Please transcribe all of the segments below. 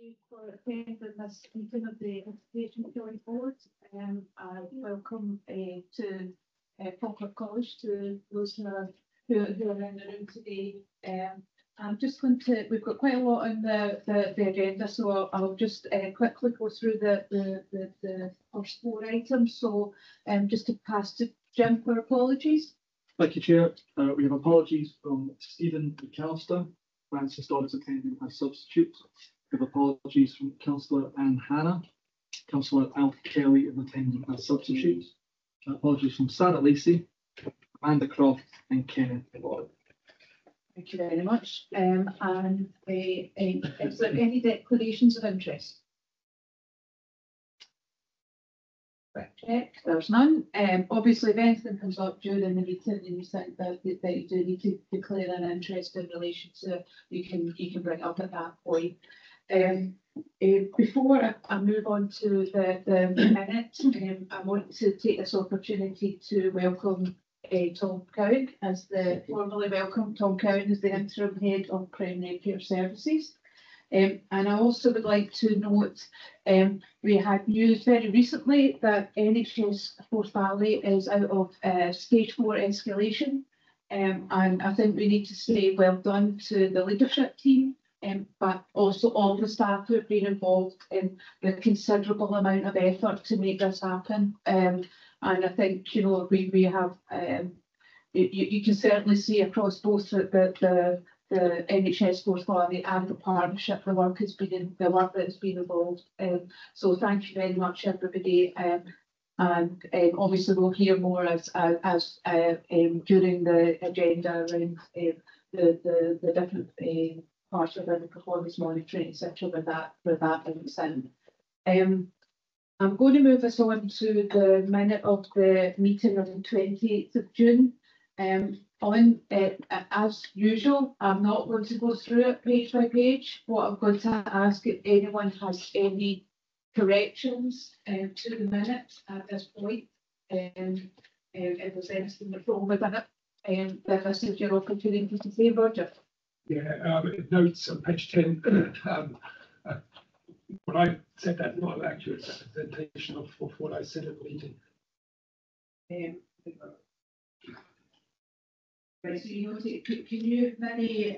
you for attending this meeting of the Education Joint Board. I welcome to Falkirk College, to those who are in the room today. I'm just going to, we've got quite a lot on the agenda, so I'll just quickly go through the first four items. So just to pass to Jim for apologies. Thank you, Chair. We have apologies from Stephen McAllister, Francis Dodd's attending as substitute. We have apologies from Councillor Anne Hanna. Councillor Alf Kelly is attending as substitute. Apologies from Sarah Lacey, Amanda Croft and Kenneth Lloyd. Thank you very much. And is there any declarations of interest? Check. There's none. Obviously, if anything comes up during the meeting and you think that you do need to declare an interest in relation to, you can bring it up at that point. Before I move on to the minutes, I want to take this opportunity to welcome Tom Cowan formally welcome Tom Cowan as the interim head of primary care services. And I also would like to note we had news very recently that NHS Forth Valley is out of stage 4 escalation, and I think we need to say well done to the leadership team, but also all the staff who have been involved in the considerable amount of effort to make this happen. And I think we have you can certainly see across both the NHS Forth Valley and the partnership, the work that's been involved. So thank you very much, everybody. And obviously we'll hear more as during the agenda around the different parts of the performance monitoring, etc. with that links in. I'm going to move us on to the minute of the meeting of the 28th of June. As usual, I'm not going to go through it page by page. What I'm going to ask if anyone has any corrections to the minutes at this point, if there's anything that's wrong with it, then this is your opportunity to say, Roger. Yeah, notes on page 10. What I said, that's not an accurate representation of what I said at the meeting. Right, so can you maybe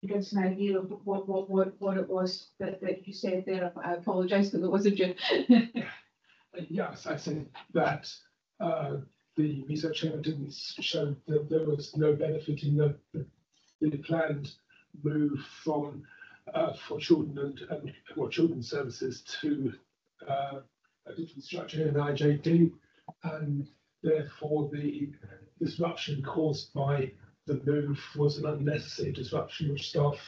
give us an idea of what it was that you said there? I apologise because it wasn't you. Yes, I said that the research evidence showed that there was no benefit in the planned move from for children and children's services to a different structure in IJP, and therefore the disruption caused by the move was an unnecessary disruption of staff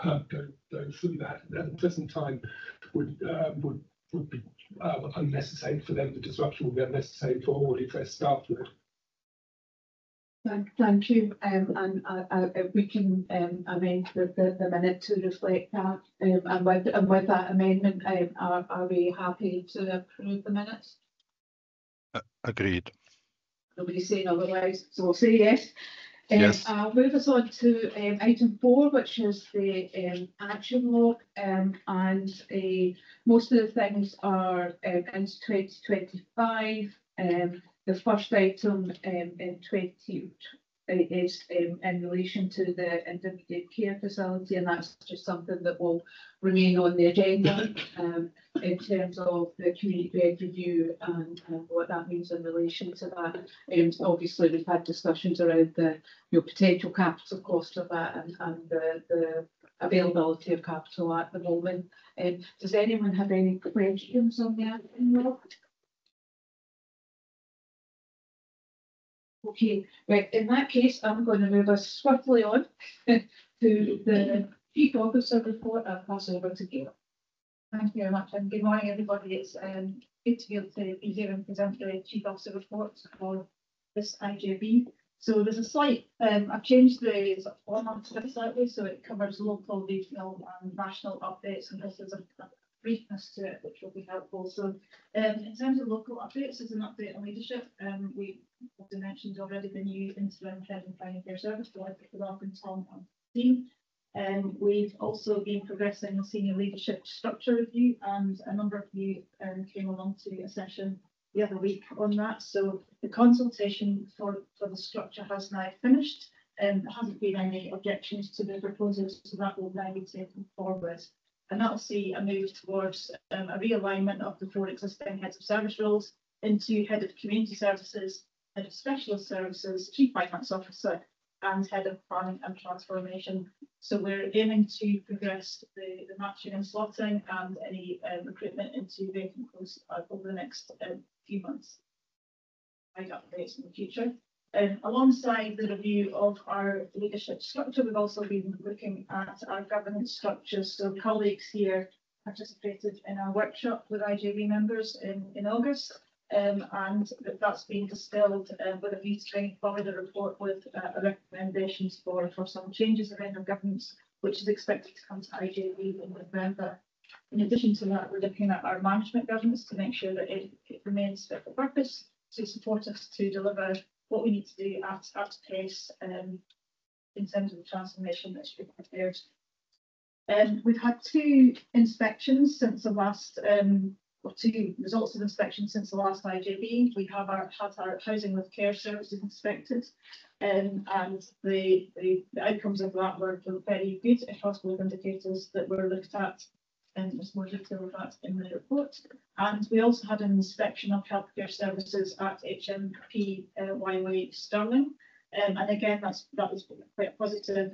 going through that. And at the present time would be unnecessary for them. The disruption would be unnecessary for already fresh staff. Thank you. And we can amend the minute to reflect that. And with that amendment, are we happy to approve the minutes? Agreed. Nobody's saying otherwise, so we'll say yes. Yes. I'll move us on to item 4, which is the action log, and most of the things are into 2025. The first item in 20 is in relation to the intermediate care facility, and that's just something that will remain on the agenda in terms of the community bed review and what that means in relation to that. Obviously, we've had discussions around the potential capital cost of that and the availability of capital at the moment. Does anyone have any questions on that? Okay, right, in that case, I'm going to move us swiftly on to the Chief Officer report. I'll pass over to Gail. Thank you very much, and good morning, everybody. It's good to be able to be here and present the Chief Officer report for this IJB. So there's a slight, I've changed the format slightly, so it covers local, regional and national updates, and this is a briefness to it, which will be helpful. So in terms of local updates, there's an update on leadership. We, as I mentioned already, the new interim head of primary care service, so I'd like to welcome Tom on the team. We've also been progressing the senior leadership structure review, and a number of you came along to a session the other week on that. So the consultation for the structure has now finished. There hasn't been any objections to the proposals, so that will now be taken forward. And that will see a move towards a realignment of the 4 existing heads of service roles into head of community services, head of specialist services, chief finance officer, and head of planning and transformation. So we're aiming to progress the matching and slotting and any recruitment into vacant posts over the next few months. I'd updates in the future. Alongside the review of our leadership structure, we've also been looking at our governance structures. So colleagues here participated in our workshop with IJB members in August, and that's been distilled with a view to bringing forward a report with recommendations for some changes around our governance, which is expected to come to IJB in November. In addition to that, we're looking at our management governance to make sure that it remains fit for purpose to support us to deliver what we need to do at pace in terms of the transformation that's been prepared. We've had 2 inspections since the last, or 2 results of inspection since the last IJB. We have had our housing with care services inspected, and the outcomes of that were very good across both indicators that were looked at. And there's more detail of that in the report. And we also had an inspection of healthcare services at HMP Wyway Stirling. And again, that was quite a positive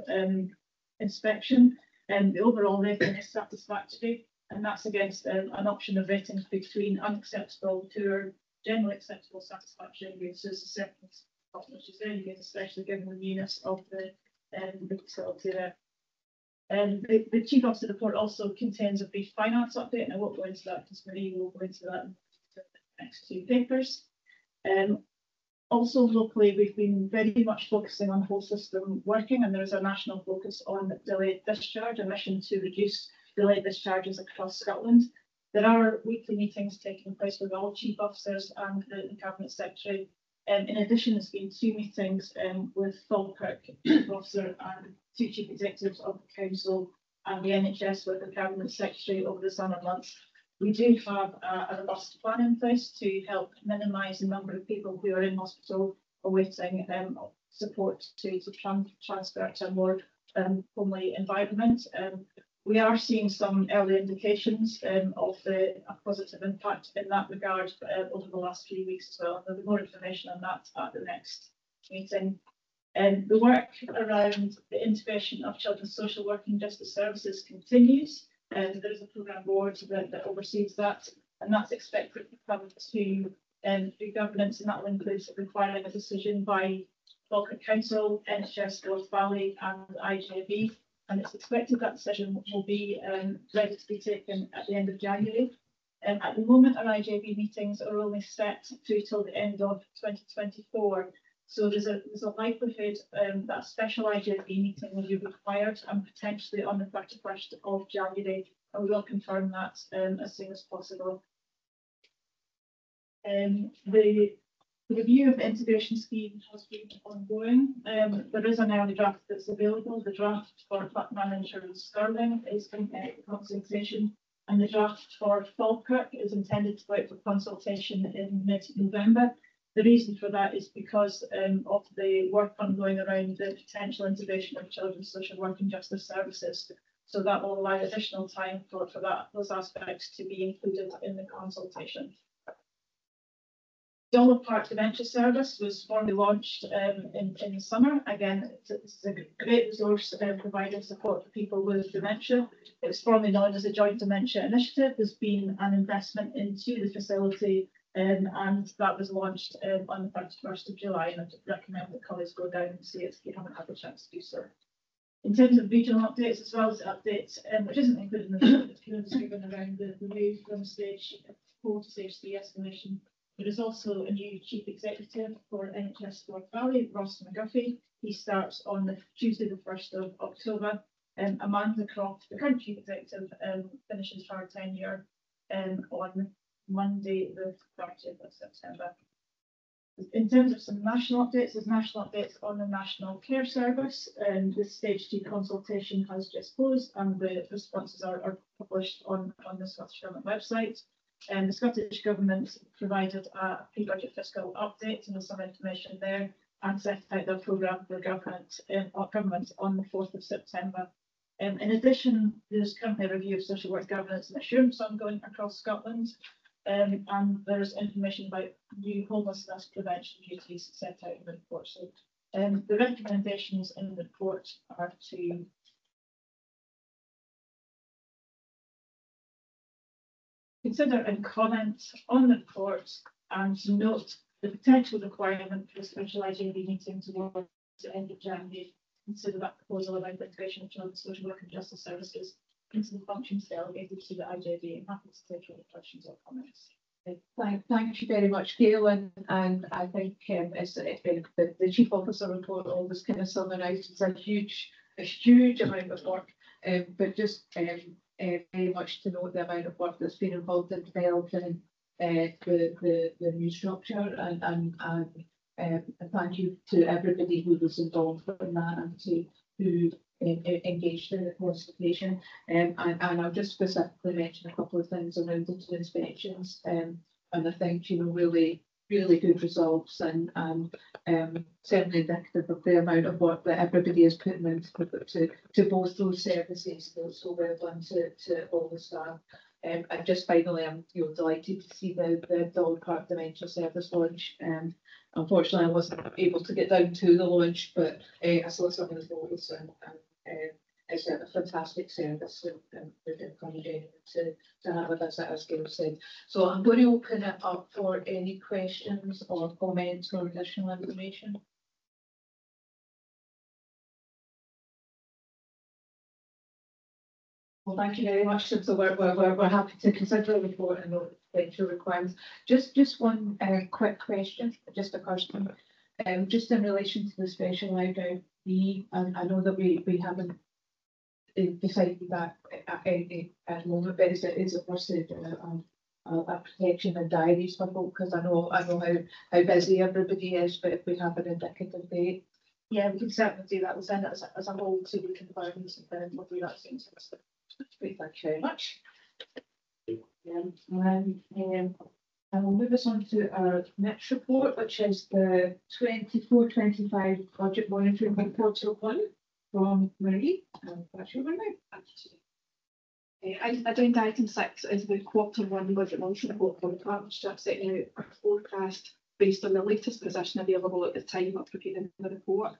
inspection. And the overall rating is satisfactory. And that's against an option of ratings between unacceptable to generally acceptable satisfaction rates. So it's a certain which is very good, especially given the newness of the facility there. The Chief Officer report also contains a brief finance update, and I won't go into that because Marie will go into that in the next 2 papers. Also locally, we've been very much focusing on whole system working, and there is a national focus on delayed discharge, a mission to reduce delayed discharges across Scotland. There are weekly meetings taking place with all Chief Officers and the Cabinet Secretary. In addition, there's been 2 meetings with Falkirk Chief Officer and 2 Chief Executives of the Council and the NHS with the Cabinet Secretary over the summer months. We do have a robust plan in place to help minimise the number of people who are in hospital awaiting support to transfer to a more homely environment. We are seeing some early indications of a positive impact in that regard over the last few weeks as well. There'll be more information on that at the next meeting. The work around the integration of children's social work and justice services continues. There is a programme board that oversees that, and that's expected to come to through governance, and that will include requiring a decision by Falkirk Council, NHS North Valley and IJB. And it's expected that decision will be ready to be taken at the end of January. At the moment, our IJB meetings are only set through till the end of 2024. So there's a likelihood that a special IJB meeting will be required and potentially on the 31st of January. And we will confirm that as soon as possible. The review of the integration scheme has been ongoing. There is an early draft that's available. The draft for Flatman Insurance Stirling is in consultation, and the draft for Falkirk is intended to go out for consultation in mid-November. The reason for that is because of the work ongoing around the potential integration of children's social work and justice services. So that will allow additional time for those aspects to be included in the consultation. Donald Park Dementia Service was formally launched in the summer. Again, it's a great resource providing support for people with dementia. It was formerly known as a Joint Dementia Initiative. There's been an investment into the facility, and that was launched on the 31st of July. And I'd recommend that colleagues go down and see it if you haven't had the chance to do so. In terms of regional updates, as well as updates, which isn't included in the report, it's given around the move from stage 4 to stage 3 escalation. There is also a new Chief Executive for NHS North Valley, Ross McGuffey. He starts on the Tuesday, the 1st of October. Amanda Croft, the current Chief Executive, finishes her tenure on Monday, the 30th of September. In terms of some national updates, there's national updates on the National Care Service, and the stage 2 consultation has just closed, and the responses are published on the Scottish Government website. And the Scottish Government provided a pre-budget fiscal update, and there's some information there, and set out their programme for government on the 4th of September. In addition, there's currently a review of social work governance and assurance ongoing across Scotland. And there's information about new homelessness prevention duties set out in the report. So the recommendations in the report are to consider and comment on the report and to note the potential requirement for a special IJB meeting towards the end of January. Consider that proposal about the integration of children's social work and justice services into the functions delegated to the IJB. I'm happy to take any questions or comments. Thank you very much, Gail, and I think the Chief Officer report always kind of summarises a huge amount of work, but just very much to note the amount of work that's been involved in developing the new structure, and thank you to everybody who was involved in that and to who engaged in the consultation. And I'll just specifically mention a couple of things around the inspections. And I think, really good results, and certainly indicative of the amount of work that everybody is putting into to both those services. So well done to all the staff. And just finally, I'm delighted to see the Dog Park Dementia Service launch. Unfortunately, I wasn't able to get down to the launch, but I saw some of the photos, and it's a fantastic service, and we're encouraging to have a visit, as Gail said. So I'm going to open it up for any questions or comments or additional information. Well, thank you very much. So we're happy to consider the report and note the requirements. Just one quick question, just occurs to me, just in relation to the special IJB, and I know that we haven't decided that at the moment, but is it worth a protection and diaries for folk? Because I know how busy everybody is, but if we have an indicative date. Yeah, we can certainly do that. We'll send it as a whole to the environment, and then we'll do that soon. Great, thank you very much. I will move us on to our next report, which is the 24-25 budget monitoring report from Marie. That's your one now. Agenda item 6 is the Q1 budget monitoring report from the partnership, setting out our forecast based on the latest position available at the time of preparing the report.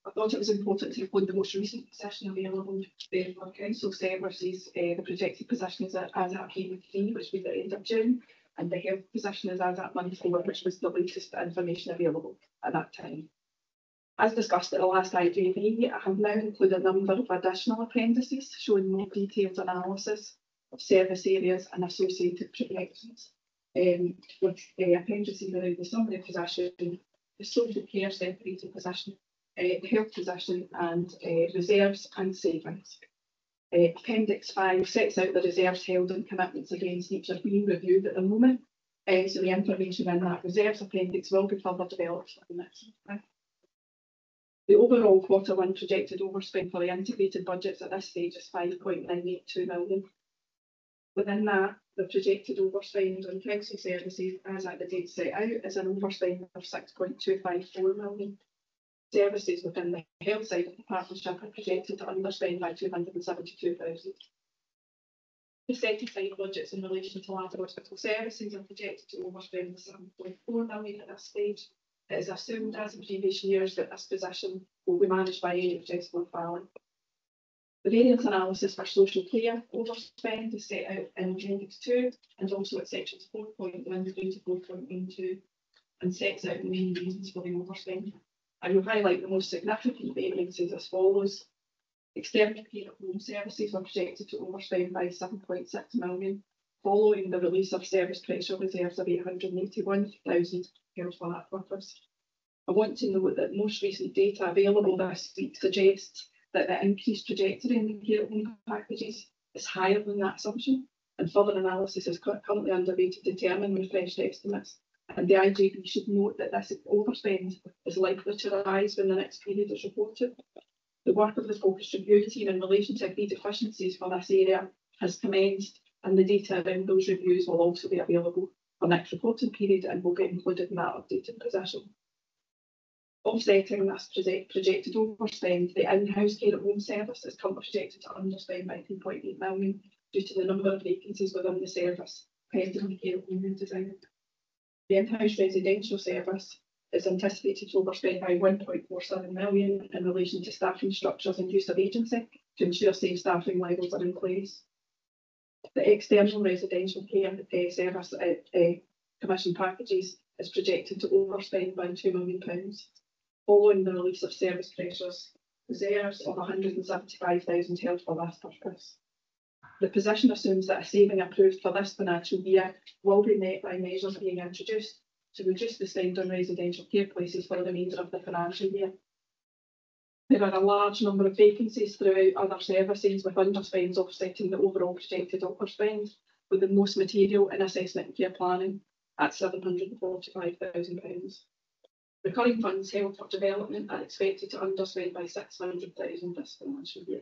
I thought it was important to include the most recent position available for council services. The projected position is as at Q3, which was at the end of June, and the health position is as at month 4, which was the latest information available at that time. As discussed at the last IJB, I have now included a number of additional appendices showing more detailed analysis of service areas and associated projections. With the appendices around the summary position, the social care separated position, the health position, and reserves and savings. Appendix 5 sets out the reserves held and commitments against each are being reviewed at the moment. So the information in that reserves appendix will be further developed in the next one. The overall Q1 projected overspend for the integrated budgets at this stage is 5.982 million. Within that, the projected overspend on council services, as at the date set out, is an overspend of 6.254 million. Services within the health side of the partnership are projected to underspend by 272,000. The set aside budgets in relation to larger hospital services are projected to overspend 7.4 million at this stage. It is assumed, as in previous years, that this position will be managed by NHS Northumberland. The variance analysis for social care overspend is set out in Appendix 2 and also at sections 4.13 to 4.12 and sets out the main reasons for the overspend. I will highlight the most significant variances as follows. External care at home services are projected to overspend by 7.6 million, following the release of service pressure reserves of 881,000 held for that purpose. I want to note that most recent data available this week suggests that the increased trajectory in the care at home packages is higher than that assumption, and further analysis is currently underway to determine refreshed estimates and the IGB should note that this overspend is likely to rise when the next period is reported. The work of the focus review team in relation to agreed efficiencies for this area has commenced, and the data around those reviews will also be available for next reporting period and will be included in that updated position. Offsetting this projected overspend, the in-house care at home service is currently projected to underspend by 3.8 million due to the number of vacancies within the service pending the care at home redesign. The in-house residential service is anticipated to overspend by 1.47 million in relation to staffing structures and use of agency to ensure safe staffing levels are in place. The external residential care service commission packages is projected to overspend by £2 million following the release of service pressures reserves of 175,000 held for this purpose. The position assumes that a saving approved for this financial year will be met by measures being introduced to reduce the spend on residential care places for the remainder of the financial year. There are a large number of vacancies throughout other services, with underspends offsetting the overall projected overspend, with the most material in assessment and care planning at £745,000. Recurring funds held for development are expected to underspend by £600,000 this financial year.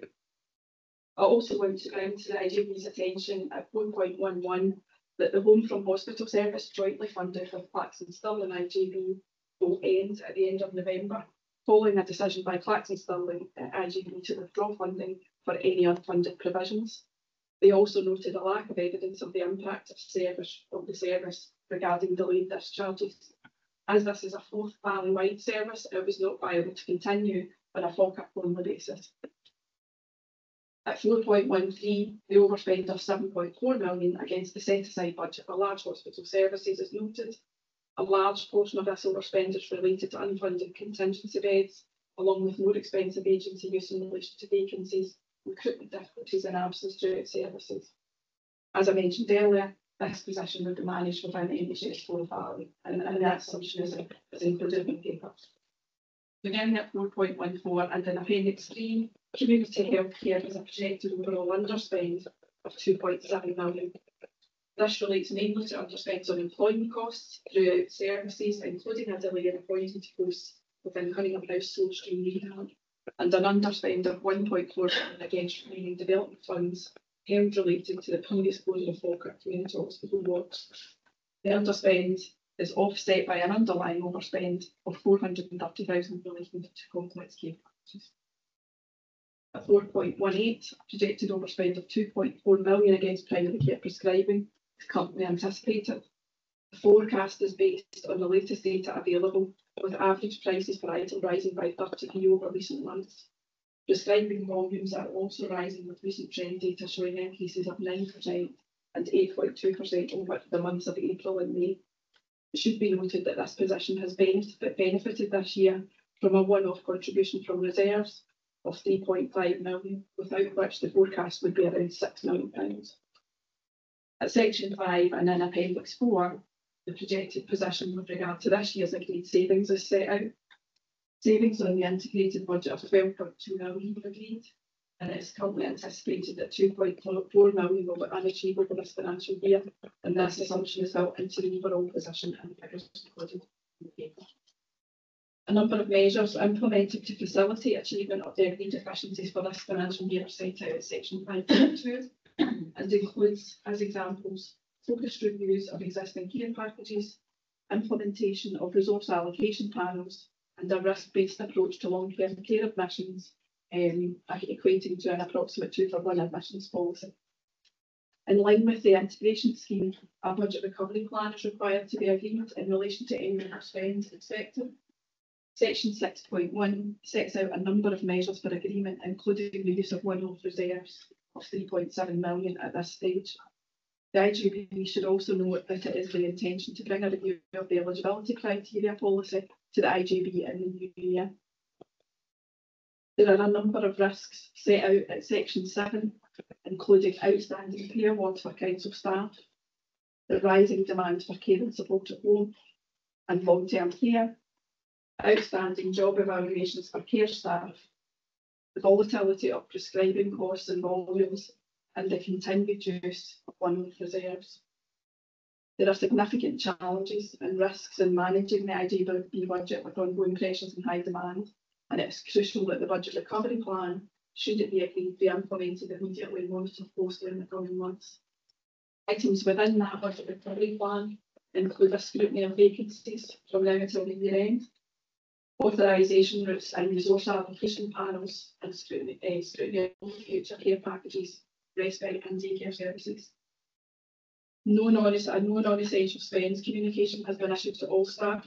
I also want to bring to the IGB's attention at 1.11 that the Home from Hospital service jointly funded with Claxon Stirling IGB will end at the end of November, following a decision by Claxon Stirling IGB to withdraw funding for any unfunded provisions. They also noted a lack of evidence of the impact of the service regarding delayed discharges. As this is a Forth Valley-wide service, it was not viable to continue on a FOCAP-only basis. At 4.13, the overspend of 7.4 million against the set-aside budget for large hospital services is noted. A large portion of this overspend is related to unfunded contingency beds, along with more expensive agency use in relation to vacancies, recruitment difficulties and absence throughout services. As I mentioned earlier, this position would be managed within the NHS Forth Valley, and that assumption is included in the paper. Beginning at 4.14 and in Appendix 3, community healthcare has a projected overall underspend of 2.7 million. This relates mainly to underspends on employment costs throughout services, including a delay in appointing posts within Cunningham House Slow Stream Rehab, and an underspend of 1.4 million against remaining development funds held related to the previous closure of Falkirk Community Hospital wards. The underspend is offset by an underlying overspend of 430,000 relating to complex care packages. At 4.18, projected overspend of 2.4 million against primary care prescribing is currently anticipated. The forecast is based on the latest data available, with average prices per item rising by 30p over recent months. Prescribing volumes are also rising, with recent trend data showing increases of 9% and 8.2% over the months of April and May. It should be noted that this position has benefited this year from a one-off contribution from reserves of 3.5 million, without which the forecast would be around £6 million. At Section 5 and in Appendix 4, the projected position with regard to this year's agreed savings is set out. Savings on the integrated budget of 12.2 million were agreed, and it is currently anticipated that 2.4 million will be unachievable this financial year, and this assumption is built into the overall position and figures included in the paper. A number of measures implemented to facilitate achievement of the agreed efficiencies for this financial year are set out at Section 5.2 and includes, as examples, focused reviews of existing care packages, implementation of resource allocation panels, and a risk-based approach to long-term care admissions, equating to an approximate 2-for-1 admissions policy. In line with the integration scheme, a budget recovery plan is required to be agreed in relation to any spend expected. Section 6.1 sets out a number of measures for agreement, including the use of one-off reserves of 3.7 million at this stage. The IGB should also note that it is the intention to bring a review of the eligibility criteria policy to the IGB in the new year. There are a number of risks set out at Section 7, including outstanding pay awards for council staff, the rising demand for care and support at home and long-term care, outstanding job evaluations for care staff, the volatility of prescribing costs and volumes, and the continued use of one-off reserves. There are significant challenges and risks in managing the IJB budget with ongoing pressures and high demand, and it is crucial that the budget recovery plan, should it be agreed, be implemented immediately and monitored closely in the coming months. Items within that budget recovery plan include a scrutiny of vacancies from now until the year end, authorisation routes and resource allocation panels, and scrutiny of future care packages, respite and daycare services. No non-essential spends communication has been issued to all staff,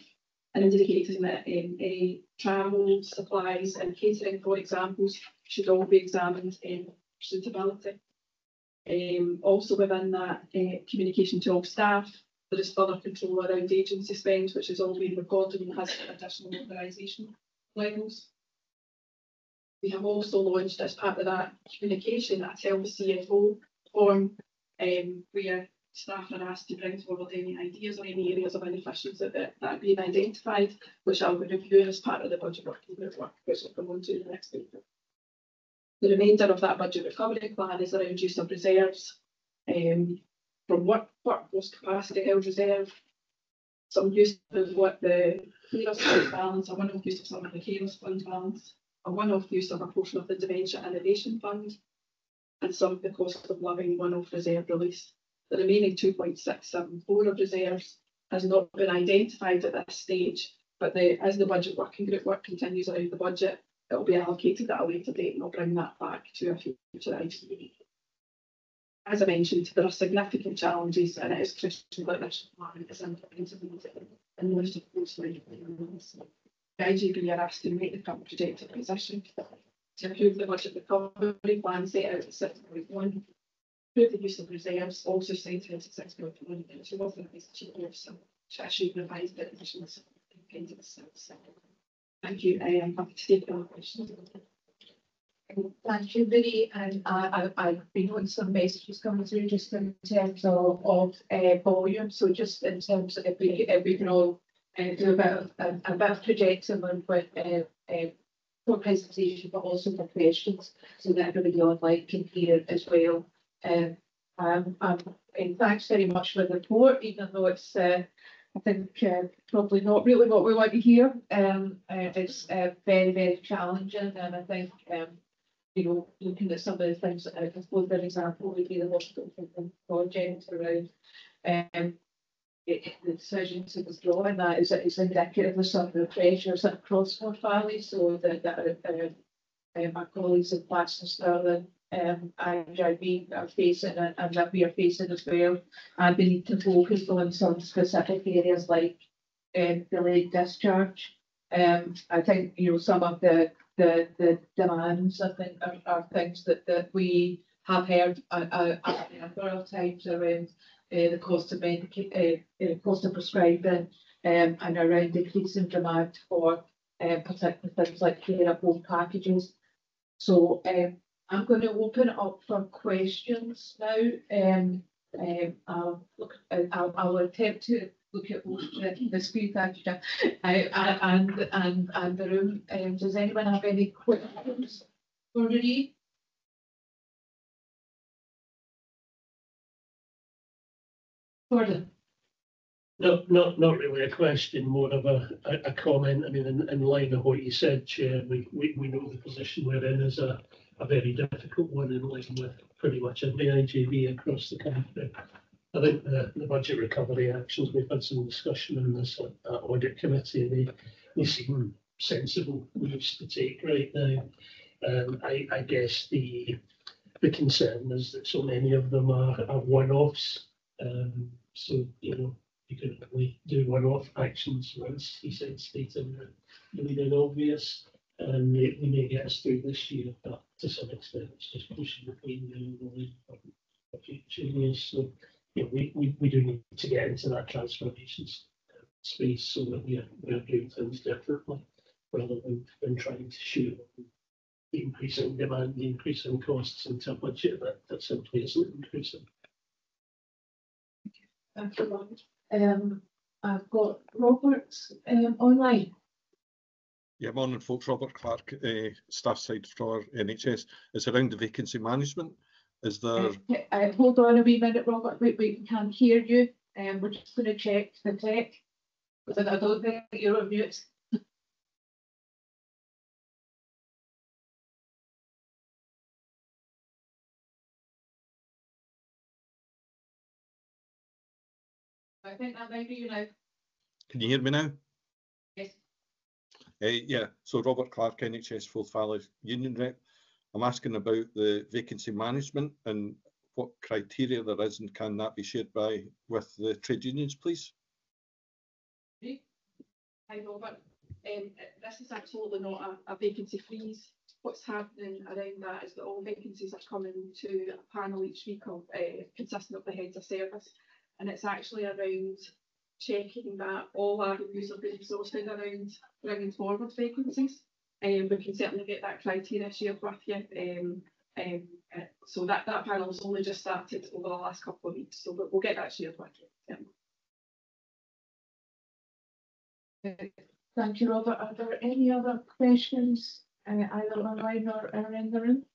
and indicating that travel, supplies and catering, for examples, should all be examined in suitability. Also within that communication to all staff, there is further control around agency spend, which has all been recorded and has additional authorisation levels. We have also launched, as part of that communication, a Tell the CFO form, where staff are asked to bring forward any ideas or any areas of inefficiency that are being identified, which I'll be reviewing as part of the budget working group work, which will come on to the next week. The remainder of that budget recovery plan is around use of reserves, from workforce capacity held reserve, some use of what the carers fund balance, a one-off use of some of the carers fund balance, a one-off use of a portion of the dementia innovation fund, and some of the cost of living one-off reserve release. The remaining 2.674 of reserves has not been identified at this stage, but as the budget working group work continues around the budget, it will be allocated at a later date, and I'll bring that back to a future IJB. As I mentioned, there are significant challenges, and it is crucial that this plan is implemented and monitored closely. The IJB are asked to make the current projected position to approve the budget recovery plan set out at 6.1, approve the use of reserves, also cited at 6.1, and to authorise the chief officer to issue revised definitions of appendix 6. Thank you. I am happy to take any questions. Thank you, Vinnie, and I've been on some messages coming through just in terms of volume. So just in terms of if we can all do a bit of projecting with for presentation, but also for questions, so that everybody online can hear as well. And thanks very much for the report, even though it's I think probably not really what we want to hear. It's very, very challenging, and I think you know, looking at some of the things, I suppose an example would be the hospital project around the decision to withdraw, and that is indicative of some of the pressures across North Valley. So that my colleagues in Glasgow, Stirling, IJB are facing, and that we are facing as well, and we need to focus on some specific areas like delayed discharge. I think, you know, some of the demands, I think, are things that we have heard a number of times around the cost of cost of prescribing, and around decreasing demand for particular things like care at home packages. So I'm going to open it up for questions now. I'll attempt to look at the screen, thank you, Jack, and the room. Does anyone have any questions for Renee? Gordon? No, not really a question, more of a comment. I mean, in line with what you said, Chair, we know the position we're in is a very difficult one, in line with pretty much every IJB across the country. I think the budget recovery actions, we've had some discussion on this audit committee, they seem sensible moves to take right now. I guess the concern is that so many of them are one-offs. So, you know, you can only do one-off actions once, he said, stating that really obvious, and they may get us through this year, but to some extent it's just pushing the pain down for future years. So, you know, we do need to get into that transformation space so that we're doing things differently, rather than trying to shoot the increasing demand, the increasing costs into a budget that simply isn't increasing. Thank you, Robert. I've got Robert online. Yeah, morning folks, Robert Clark, staff side for NHS. It's around the vacancy management. Is there... hold on a wee minute, Robert, we can't hear you. we're just going to check the tech, because I don't think you're on mute. I think that might be you now. Can you hear me now? Yes. Yeah, so Robert Clark, NHS Forth Valley Union Rep. I'm asking about the vacancy management and what criteria there is, and can that be shared with the trade unions, please? Hi Robert, this is absolutely not a vacancy freeze. What's happening around that is that all vacancies are coming to a panel each week consisting of the heads of service, and it's actually around checking that all avenues are being exhausted around bringing forward vacancies. We can certainly get that criteria shared with you. So that panel has only just started over the last couple of weeks, so we'll get that shared with you. Thank you, Robert. Are there any other questions, either online or in the room?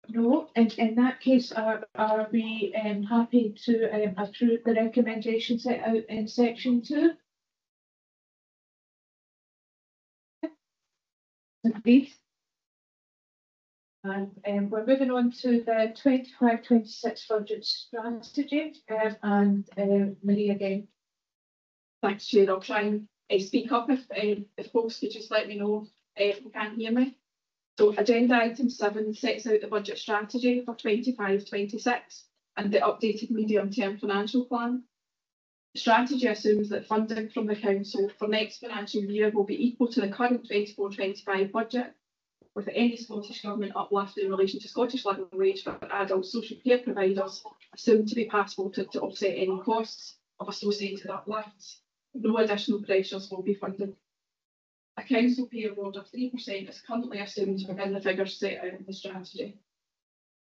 No, in that case, are we happy to approve the recommendation set out in section 2? Agreed. And we're moving on to the 25-26 budget strategy, and Marie again. Thanks, Chair. I'll try and speak up if folks could just let me know if you can't hear me. So agenda item 7 sets out the budget strategy for 25-26 and the updated medium-term financial plan. The strategy assumes that funding from the council for next financial year will be equal to the current 24-25 budget, with any Scottish Government uplift in relation to Scottish living wage for adult social care providers assumed to be passable to offset any costs of associated uplifts. No additional pressures will be funded. A council pay award of 3% is currently assumed within the figures set out in the strategy.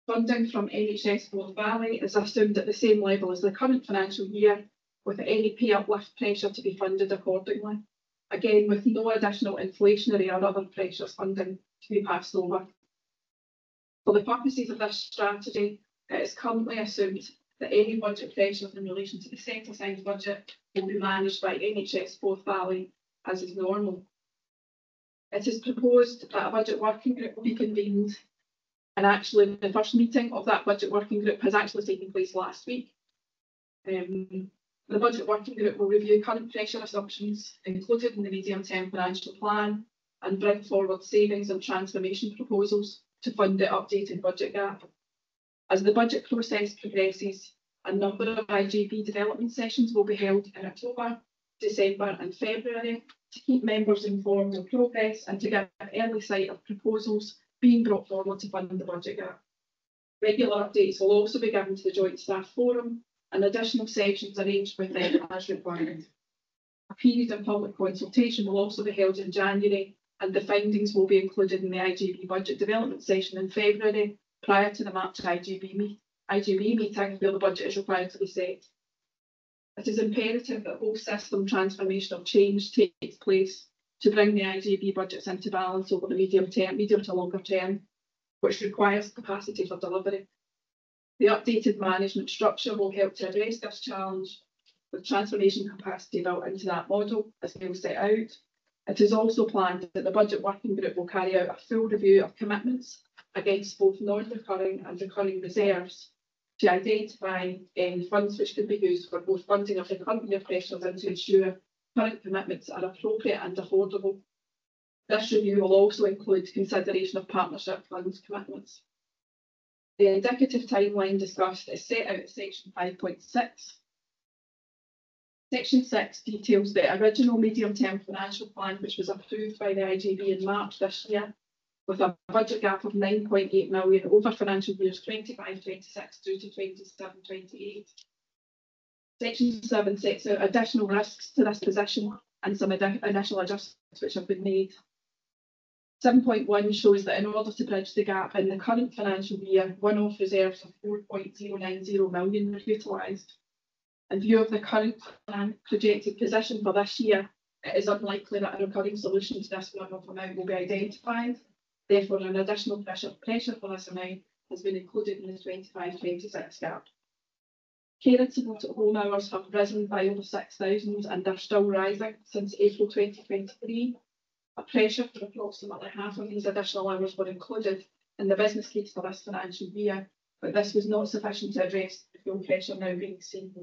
Funding from NHS Forth Valley is assumed at the same level as the current financial year, with any pay uplift pressure to be funded accordingly. Again, with no additional inflationary or other pressures funding to be passed over. For the purposes of this strategy, it is currently assumed that any budget pressures in relation to the set-aside budget will be managed by NHS Forth Valley as is normal. It is proposed that a budget working group will be convened, and actually the first meeting of that budget working group has actually taken place last week. The budget working group will review current pressure assumptions included in the medium-term financial plan and bring forward savings and transformation proposals to fund the updated budget gap. As the budget process progresses, a number of IGB development sessions will be held in October, December and February to keep members informed of progress and to give early sight of proposals being brought forward to fund the budget gap. Regular updates will also be given to the Joint Staff Forum and additional sessions arranged with them as required. A period of public consultation will also be held in January, and the findings will be included in the IGB budget development session in February prior to the March IGB meeting where the budget is required to be set. It is imperative that whole system transformational change takes place to bring the IGB budgets into balance over the medium to longer term, which requires capacity for delivery. The updated management structure will help to address this challenge with transformation capacity built into that model as Neil set out. It is also planned that the budget working group will carry out a full review of commitments against both non-recurring and recurring reserves to identify funds which can be used for both funding of the current year pressures and to ensure current commitments are appropriate and affordable. This review will also include consideration of partnership funds commitments. The indicative timeline discussed is set out in section 5.6. Section 6 details the original medium-term financial plan which was approved by the IGB in March this year, with a budget gap of 9.8 million over financial years 25-26 through to 27-28. Section 7 sets out additional risks to this position and some initial adjustments which have been made. 7.1 shows that in order to bridge the gap in the current financial year, one-off reserves of 4.090 million were utilised. In view of the current projected position for this year, it is unlikely that a recurring solution to this one-off amount will be identified. Therefore, an additional pressure for this amount has been included in the 25-26 gap. Care and support at home hours have risen by over 6,000 and are still rising since April 2023. A pressure for approximately half of these additional hours were included in the business case for this financial year, but this was not sufficient to address the full pressure now being seen.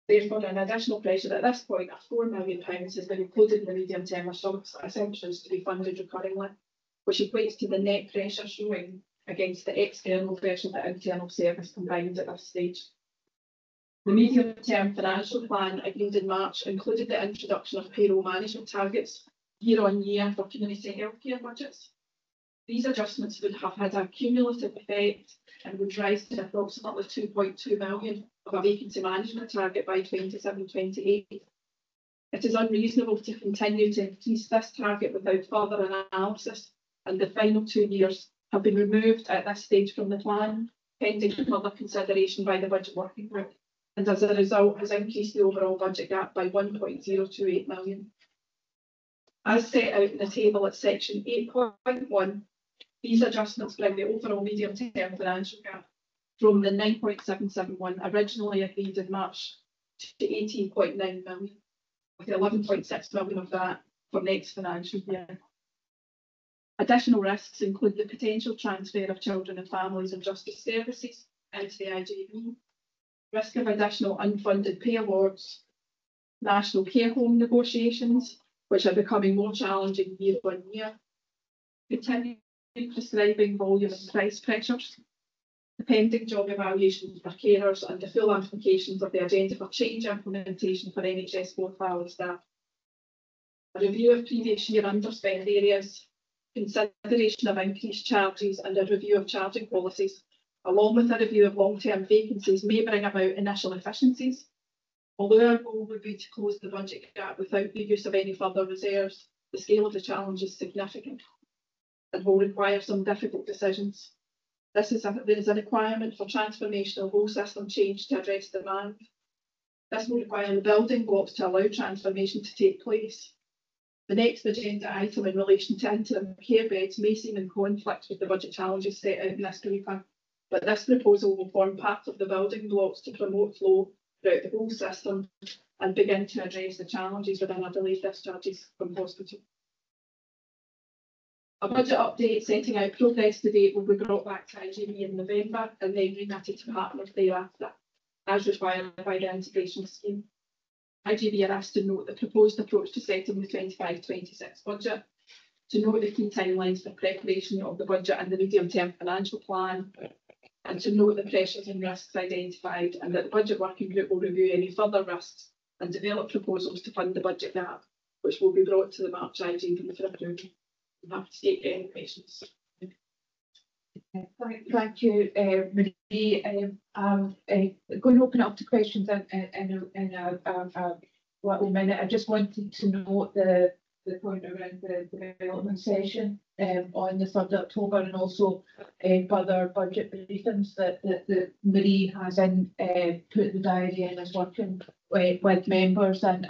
Therefore, an additional pressure at this point of £4 million has been included in the medium-term assumptions to be funded recurringly, which equates to the net pressure showing against the external pressure that internal service combined at this stage. The medium-term financial plan agreed in March included the introduction of payroll management targets year on year for community healthcare budgets. These adjustments would have had a cumulative effect and would rise to approximately 2.2 million of a vacancy management target by 27-28. It is unreasonable to continue to increase this target without further analysis, and the final 2 years have been removed at this stage from the plan, pending further consideration by the budget working group, and as a result has increased the overall budget gap by 1.028 million. As set out in the table at section 8.1, these adjustments bring the overall medium-term financial gap from the 9.771 originally agreed in March to 18.9 million, with 11.6 million of that for next financial year. Additional risks include the potential transfer of children and families and justice services into the IJB, risk of additional unfunded pay awards, national care home negotiations, which are becoming more challenging year on year, continuing prescribing volume and price pressures, the pending job evaluations for carers and the full implications of the agenda for change implementation for NHS 4,000 staff, a review of previous year underspend areas, consideration of increased charges and a review of charging policies, along with a review of long-term vacancies may bring about initial efficiencies. Although our goal would be to close the budget gap without the use of any further reserves, the scale of the challenge is significant and will require some difficult decisions. There is a requirement for transformational whole system change to address demand. This will require the building blocks to allow transformation to take place. The next agenda item in relation to interim care beds may seem in conflict with the budget challenges set out in this paper, but this proposal will form part of the building blocks to promote flow throughout the whole system and begin to address the challenges within our delayed discharges from hospital. A budget update setting out progress to date will be brought back to IJB in November and then remitted to partners thereafter, as required by the integration scheme. IJB are asked to note the proposed approach to setting the 25-26 budget, to note the key timelines for preparation of the budget and the medium-term financial plan, and to note the pressures and risks identified, and that the budget working group will review any further risks and develop proposals to fund the budget gap, which will be brought to the March IJB for approval. I'm happy to take any questions. Thank you, Marie. I'm going to open it up to questions in a little minute. I just wanted to note the point around the development session on the 3rd of October, and also further budget briefings that Marie has put the diary in as working with members, and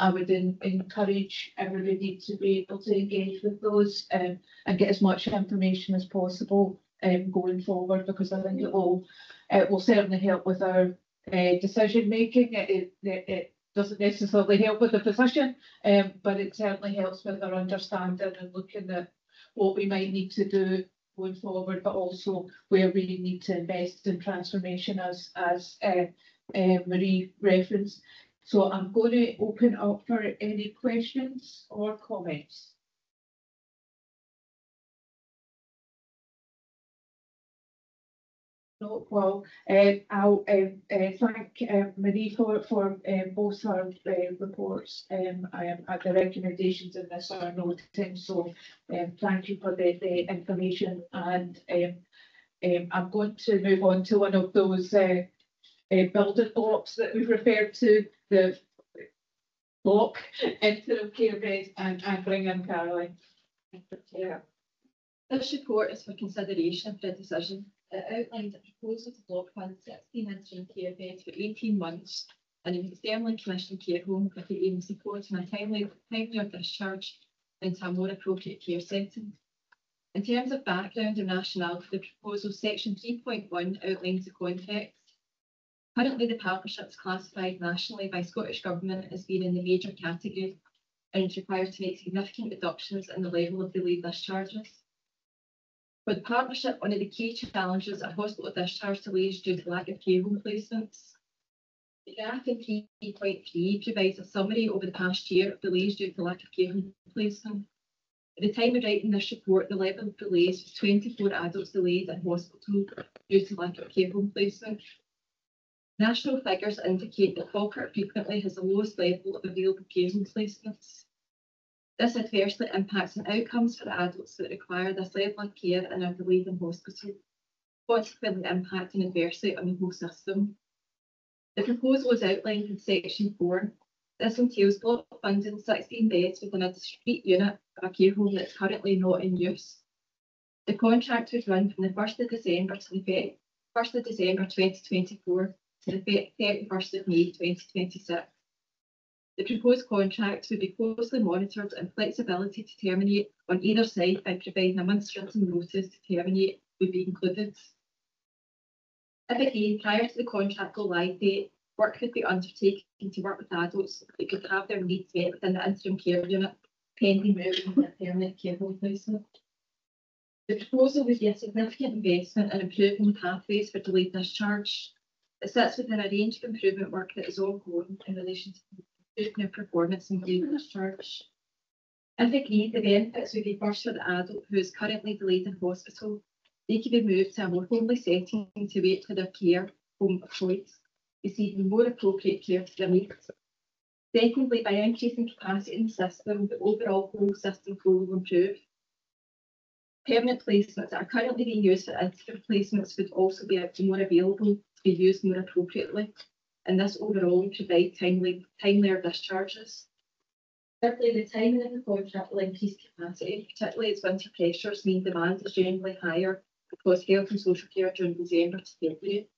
I would encourage everybody to be able to engage with those and get as much information as possible going forward, because I think it will certainly help with our decision making. It doesn't necessarily help with the position, but it certainly helps with our understanding and looking at what we might need to do going forward, but also where we need to invest in transformation, as Marie referenced. So I'm going to open up for any questions or comments. No, well, I'll thank Marie for both her reports. The recommendations in this are noted, so thank you for the information. And I'm going to move on to one of those building blocks that we've referred to, the block interim care beds, and bring in Caroline. Yeah. This report is for consideration for a decision. It outlines a proposal to block fund 16 interim care beds for 18 months in an externally commissioned care home with the aim of supporting a timelier discharge into a more appropriate care setting. In terms of background and rationale for the proposal, section 3.1 outlines the context. Currently, the partnership is classified nationally by Scottish Government as being in the major category and is required to make significant reductions in the level of delayed discharges. For the partnership, one of the key challenges are hospital discharge delays due to lack of care home placements. The graph in 3.3 provides a summary over the past year of delays due to lack of care home placement. At the time of writing this report, the level of delays was 24 adults delayed in hospital due to lack of care home placement. National figures indicate that Falkirk frequently has the lowest level of available care home placements. This adversely impacts on outcomes for the adults that require this level of care and are delayed in hospital, consequently impacting adversely on the whole system. The proposal is outlined in section 4. This entails block funding 16 beds within a discrete unit of a care home that is currently not in use. The contract would run from the 1st of December to the 1st of December 2024 to the 31st of May 2026. The proposed contract would be closely monitored and flexibility to terminate on either side by providing a month's written notice to terminate would be included. If agreed, prior to the contract go live date, work could be undertaken to work with adults that could have their needs met within the interim care unit, pending moving to a permanent care home placement. The proposal would be a significant investment in improving pathways for delayed discharge. It sits within a range of improvement work that is ongoing in relation to improving their performance in delayed discharge. If agreed, the benefits would be first for the adult who is currently delayed in hospital. They could be moved to a more homely setting to wait for their care home of choice, receiving more appropriate care to their needs. Secondly, by increasing capacity in the system, the overall whole system flow will improve. Permanent placements that are currently being used for interim placements would also be more available to be used more appropriately, and this overall would provide timelier discharges. Thirdly, the timing of the contract will increase capacity, particularly as winter pressures mean demand is generally higher because health and social care during December to February.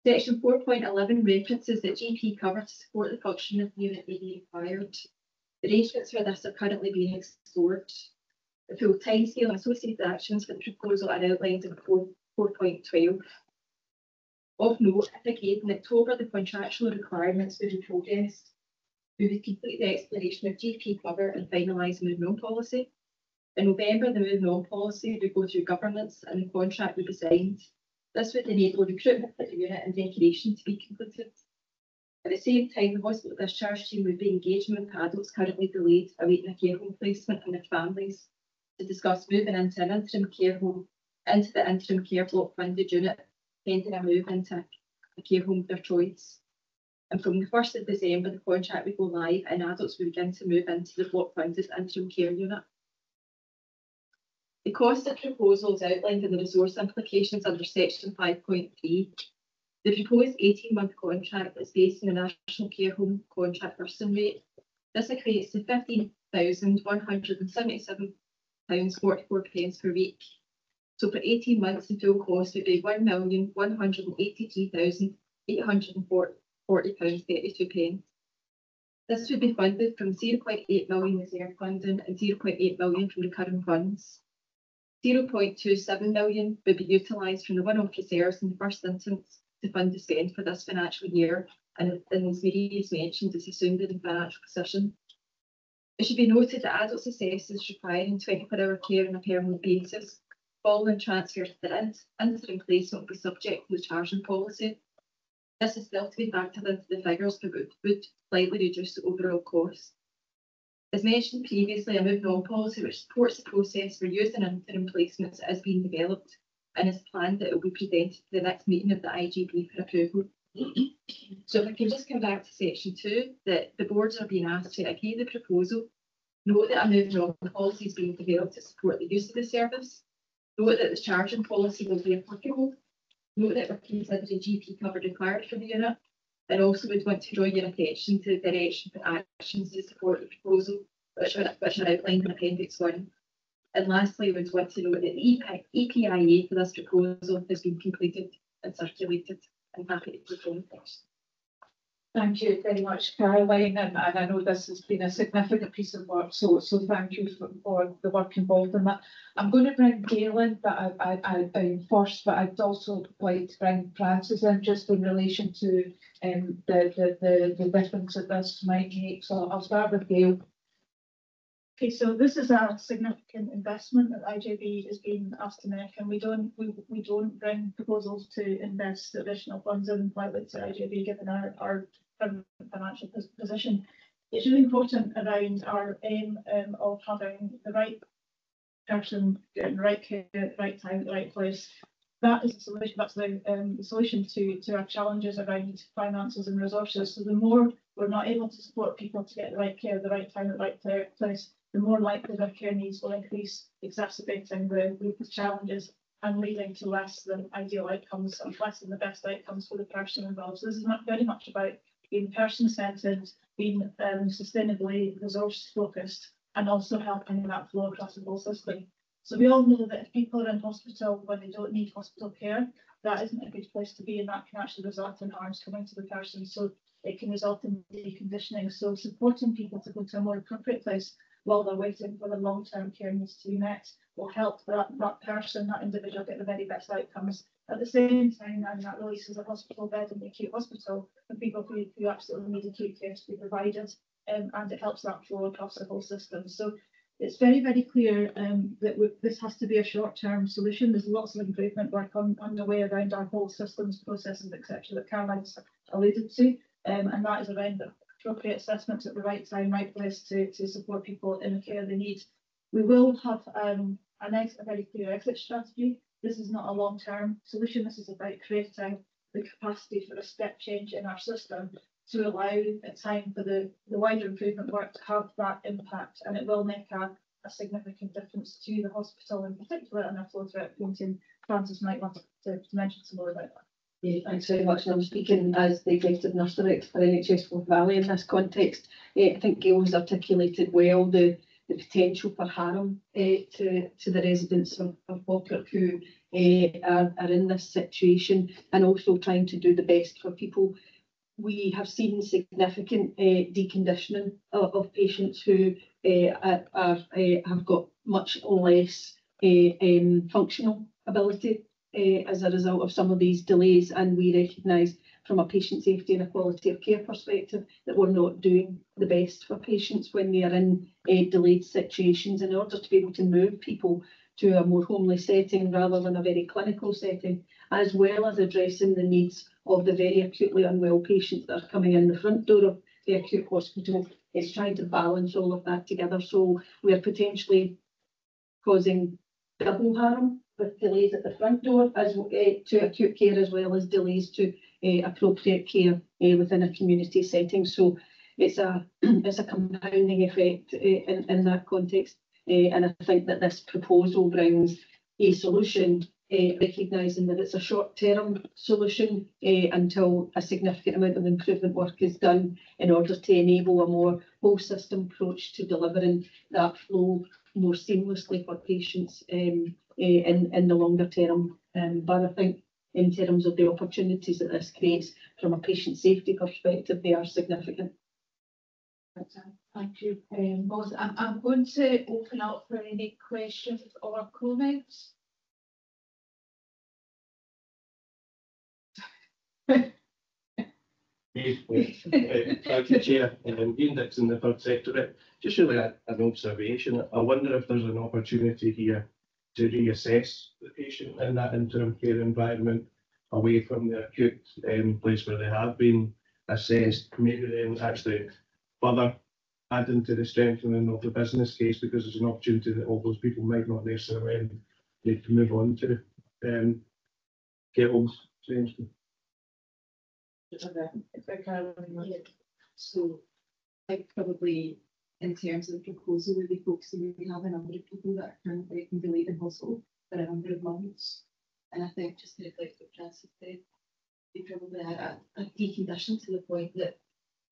Section 4.11 references that GP cover to support the function of the unit may be required. Arrangements for this are currently being explored. The full timescale and associated actions for the proposal are outlined in 4.12. Of note, if agreed in October, the contractual requirements will be progressed. We would complete the exploration of GP cover and finalise the move-on policy. In November, the move-on policy would go through governance and the contract would be signed. This would enable recruitment for the unit and decoration to be completed. At the same time, the hospital discharge team would be engaging with adults currently delayed awaiting a care home placement and their families to discuss moving into an interim care home, into the interim care block funded unit, pending a move into a care home of their choice. And from the 1st of December, the contract would go live and adults would begin to move into the block funded interim care unit. The cost of proposal is outlined in the resource implications under section 5.3. The proposed 18-month contract is based on the National Care Home Contract Bursting Rate. This equates to £15,177.44 per week. So for 18 months, the full cost would be £1,183,840.32. This would be funded from 0.8 million reserve funding and 0.8 million from recurring funds. 0.27 million would be utilised from the one-off reserves in the first instance to fund the spend for this financial year, and as Marie has mentioned, is assumed in the financial position. It should be noted that adults assessors requiring 24-hour care on a permanent basis following transfer to the interim placement will be subject to the charging policy. This is still to be factored into the figures, but would slightly reduce the overall cost. As mentioned previously, a move-on policy which supports the process for using interim placements is being developed and is planned that it will be presented to the next meeting of the IGB for approval. So if I can just come back to section 2, that the boards are being asked to agree the proposal, note that a move-on policy is being developed to support the use of the service, note that the charging policy will be applicable, note that we're considering GP cover required for the unit, and also would want to draw your attention to the direction for actions to support the proposal, which are outlined in Appendix 1. And lastly, we would want to note that the EPIA for this proposal has been completed and circulated. I'm happy to propose this. Thank you very much, Caroline, and I know this has been a significant piece of work, so thank you for the work involved in that. I'm going to bring Gail in, but I first, but I'd also like to bring Francis in just in relation to the difference that this might make. So I'll start with Gail. Okay, so this is a significant investment that IJB is being asked to make, and we don't bring proposals to invest additional funds in lightly to IJB given our current financial position. It's really important around our aim of having the right person getting the right care at the right time at the right place. That is the solution. That's the solution to our challenges around finances and resources. So the more we're not able to support people to get the right care at the right time at the right place, the more likely their care needs will increase, exacerbating the challenges and leading to less than ideal outcomes and less than the best outcomes for the person involved. So this is not very much about being person-centred, being sustainably resource-focused, and also helping that flow across the whole system. So we all know that if people are in hospital when they don't need hospital care, that isn't a good place to be, and that can actually result in harms coming to the person. So it can result in deconditioning. So supporting people to go to a more appropriate place while they're waiting for the long-term care needs to be met will help that person, that individual, get the very best outcomes. At the same time, and that releases a hospital bed in the acute hospital for people who absolutely need acute care to be provided, and it helps that flow across the whole system. So it's very, very clear that this has to be a short-term solution. There's lots of improvement work underway around our whole systems, processes, etc., that Caroline's alluded to, and that is around the appropriate assessments at the right time, right place to support people in the care they need. We will have a very clear exit strategy. This is not a long-term solution. This is about creating the capacity for a step change in our system to allow a time for the wider improvement work to have that impact, and it will make a significant difference to the hospital in particular and our flow throughout Queensland. Francis might want to mention some more about that. Yeah, thanks very much. And I'm speaking as the Executive Nurse Director for NHS Forth Valley in this context. I think Gail has articulated well the potential for harm to the residents of Falkirk who are in this situation, and also trying to do the best for people. We have seen significant deconditioning of patients who have got much less functional ability as a result of some of these delays, and we recognise from a patient safety and a quality of care perspective that we're not doing the best for patients when they are in delayed situations, in order to be able to move people to a more homely setting rather than a very clinical setting, as well as addressing the needs of the very acutely unwell patients that are coming in the front door of the acute hospital. It's trying to balance all of that together. So we are potentially causing double harm with delays at the front door to acute care, as well as delays to appropriate care within a community setting. So it's a compounding effect in that context. And I think that this proposal brings a solution, recognising that it's a short-term solution until a significant amount of improvement work is done in order to enable a more whole system approach to delivering that flow more seamlessly for patients in the longer term. But I think in terms of the opportunities that this creates from a patient safety perspective, they are significant. Thank you both. I'm going to open up for any questions or comments. Thank you, Chair. Index in the third sector. Just really an observation. I wonder if there's an opportunity here to reassess the patient in that interim care environment away from the acute place where they have been assessed, maybe then actually further adding to the strengthening of the business case, because there's an opportunity that all those people might not necessarily need to move on to Kettle's essentially. So I think probably in terms of the proposal, we'll be focusing, we have a number of people that are currently delayed in hospital for a number of months. And I think just to reflect what Francis said, they probably are deconditioned to the point that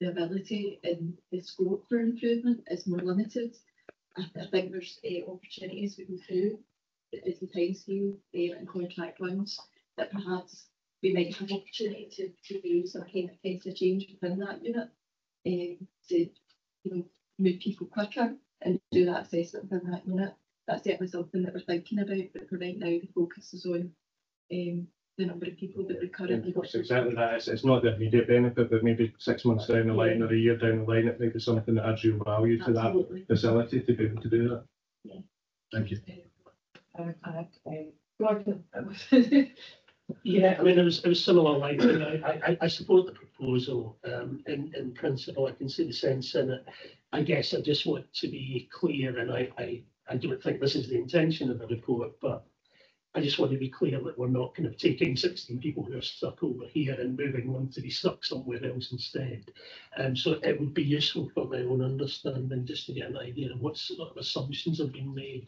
the ability and the scope for improvement is more limited. I think there's opportunities we go through the time scale and contract rounds that perhaps we might have opportunity to do some kind of change within that unit, to move people quicker and do that assessment within that unit. That's certainly something that we're thinking about, but for right now the focus is on the number of people that we currently got. Exactly that. It's not the immediate benefit, but maybe 6 months down the line or a year down the line, it may be something that adds real value to Absolutely. that facility to be able to do that. Yeah. Thank you. Yeah, I mean, it was similar like, I support the proposal, in principle, I can see the sense in it. I guess I just want to be clear, and I don't think this is the intention of the report, but I just want to be clear that we're not kind of taking 16 people who are stuck over here and moving them to be stuck somewhere else instead. So it would be useful for my own understanding just to get an idea of what sort of assumptions have been made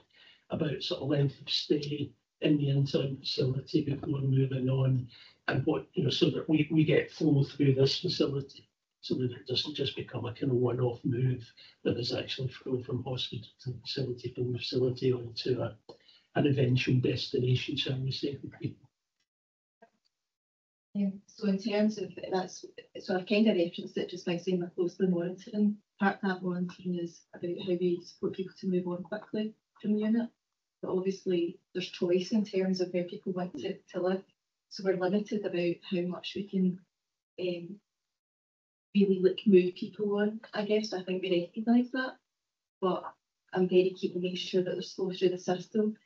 about sort of length of stay in the interim facility before moving on, and what, so that we get flow through this facility, so that it doesn't just become a kind of one-off move, that is actually flow from hospital to facility, from the facility onto an eventual destination, shall we say, for people. So in terms of that's, so I've kind of referenced it just by saying we're closely monitoring. Part of that monitoring is about how we support people to move on quickly from the unit. But obviously there's choice in terms of where people want to live. So we're limited about how much we can really move people on, I guess. I think we recognise that. But I'm very keen to make sure that there's flow through the system.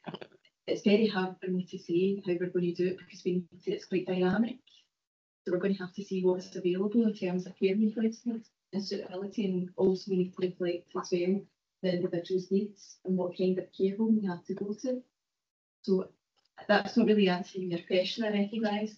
It's very hard for me to say how we're going to do it because it's quite dynamic. So we're going to have to see what's available in terms of care replacement and suitability, and also we need to reflect as well the individual's needs and what kind of care home we have to go to. So that's not really answering your question, I recognise.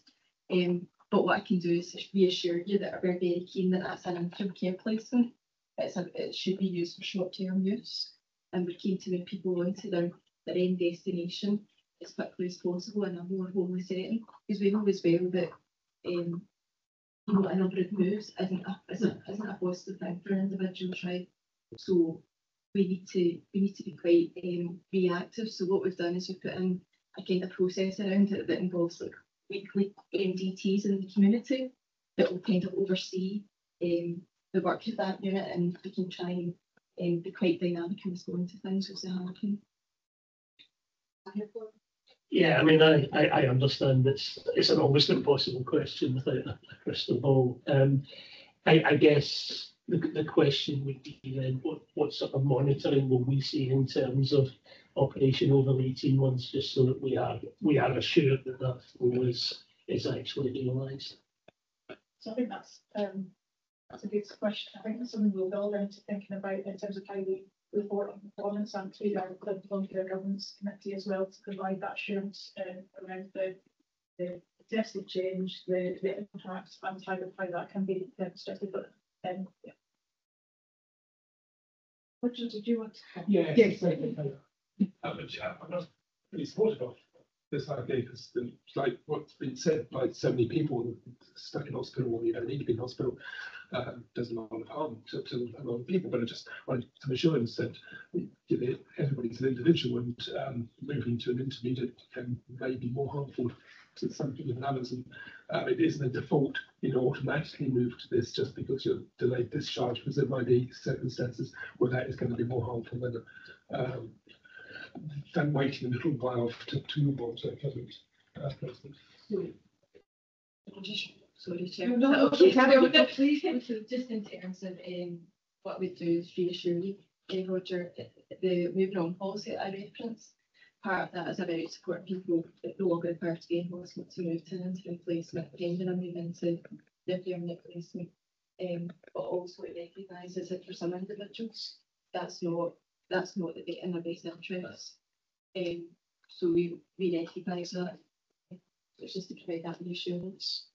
But what I can do is reassure you that we're very keen that that's an interim care placement. It should be used for short-term use, and we're keen to move people on to their end destination as quickly as possible in a more homely setting, because we know as well that a number of moves isn't a positive thing for an individual, right? So we need to be quite reactive. So what we've done is we've put in a kind of process around it that involves like weekly MDTs in the community that will kind of oversee the work of that unit, and we can try and be quite dynamic and respond to things as they happen. Yeah, I mean, I understand it's an almost impossible question without a crystal ball. I guess the question would be then, what sort of monitoring will we see in terms of operation over 18 months, just so that we are assured that that flow is actually realised? So I think that's a good question. I think that's something we'll build into thinking about in terms of how we report on performance, and through our long-term governance committee as well, to provide that assurance around the suggested change, the impacts, and how that can be demonstrated. But yeah. Richard, did you want to? Yes. I'm not really supportive of this idea, because like what's been said by so many people stuck in hospital, or you don't need to be in hospital, does a lot of harm to a lot of people. But I just wanted some assurance that everybody's an individual, and moving to an intermediate may be more harmful to some people than others. And it isn't a default, automatically move to this just because you're delayed discharge, because there might be circumstances where that is going to be more harmful than waiting a little while to move on to a current placement. Sorry, Chair. No, carry on, please. So just in terms of what we do is reassure you, Roger, the moving on policy that I referenced, part of that is about supporting people that no longer require to be in hospital to move to an interim placement, pending a move into their permanent placement. But also it recognises that for some individuals, that's not in their best interest. So we recognise that. So it's just to provide that reassurance.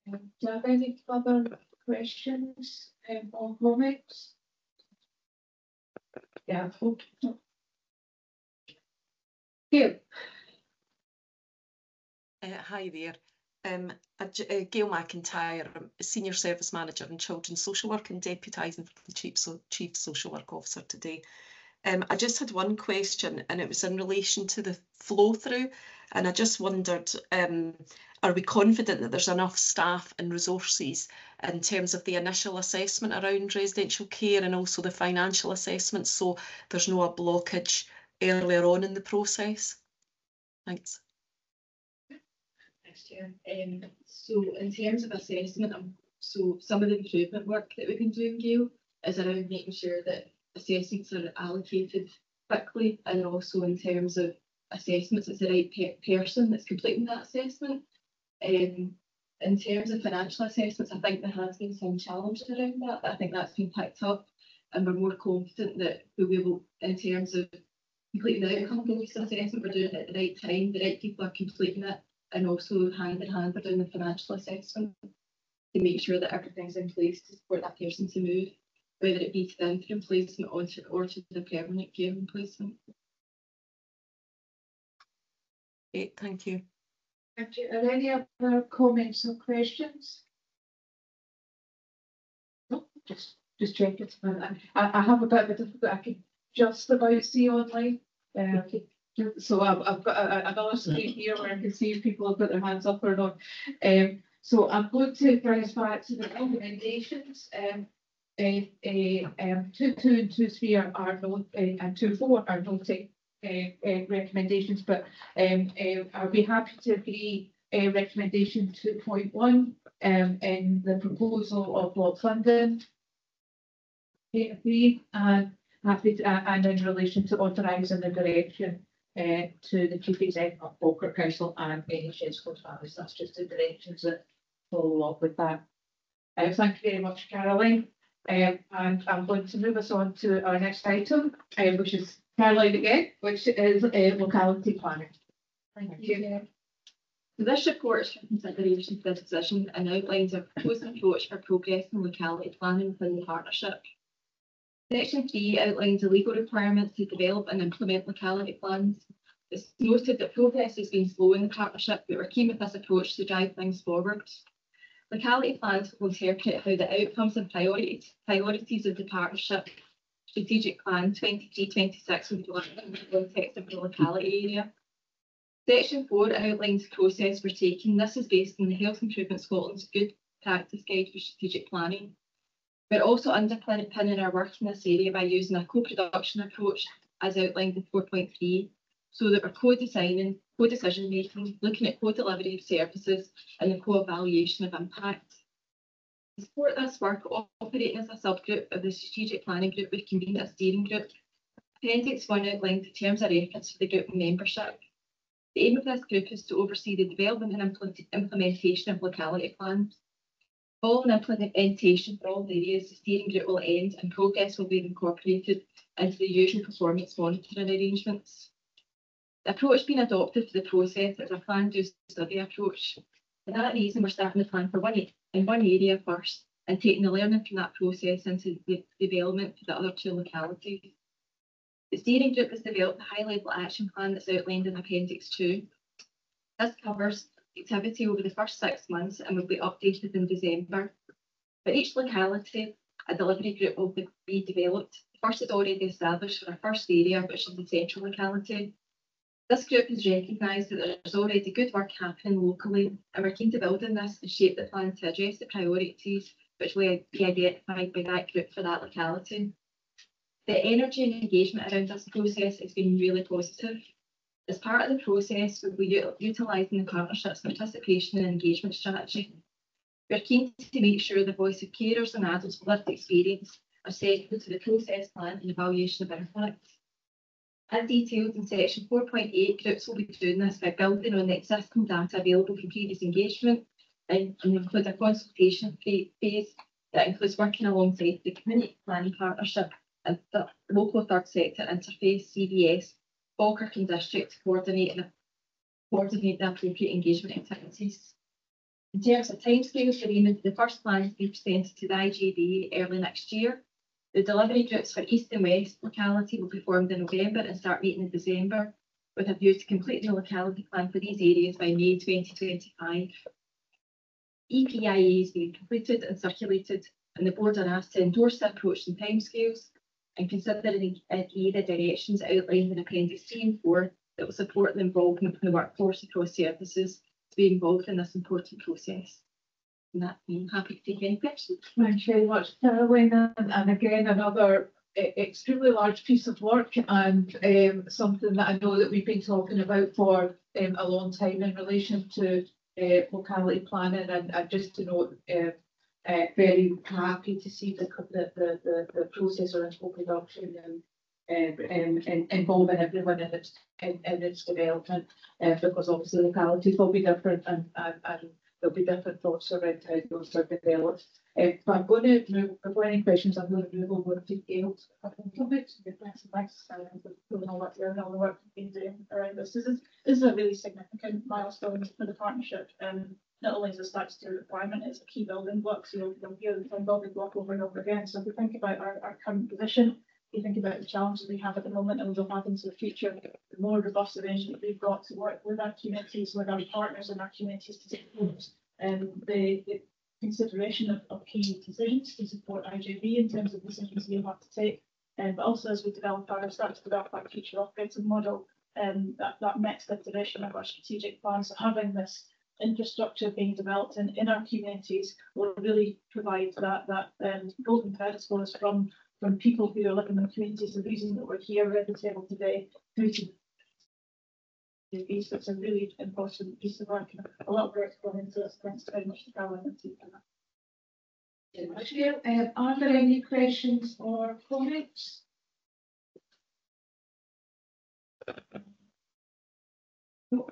Do you have any other questions or comments? Yeah. Gail. Hi there. Gail McIntyre, I'm a Senior Service Manager in Children's Social Work and deputising for the Chief Social Work Officer today. I just had one question, and it was in relation to the flow through. And I just wondered, are we confident that there's enough staff and resources in terms of the initial assessment around residential care and also the financial assessment, so there's no blockage earlier on in the process? Thanks. Thanks, Chair. So in terms of assessment, so some of the improvement work that we've been doing, Gail, is around making sure that assessments are allocated quickly, and also in terms of assessments, it's the right person that's completing that assessment. In terms of financial assessments, I think there has been some challenges around that, but I think that's been picked up, and we're more confident that we'll be able, in terms of completing the outcome-based assessment, we're doing it at the right time, the right people are completing it, and also hand in hand we're doing the financial assessment to make sure that everything's in place to support that person to move, whether it be to the interim placement or to the permanent care placement. Okay, thank you. Thank you. Are there any other comments or questions? No, just check it. I have a bit of a difficulty. I can just about see online. So I've got another screen here where I can see if people have got their hands up or not. So I'm going to bring us back to the recommendations. 2.2 and 2.3 are not, and 2.4 are noting recommendations, but I'll be happy to agree recommendation 2.1 in the proposal of Loch London. Agree, and happy to, and in relation to authorising the direction to the Chief Executive of Falkirk Council and NHS Forth Valleys. That's just the directions that follow up with that. Thank you very much, Caroline. And I'm going to move us on to our next item, which is Caroline again, which is locality planning. Thank you. So this report is for consideration for the decision and outlines a proposed approach for progressing locality planning within the partnership. Section 3 outlines the legal requirements to develop and implement locality plans. It's noted that progress has been slow in the partnership, but we're keen with this approach to drive things forward. Locality plans will interpret how the outcomes and priorities of the partnership strategic plan 23-26 will be delivered in the context of the locality area. Section 4 outlines the process for taking. This is based on the Health Improvement Scotland's Good Practice Guide for Strategic Planning. We're also underpinning our work in this area by using a co-production approach as outlined in 4.3, so that we're co-designing, co-decision making, looking at co-delivery of services and the co-evaluation of impact. To support this work, operating as a subgroup of the strategic planning group, we've convened a steering group. Appendix 1 outlines the terms of reference for the group membership. The aim of this group is to oversee the development and implementation of locality plans. Following implementation for all areas, the steering group will end and progress will be incorporated into the usual performance monitoring arrangements. The approach being adopted for the process is a plan-do-study approach. For that reason, we're starting the plan for one area first and taking the learning from that process into the development for the other two localities. The steering group has developed a high-level action plan that's outlined in Appendix 2. This covers activity over the first 6 months and will be updated in December. For each locality, a delivery group will be developed. The first is already established for our first area, which is the central locality. This group has recognised that there's already good work happening locally, and we're keen to build on this and shape the plan to address the priorities which will be identified by that group for that locality. The energy and engagement around this process has been really positive. As part of the process, we'll be utilising the partnership's participation and engagement strategy. We're keen to make sure the voice of carers and adults with lived experience are central to the process plan and evaluation of impact. As detailed in section 4.8, groups will be doing this by building on the existing data available from previous engagement and include a consultation phase that includes working alongside the community planning partnership and the local third sector interface, CVS, Falkirk and District to coordinate the appropriate engagement activities. In terms of timescales, we're aiming for the first plan to be presented to the IGB early next year. The delivery groups for East and West locality will be formed in November and start meeting in December, with a view to completing the locality plan for these areas by May 2025. EPIA is being completed and circulated, and the board are asked to endorse the approach and timescales. and considering the directions outlined in Appendix 3 and 4 that will support the involvement of the workforce across services to be involved in this important process. And that, I'm happy to take any questions. Thank you very much, Caroline. And again, another extremely large piece of work, and something that I know that we've been talking about for a long time in relation to locality planning, and just to note, very happy to see the process around co-production and involving everyone in its development, because obviously localities will be different, and there'll be different thoughts around how those are developed. But I'm going to move, if there are any questions, I'm going to move over to Gail. Thanks for pulling all that together and all the work you've been doing around this. This is a really significant milestone for the partnership. Not only is a statutory requirement, it's a key building block. So you'll hear the same building block over and over again. So if we think about our current position, you think about the challenges we have at the moment and we'll have into the future, the more robust arrangement we've got to work with our communities, with our partners and our communities to support the consideration of key decisions to support IJB in terms of decisions we'll have to take. But also as we start to develop our future operating model, that next iteration of our strategic plan. So having this infrastructure being developed in our communities will really provide that golden thread, I suppose, from people who are living in communities, the reason that we're here at the table today, through to it's a really important piece of work, and a lot of work gone into this. Thanks very much to Caroline and team for that. Are there any questions or comments?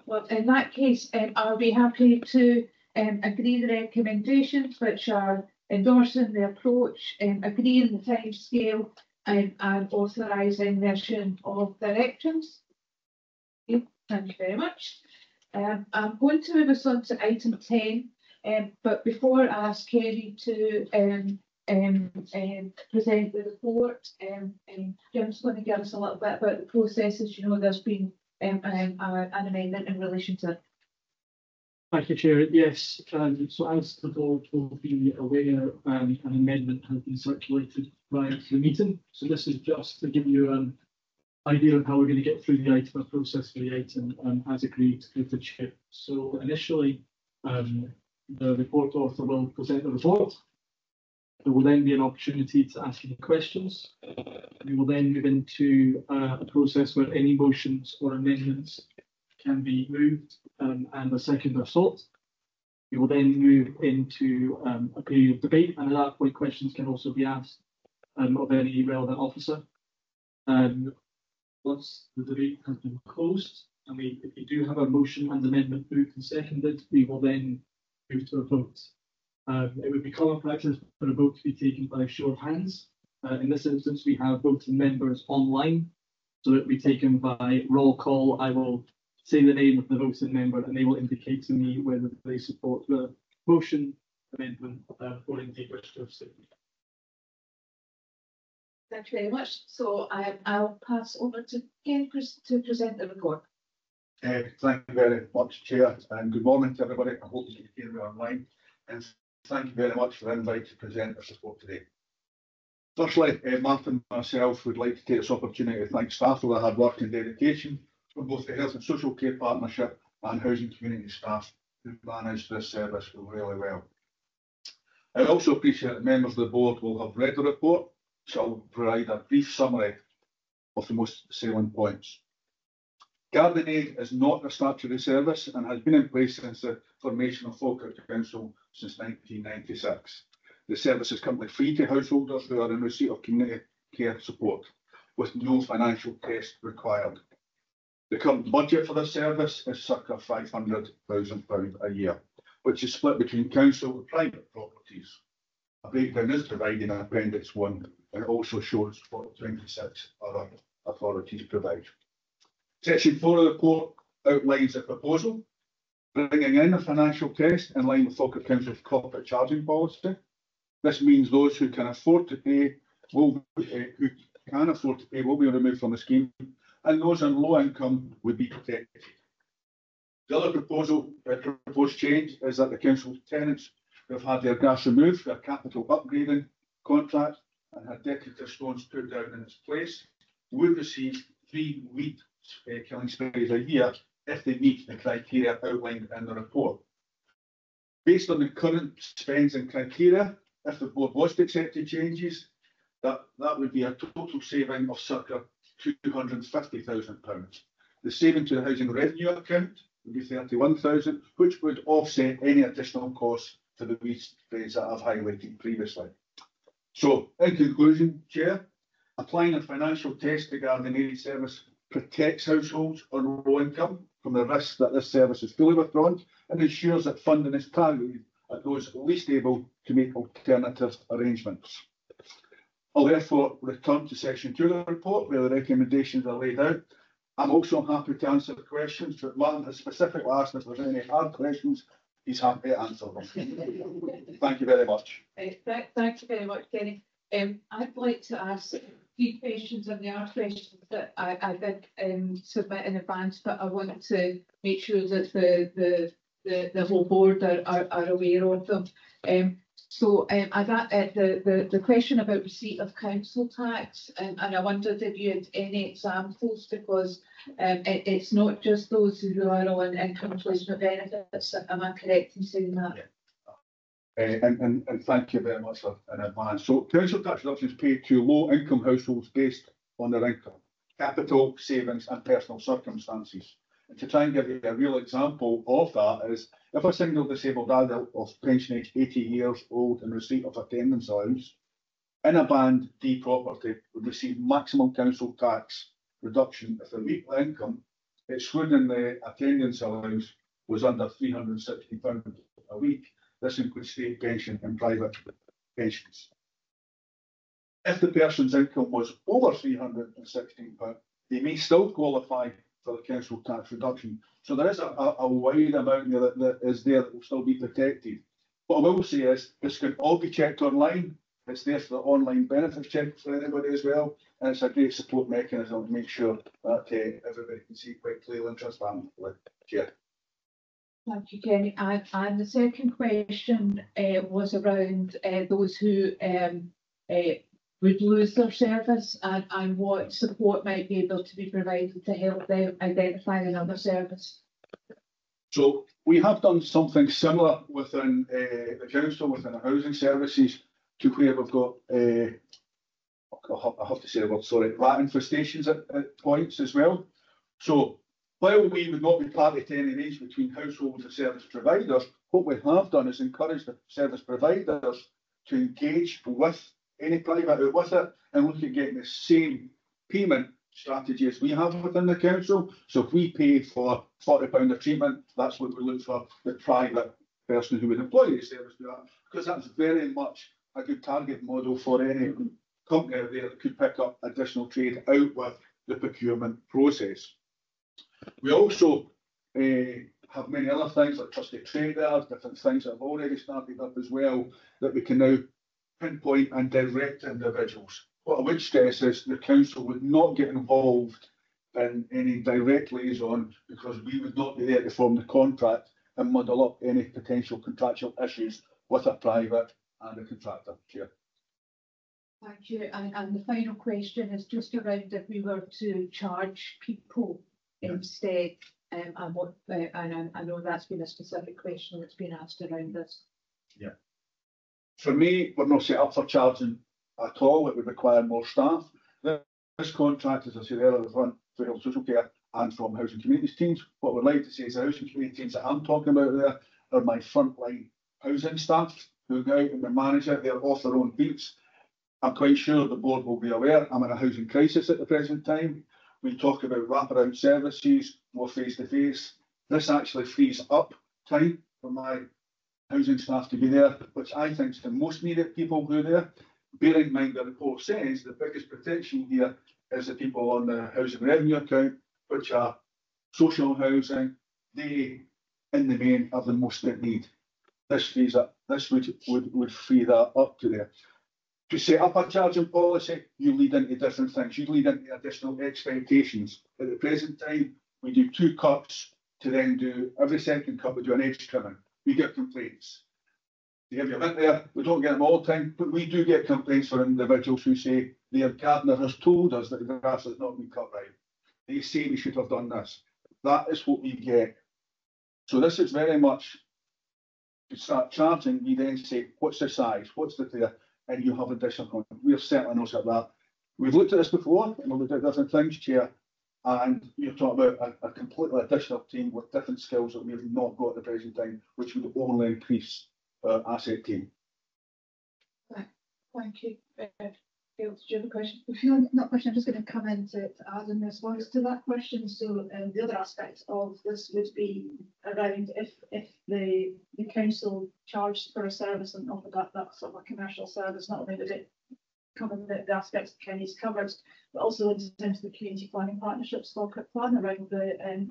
Well, in that case, I'll be happy to agree the recommendations, which are endorsing the approach, agreeing the time scale, and authorising the issuing of directions. Okay, thank you very much. I'm going to move us on to item 10, but before I ask Kerry to present the report, Jim's going to give us a little bit about the processes. You know, there's been an amendment in relation to. Thank you, Chair. Yes, so as the board will be aware, an amendment has been circulated prior to the meeting. So this is just to give you an idea of how we're going to get through the item, a process for the item, as agreed with the Chair. So initially, the report author will present the report. There will then be an opportunity to ask any questions. We will then move into a process where any motions or amendments can be moved and a second or sought. We will then move into a period of debate, and at that point questions can also be asked of any relevant officer. Once the debate has been closed, and if we do have a motion and amendment moved and seconded, we will then move to a vote. It would be common practice for a vote to be taken by a show of hands. In this instance, we have voting members online, so it will be taken by roll call. I will say the name of the voting member and they will indicate to me whether they support the motion, amendment, or indeed wish to abstain. Thank you very much. So I'll pass over to Ken to present the report. Thank you very much, Chair, and good morning to everybody. I hope you can hear me online. And thank you very much for the invite to present this report today. Firstly, Martha and myself would like to take this opportunity to thank staff for their hard work and dedication from both the Health and Social Care Partnership and Housing Community staff who managed this service really well. I also appreciate that members of the board will have read the report, so I'll provide a brief summary of the most salient points. Garden Aid is not a statutory service and has been in place since the formation of Falkirk Council since 1996. The service is currently free to householders who are in receipt of community care support, with no financial test required. The current budget for this service is circa £500,000 a year, which is split between council and private properties. A breakdown is provided in Appendix 1, and it also shows what 26 other authorities provide. Section 4 of the report outlines a proposal bringing in a financial test in line with Falkirk Council's corporate charging policy. This means those who can afford to pay will be removed from the scheme, and those on low income would be protected. The other proposed change is that the council tenants who have had their gas removed for a capital upgrading contract and had decorative stones put down in its place would receive 3 weed killing sprays a year if they meet the criteria outlined in the report. Based on the current spends and criteria, if the board was to accept the changes, that would be a total saving of circa £250,000. The saving to the housing revenue account would be £31,000, which would offset any additional costs for the weed sprays that I've highlighted previously. So, in conclusion, Chair, applying a financial test regarding aid service protects households on low income from the risk that this service is fully withdrawn and ensures that funding is targeted at those least able to make alternative arrangements. I'll therefore return to section 2 of the report where the recommendations are laid out. I'm also happy to answer questions, but Martin has specifically asked if there's any hard questions. He's happy to answer them. Thank you very much. Thank you very much, Kenny. I'd like to ask 3 questions, and there are questions that I did submit in advance, but I want to make sure that the whole board are aware of them. The question about receipt of council tax, and I wondered if you had any examples, because it's not just those who are on income replacement benefits. Am I correct in saying that? Yeah. And thank you very much in advance. So council tax reduction is paid to low income households based on their income, capital, savings and personal circumstances. And to try and give you a real example of that is, if a single disabled adult of pension age 80 years old in receipt of attendance allowance in a Band D property would receive maximum council tax reduction if their weekly income, excluding the attendance allowance, was under £360 a week. This includes state pension and private pensions. If the person's income was over £316, they may still qualify for the council tax reduction. So there is a wide amount there that is there that will still be protected. What I will say is this can all be checked online. It's there for the online benefits check for anybody as well. And it's a great support mechanism to make sure that everybody can see quite clearly and transparently. Chair. Thank you, Kenny. And the second question was around those who would lose their service and what support might be able to be provided to help them identify another service. So we have done something similar within the council, within the housing services, to where we've got, I have to say the word, sorry, rat infestations at points as well. So while we would not be party to any range between households and service providers, what we have done is encourage the service providers to engage with any private out with it and look at getting the same payment strategy as we have within the council. So if we pay for £40 a treatment, that's what we look for the private person who would employ the service to that, because that's very much a good target model for any company out there that could pick up additional trade out with the procurement process. We also have many other things like trusted traders, different things that have already started up as well that we can now pinpoint and direct individuals. What I would stress is the council would not get involved in any direct liaison because we would not be there to form the contract and muddle up any potential contractual issues with a private and a contractor. Chair. Thank you. And the final question is just around if we were to charge people instead, and what, and I know that's been a specific question that's been asked around this. Yeah. For me, we're not set up for charging at all. It would require more staff. This contract, as I said earlier, is run for health social care and from housing communities teams. What we'd like to say is the housing community teams that I'm talking about there are my frontline housing staff who go out and manage it. They're off their own beats. I'm quite sure the board will be aware I'm in a housing crisis at the present time. We talk about wraparound services, more face-to-face. This actually frees up time for my housing staff to be there, which I think is the most needed people who are there. Bear in mind the report says the biggest protection here is the people on the housing revenue account, which are social housing. They, in the main, are the most in need. This frees up. This would free that up to there. To set up a charging policy, you lead into different things. You lead into additional expectations. At the present time, we do 2 cuts to then do every second cut we do an edge trimming. We get complaints. to give you a bit there. We don't get them all the time, but we do get complaints from individuals who say their gardener has told us that the grass has not been cut right. They say we should have done this. That is what we get. So this is very much, to start charging, we then say, what's the size, what's the clear, and you have a discipline. We're certainly not at that. We've looked at this before, and we've looked at different things, Chair, and you're talking about a completely additional team with different skills that we've not got at the present time, which would only increase our asset team. Thank you. Gail, did you have a question? If you're not a question, I'm just going to come in to add in response to that question. So the other aspect of this would be around if the council charged for a service and offered that sort of a commercial service, not only would it cover the aspects that Kenny's covered, but also in terms of the community planning partnerships Falkirk plan around the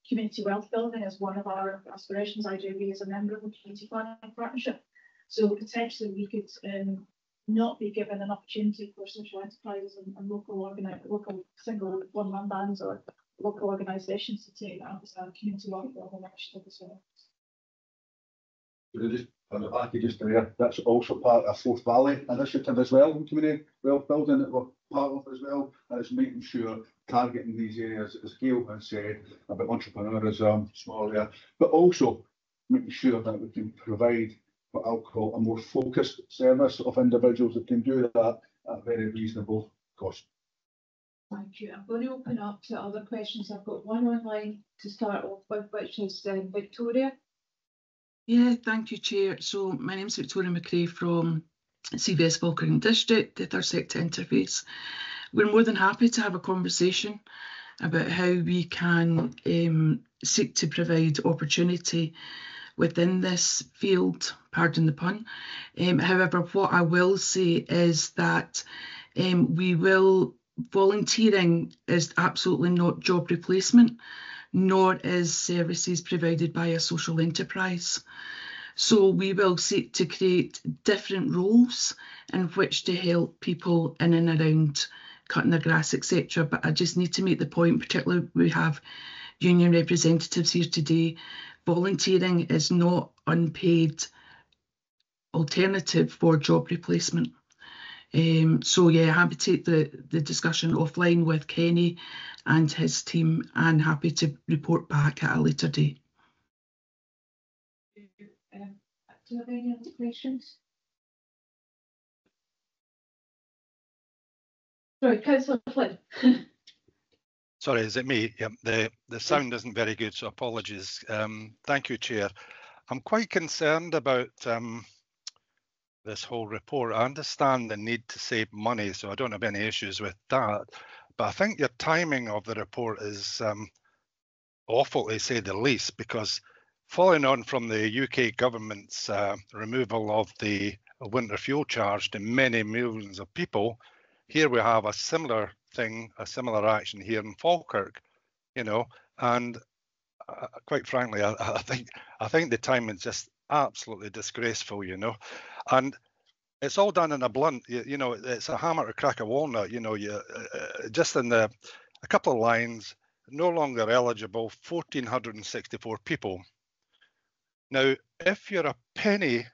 community wealth building as one of our aspirations. IJB is a member of the community planning partnership. So potentially we could not be given an opportunity for social enterprises and local single one-man bands or local organisations to take that as a community wealth building initiative as well. Just on the back, just there, that's also part of Forth Valley initiative as well, in community wealth building that we're part of as well, and it's making sure targeting these areas, as Gail has said, about entrepreneurism, small area, but also making sure that we can provide what I'll call a more focused service of individuals that can do that at a very reasonable cost. Thank you. I'm going to open up to other questions. I've got one online to start off with, which is Victoria. Yeah, thank you, Chair. So my name's Victoria McRae from CBS Falkirk District, the Third Sector Interface. We're more than happy to have a conversation about how we can seek to provide opportunity within this field, pardon the pun. However, what I will say is that volunteering is absolutely not job replacement, nor is services provided by a social enterprise. So we will seek to create different roles in which to help people in and around cutting their grass, etc. But I just need to make the point, particularly we have union representatives here today, volunteering is not unpaid alternative for job replacement. So yeah, happy to take the discussion offline with Kenny and his team, and happy to report back at a later date. Do you have any other questions? Sorry, Councillor Flynn. Sorry, is it me? Yeah, the sound isn't very good, so apologies. Thank you, Chair. I'm quite concerned about this whole report. I understand the need to save money, so I don't have any issues with that. But I think your timing of the report is awful, to say the least, because following on from the UK government's removal of the winter fuel charge to many millions of people, here we have a similar thing, a similar action here in Falkirk, you know, and quite frankly, I think the timing is just absolutely disgraceful, you know, and it's all done in a blunt, you know, it's a hammer to crack a walnut, you know, just in a couple of lines, no longer eligible, 1,464 people. Now, if you're a penny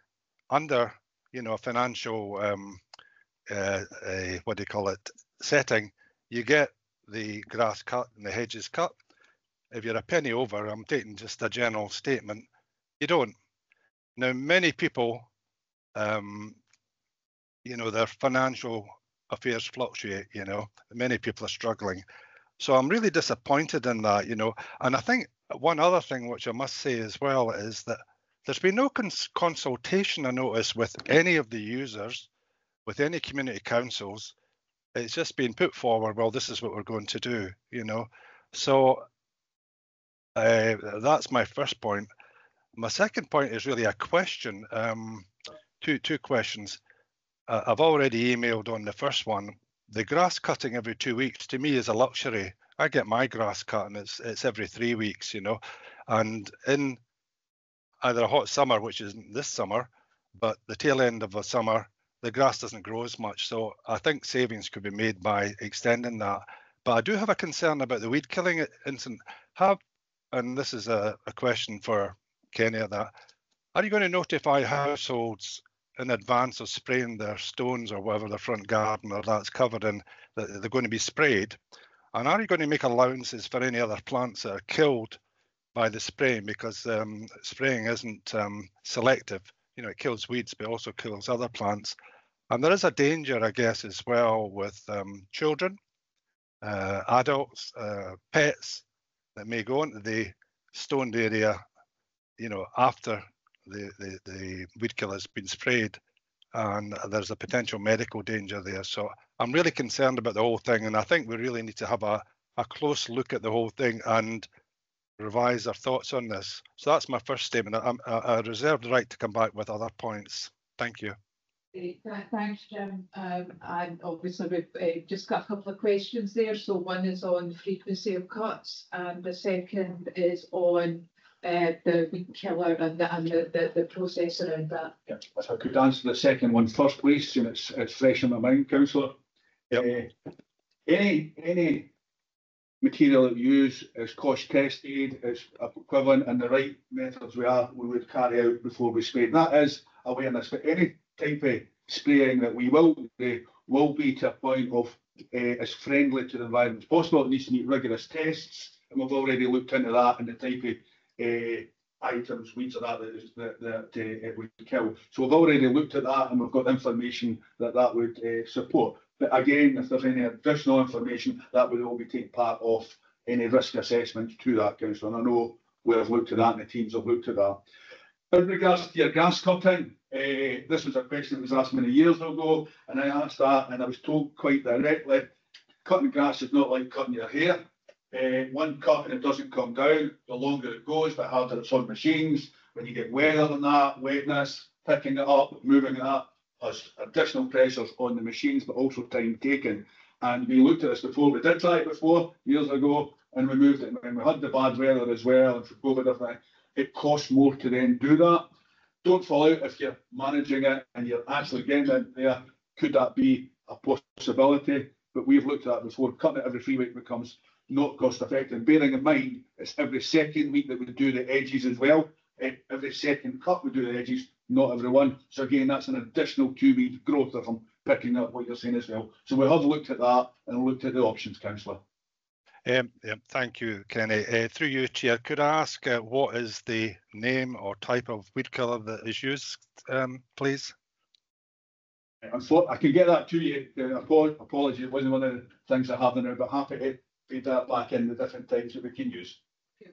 under, you know, a financial, what do you call it, setting, you get the grass cut and the hedges cut. If you're a penny over, I'm taking just a general statement, you don't. Now, many people, you know, their financial affairs fluctuate, you know, many people are struggling. So I'm really disappointed in that, you know, and I think one other thing which I must say as well is that there's been no consultation, I notice, with any of the users, with any community councils. It's just been put forward, well, this is what we're going to do, you know. So that's my first point. My second point is really a question, two questions. I've already emailed on the first one. The grass cutting every 2 weeks to me is a luxury. I get my grass cut and it's every 3 weeks, you know, and in either a hot summer, which isn't this summer, but the tail end of a summer, the grass doesn't grow as much. So I think savings could be made by extending that. But I do have a concern about the weed killing incident. And this is a question for Kenny at that. Are you going to notify households in advance of spraying their stones or whatever their front garden or that's covered in that they're going to be sprayed? And are you going to make allowances for any other plants that are killed by the spraying? Because spraying isn't selective. You know, it kills weeds, but also kills other plants. And there is a danger, I guess, as well with children, adults, pets that may go into the stoned area, you know, after the weed killer has been sprayed, and there's a potential medical danger there. So I'm really concerned about the whole thing, and I think we really need to have a close look at the whole thing and revise our thoughts on this. So that's my first statement. I reserve the right to come back with other points. Thank you. Thanks, Jim. And obviously we've just got a couple of questions there. So one is on frequency of cuts, and the second is on the weed killer and the process around that. Yeah, if I could answer the second one first, please, and it's fresh in my mind, Councillor. Any material that we use is cost tested, it's equivalent, and the right methods we would carry out before we spray. That is awareness, but any type of spraying that we will do will be to a point of as friendly to the environment as possible. It needs to meet rigorous tests, and we've already looked into that and the type of items, weeds or that it would kill. So we've already looked at that, and we've got information that would support. But again, if there's any additional information, that would all be taken part of any risk assessments to that, Councillor. And I know we've looked at that and the teams have looked at that. In regards to your grass cutting, this was a question that was asked many years ago, and I asked that, and I was told quite directly, cutting grass is not like cutting your hair. One cut and it doesn't come down, the longer it goes, the harder it's on machines. When you get weather than that, wetness, picking it up, moving it up, has additional pressures on the machines, but also time taken. And we looked at this before, we did try it before, years ago, and we moved it. When we had the bad weather as well, and for COVID, everything, it costs more to then do that. Don't fall out if you're managing it and you're actually getting it there. Could that be a possibility? But we've looked at that before. Cutting it every 3 weeks becomes not cost effective. Bearing in mind, it's every second week that we do the edges as well. Every second cut we do the edges, not every one. So again, that's an additional 2 week growth if I'm picking up what you're saying as well. So we have looked at that and looked at the options, Councillor. Thank you, Kenny. Through you, Chair, could I ask what is the name or type of weed killer that is used, please? I can get that to you. Apologies, it wasn't one of the things I have now, but happy to feed that back in the different types that we can use.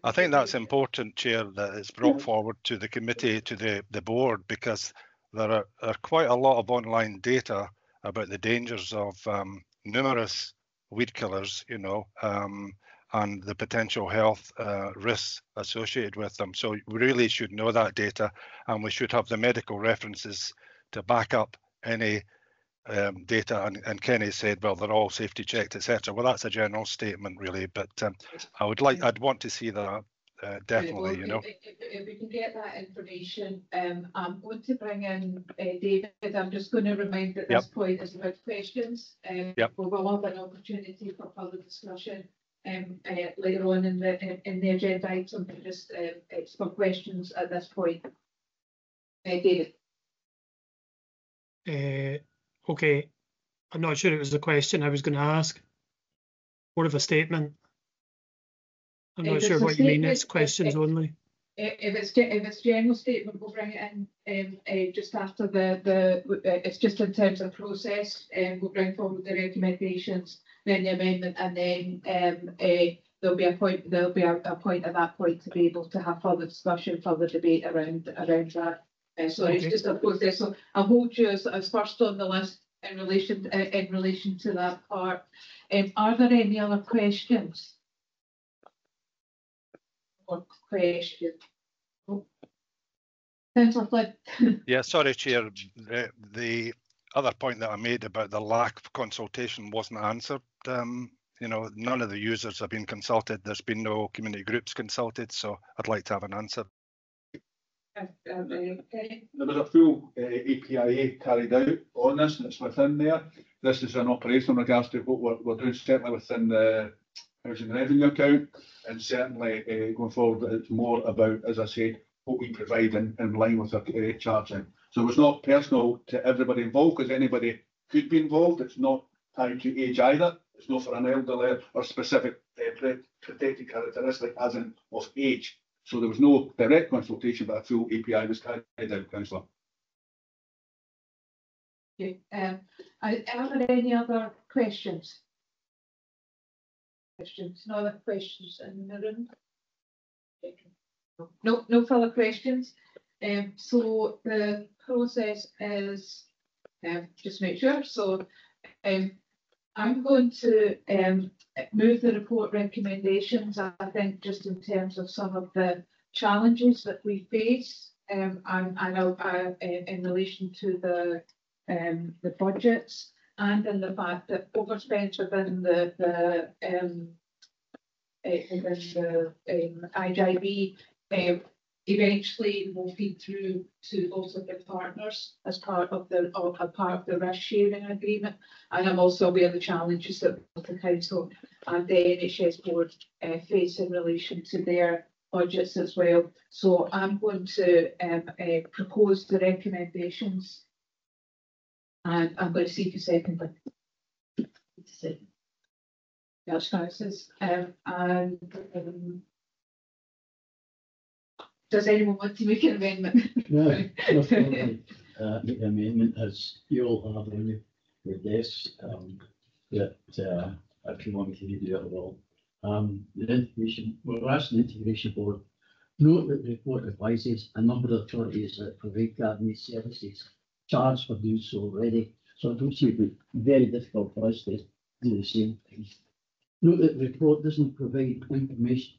I think that's important, Chair, that it's brought forward to the committee, to the board, because there are quite a lot of online data about the dangers of numerous weed killers, you know, and the potential health risks associated with them. So we really should know that data, and we should have the medical references to back up any data. And Kenny said, well, they're all safety checked, etc. Well, that's a general statement, really, but I'd want to see that definitely. Well, you know, if we can get that information, I'm going to bring in David. I'm just going to remind that this point is about questions. We will have an opportunity for further discussion later on in the agenda item. Just it's for questions at this point. David. Okay, I'm not sure it was the question I was going to ask. More of a statement. I'm not sure what you mean. It's questions only. If it's general statement, we'll bring it in just after the it's just in terms of process, and we'll bring forward the recommendations, then the amendment, and then there'll be a point at that point to be able to have further discussion, further debate around that. So it's just a process. So I'll hold you as first on the list in relation to that part. Are there any other questions? Or question? Oh. Councillor Flood. Yeah, sorry, Chair. The other point that I made about the lack of consultation wasn't answered. You know, none of the users have been consulted. There's been no community groups consulted, so I'd like to have an answer. There was a full APIA carried out on this, and it's within there. This is an operation in regards to what we're doing, certainly within the housing revenue account, and certainly going forward, it's more about, as I said, what we provide in line with our charging. So it's not personal to everybody involved, because anybody could be involved. It's not tied to age either. It's not for an elderly or specific protected characteristic as in of age. So there was no direct consultation, but a full API was carried out, Councillor. Okay. Are there any other questions? No other questions in the room? No further questions. So the process is just make sure. So I'm going to move the report recommendations. I think just in terms of some of the challenges that we face, and in relation to the budgets, and in the fact that overspend within the IJB eventually will feed through to also the partners as part of the risk sharing agreement. And I'm also aware of the challenges that the council and the NHS board face in relation to their budgets as well. So I'm going to propose the recommendations, and I'm going to seek a second. Does anyone want to make an amendment? No, the amendment, as you all have on your desks, that if you want me to do it, well. We're asking the Integration Board, note that the report advises a number of authorities that provide gardening services charge for doing so already. So I don't see it would be very difficult for us to do the same thing. Note that the report doesn't provide information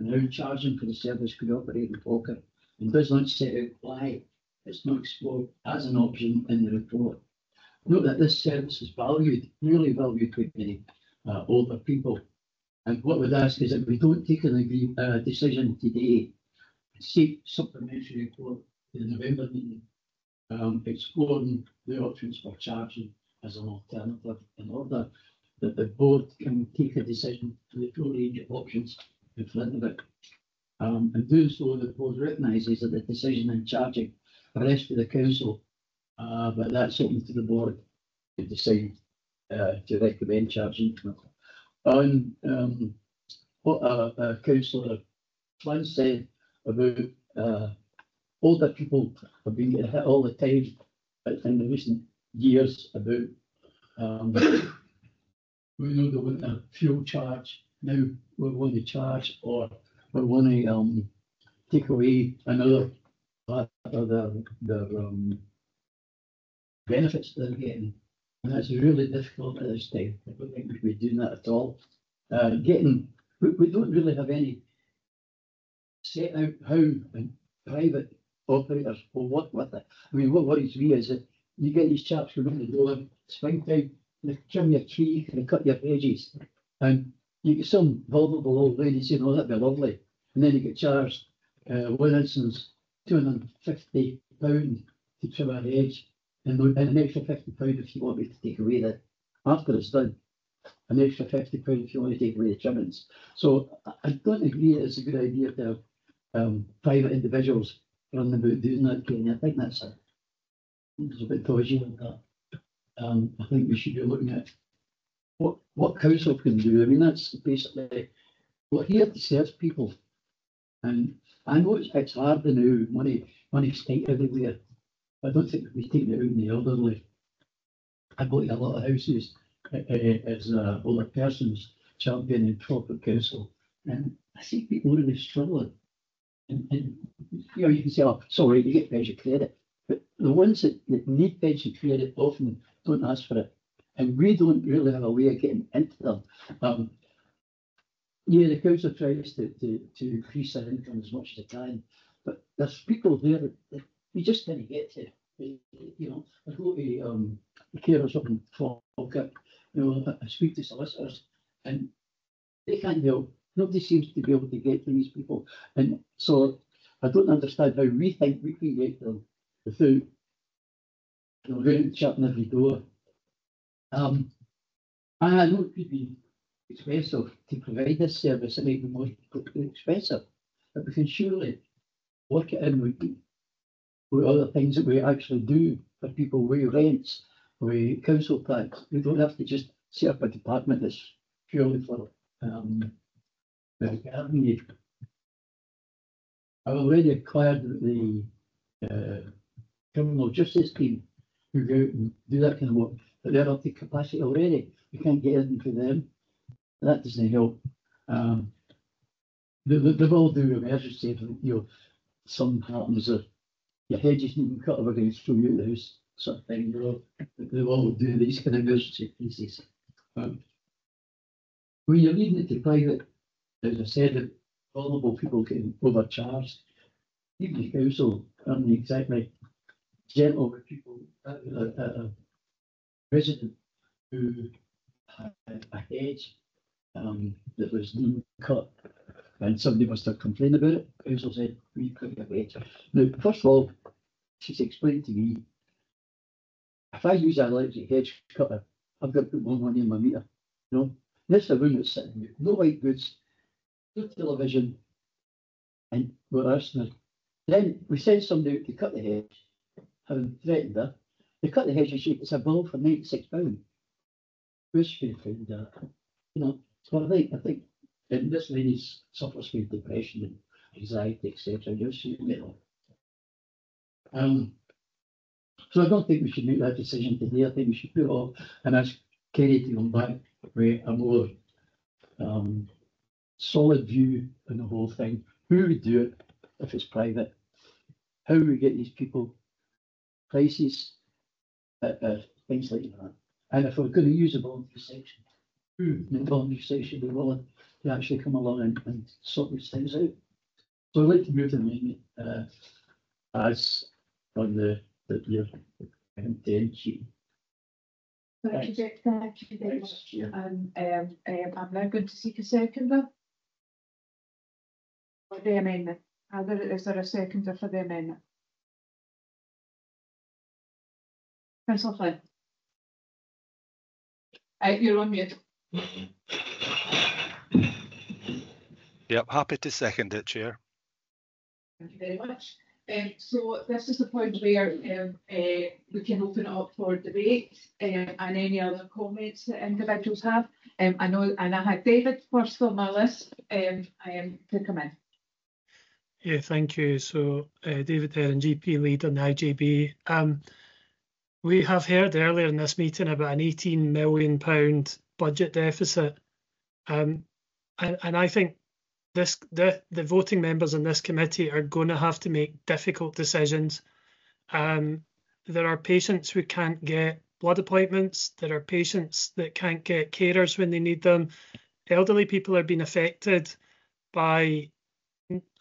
on how charging for the service could operate in Falkirk, and does not set out why it's not explored as an option in the report. Note that this service is valued, really valued by many older people. And what we'd ask is that we don't take an decision today, seek supplementary report in the November meeting, exploring the options for charging as an alternative, in order that the board can take a decision for the full range of options in front of it. And doing so, the board recognises that the decision in charging rests with the council, but that's open to the board to decide to recommend charging. On what Councillor Flynn said about older people have been getting hit all the time in the recent years about we know they want a fuel charge, now we want to charge, or we want to take away another part of the benefits they're getting. And that's really difficult at this time. I don't think we should be doing that at all. We don't really have any set out how private operators will work with it. I mean, what worries me is that you get these chaps who open the door, springtime, they trim your tree, they cut your hedges, and you get some vulnerable old lady saying, "Oh, that'd be lovely," and then you get charged, one instance, £250 to trim a hedge. And an extra £50 if you want me to take away that after it's done. An extra £50 if you want to take away the trimmings. So I don't agree it's a good idea to have private individuals running about doing that. I think that's a bit dodgy like that. I think we should be looking at what council can do. I mean, that's basically, we're here to serve people. And I know it's hard to know, money's tight everywhere. I don't think we take it out in the elderly. I go to a lot of houses as older persons championing proper council, and I see people really struggling. And you know, you can say, "Oh, sorry, you get pension credit," but the ones that need pension credit often don't ask for it, and we don't really have a way of getting into them. Yeah, the council tries to increase their income as much as they can, but there's people there that we just didn't get to. You know, I go to the carers up in Falkirk, you know, I speak to solicitors and they can't help. Nobody seems to be able to get to these people. And so I don't understand how we think we can get them without, you know, going and shutting every door. I know it could be expensive to provide this service, it might be more expensive, but we can surely work it in with other things that we actually do for people, with rents, with council tax. We don't have to just set up a department that's purely for the gardening. I've already acquired the criminal justice team who go out and do that kind of work, but they're up to capacity already. We can't get anything for them. That doesn't help. They will do emergency if something happens or your hedges need to be cut or we're going to throw you out the house, sort of thing. They will do these kind of emergency pieces. When you're leaving it to private, as I said, that vulnerable people getting overcharged, even the council aren't exactly gentle with people. A resident who had a hedge that was being cut, and somebody must have complained about it. Council said, we cut your hedge. Now, first of all, she's explained to me, if I use an electric hedge cutter, I've got to put more money in my meter. You know, this is a room that's sitting there, no white goods, no television, and we're asking her. Then we send somebody out to cut the hedge, having threatened her. They cut the hedge and it's a bill for £96. Where's she going to find that? You know, so I think, and this lady suffers from depression and anxiety, etc. So I don't think we should make that decision today. I think we should put it off and ask Kerry to come back with a more solid view on the whole thing. Who would do it if it's private? How we get these people prices, things like that. And if we're going to use a voluntary section, who in the voluntary section be willing to actually come along and sort these things out? So I'd like to move the amendment as on your 10 sheet. Thank you very much. And I'm now going to seek a seconder for the amendment. Is there a seconder for the amendment? Councillor Flynn. You're on mute. Yep, happy to second it, Chair. Thank you very much. So this is the point where we can open it up for debate and any other comments that individuals have. I know, and I had David first on my list to come in. Yeah, thank you. So David Heron, GP lead on the IJB. We have heard earlier in this meeting about an £18 million budget deficit. And I think the voting members in this committee are going to have to make difficult decisions. There are patients who can't get blood appointments. There are patients that can't get carers when they need them. Elderly people are being affected by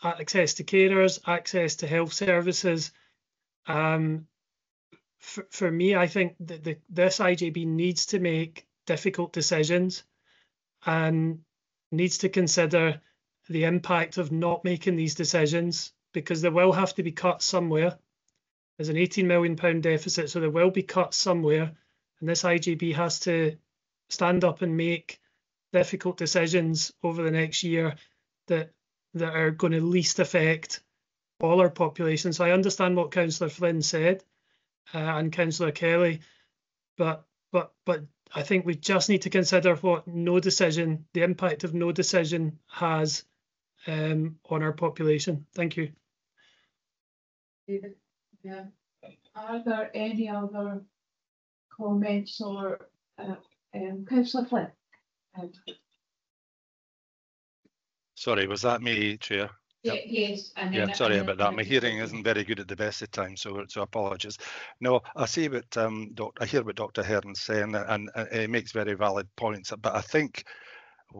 access to carers, access to health services. For me, I think that this IJB needs to make difficult decisions and needs to consider the impact of not making these decisions, because there will have to be cuts somewhere. There's an £18 million deficit, so there will be cuts somewhere, and this IJB has to stand up and make difficult decisions over the next year that are going to least affect all our population. So I understand what Councillor Flynn said and Councillor Kelly, but I think we just need to consider what the impact of no decision has on our population. Thank you. David, yeah. Are there any other comments or Councillor Flynn? Sorry, was that me, Chair? Yep. Yes. Yeah, sorry about that. My hearing isn't very good at the best of times, so apologies. No, I see what I hear what Dr. Heron's saying, and it makes very valid points. But I think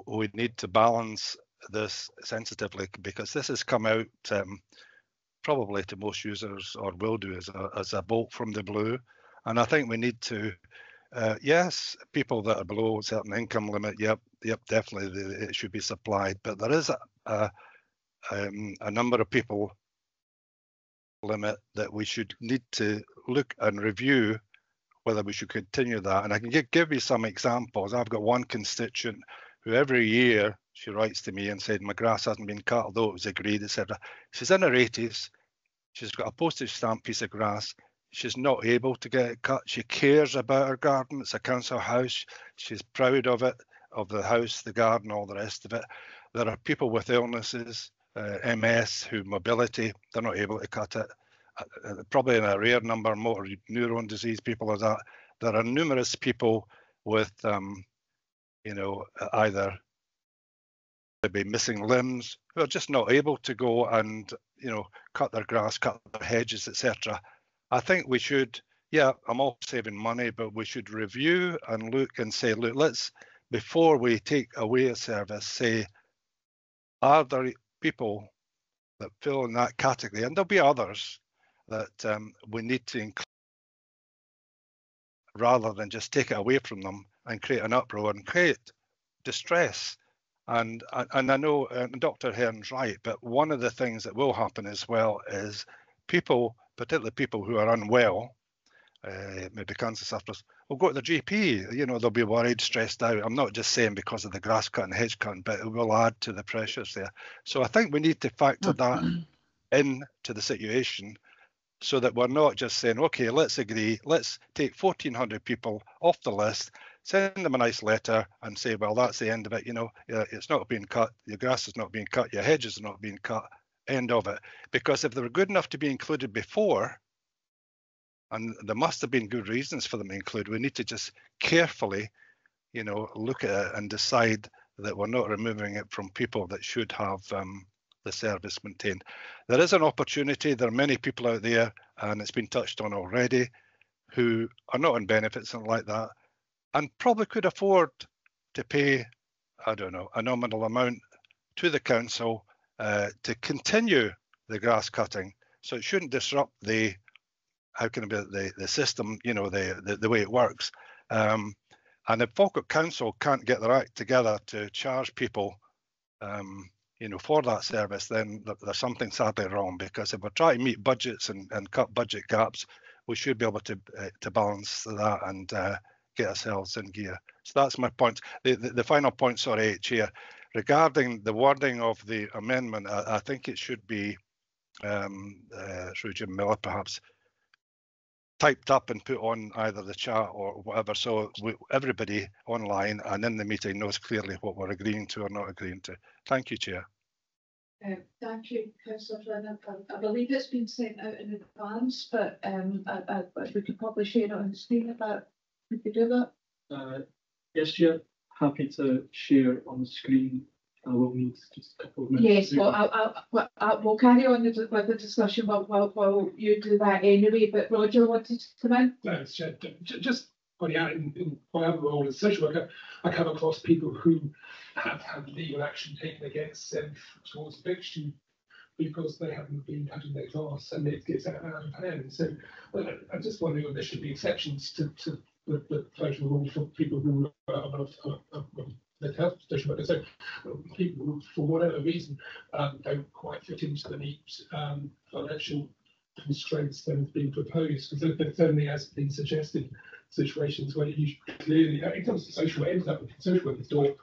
we need to balance this sensitively, because this has come out probably to most users, or will do, as a bolt from the blue. And I think we need to, yes, people that are below a certain income limit, yep, definitely it should be supplied. But there is a number of people limit that we should need to look and review whether we should continue that. And I can give you some examples. I've got one constituent who every year she writes to me and said, my grass hasn't been cut, although it was agreed, etc. She's in her 80s. She's got a postage stamp piece of grass. She's not able to get it cut. She cares about her garden. It's a council house. She's proud of it, of the house, the garden, all the rest of it. There are people with illnesses, MS, who mobility, they're not able to cut it. Probably in a rare number, motor neuron disease, people like that. There are numerous people with, you know, either maybe missing limbs who are just not able to go and, you know, cut their grass, cut their hedges, etc. I think we should, yeah, I'm all saving money, but we should review and look and say, look, let's, before we take away a service, say, are there people that fill in that category? And there'll be others that we need to include rather than just take it away from them and create an uproar and create distress. And I know Dr. Hearn's right, but one of the things that will happen as well is people, particularly people who are unwell, maybe cancer sufferers, will go to the GP. You know, they'll be worried, stressed out. I'm not just saying because of the grass cutting, hedge cutting, but it will add to the pressures there. So I think we need to factor that into the situation so that we're not just saying, okay, let's agree, let's take 1,400 people off the list, send them a nice letter and say, well, that's the end of it. You know, it's not being cut. Your grass is not being cut. Your hedges are not being cut. End of it. Because if they were good enough to be included before, and there must have been good reasons for them to include, we need to just carefully, you know, look at it and decide that we're not removing it from people that should have the service maintained. There is an opportunity. There are many people out there, and it's been touched on already, who are not on benefits and like that, and probably could afford to pay, I don't know, a nominal amount to the council to continue the grass cutting. So it shouldn't disrupt the, how can it be, the system, you know, the way it works. And if Falkirk Council can't get their act together to charge people, you know, for that service, then there's something sadly wrong, because if we're trying to meet budgets and cut budget gaps, we should be able to balance that and get ourselves in gear. So that's my point. The final point, sorry, Chair, regarding the wording of the amendment, I think it should be, through Jim Miller perhaps, typed up and put on either the chat or whatever, so everybody online and in the meeting knows clearly what we're agreeing to or not agreeing to. Thank you, Chair. Thank you, Councillor Flynn. I believe it's been sent out in advance, but we could probably share it on the screen if we could do that. Yes, Chair, happy to share on the screen. I will need just a couple of minutes. Yes, well, we'll carry on with the discussion while you do that anyway, but Roger wanted to come in. Thanks, Chair. Just pointing out, in my other role as a social worker, I come across people who have had legal action taken against them towards eviction because they haven't been cutting their grass and it gets out of hand. So I'm just wondering if there should be exceptions to the social rule for people who are the health social worker. So people who, for whatever reason, don't quite fit into the neat financial constraints that have been proposed, because there certainly has been suggested situations where you clearly, it comes to social work, ends up with social worker's door.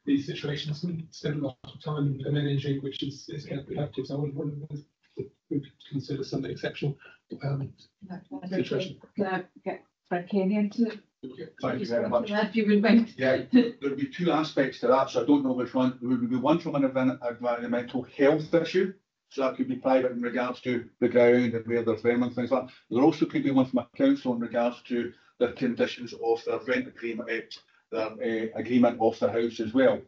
These situations spend a lot of time and energy, which is counterproductive. So I wonder if we could consider some exceptional situation. Can I get Frank Kenny into it? Thank you very much. If you would mind. Yeah, there'll be two aspects to that, so I don't know which one. There would be one from an environmental health issue, so that could be private in regards to the ground and where there's vermin and things like that. There also could be one from a council in regards to the conditions of their rent agreement, their agreement of the house as well.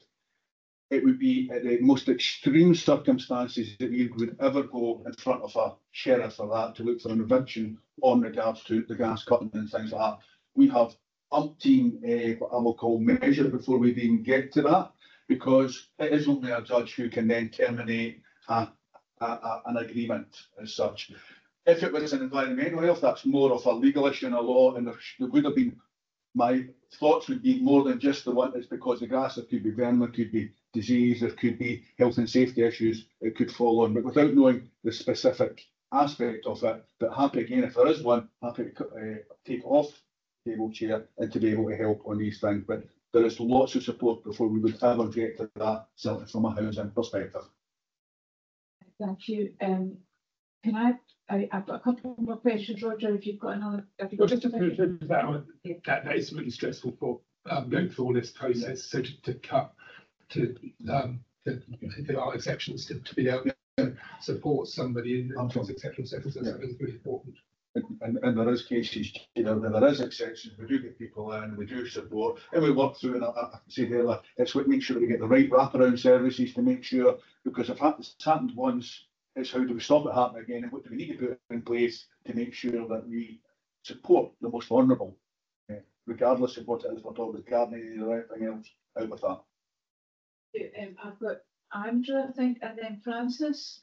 It would be the most extreme circumstances that we would ever go in front of a sheriff for that to look for an eviction on regards to the grass cutting and things like that. We have umpteen what I will call measure before we even get to that, because it is only a judge who can then terminate an agreement as such. If it was an environmental health, that's more of a legal issue and a law, and there would have been, my thoughts would be more than just the one. It's because the grass, there could be vermin, there could be disease, there could be health and safety issues it could fall on, but without knowing the specific aspect of it. But happy again, if there is one, happy to take off table, Chair, and to be able to help on these things. But there is lots of support before we would ever get to that, certainly from a housing perspective. Thank you. Can I've got a couple more questions, Roger, if you've got another. Well, just to finish that one, that is really stressful for going through all this process. So to cut to there are exceptions to be able to support somebody in those exceptional circumstances. That is really important. And there is cases, you know, there is exceptions. We do get people in, we do support, and we work through. And I said earlier, it's what makes sure we get the right wraparound services to make sure, because if it's happened once, it's how do we stop it happening again, and what do we need to put in place to make sure that we support the most vulnerable, regardless of what it is we're talking about, gardening or anything else. Out with that. I've got Andrew, I think, and then Francis.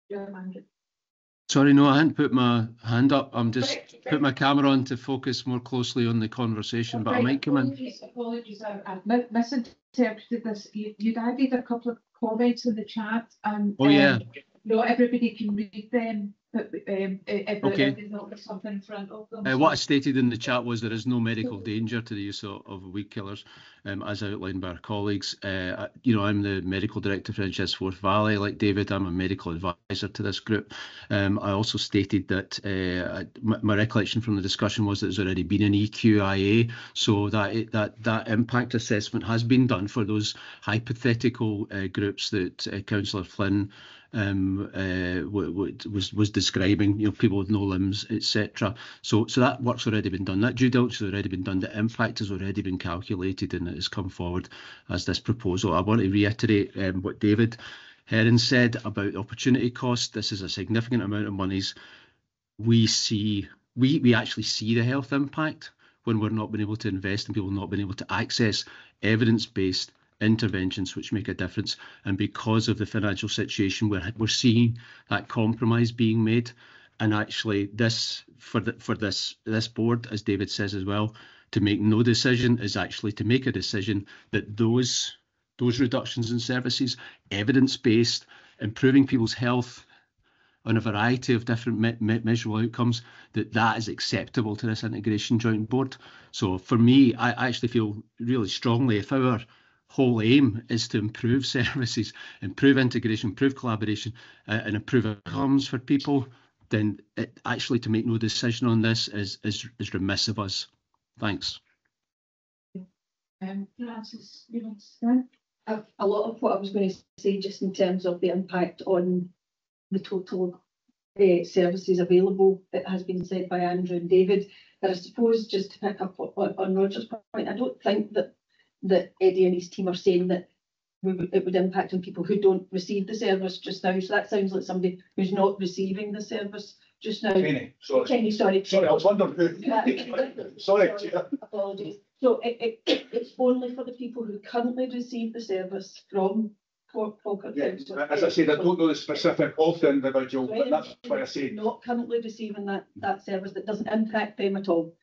Yeah, Andrew. Sorry, no, I hadn't put my hand up. I'm just put my camera on to focus more closely on the conversation, but I might come in. Apologies, I've misinterpreted this. You'd added a couple of comments in the chat, and yeah, not everybody can read them. But if okay. there's not something in front of them. What I stated in the chat was there is no medical danger to the use of weed killers, as outlined by our colleagues. You know, I'm the medical director for NHS Forth Valley. Like David, I'm a medical advisor to this group. I also stated that my recollection from the discussion was that there's already been an EQIA, so that impact assessment has been done for those hypothetical groups that Councillor Flynn was describing, you know, people with no limbs, etc. So that work's already been done. That due diligence has already been done. The impact has already been calculated, and it has come forward as this proposal. I want to reiterate what David Heron said about the opportunity cost. This is a significant amount of monies. We actually see the health impact when we're not being able to invest and people not being able to access evidence-based interventions which make a difference, and because of the financial situation we're seeing that compromise being made. And actually this for this board, as David says as well, to make no decision is actually to make a decision that those reductions in services, evidence-based, improving people's health on a variety of different measurable outcomes, that is acceptable to this integration joint board. So for me, I actually feel really strongly, if our whole aim is to improve services, improve integration, improve collaboration, and improve outcomes for people, then actually to make no decision on this is remiss of us. Thanks. Francis, you want to start? A lot of what I was going to say, just in terms of the impact on the total services available, that has been said by Andrew and David. But I suppose, just to pick up on Roger's point, I don't think that Eddie and his team are saying that it would impact on people who don't receive the service just now. So that sounds like somebody who's not receiving the service just now. Kenny, sorry. Kenny, sorry. Sorry, I was wondering who. Sorry. Apologies. So it's only for the people who currently receive the service from Falkirk Council. Yeah, as I said, I don't know the specific of the individual, but that's why I say not currently receiving that service, that doesn't impact them at all.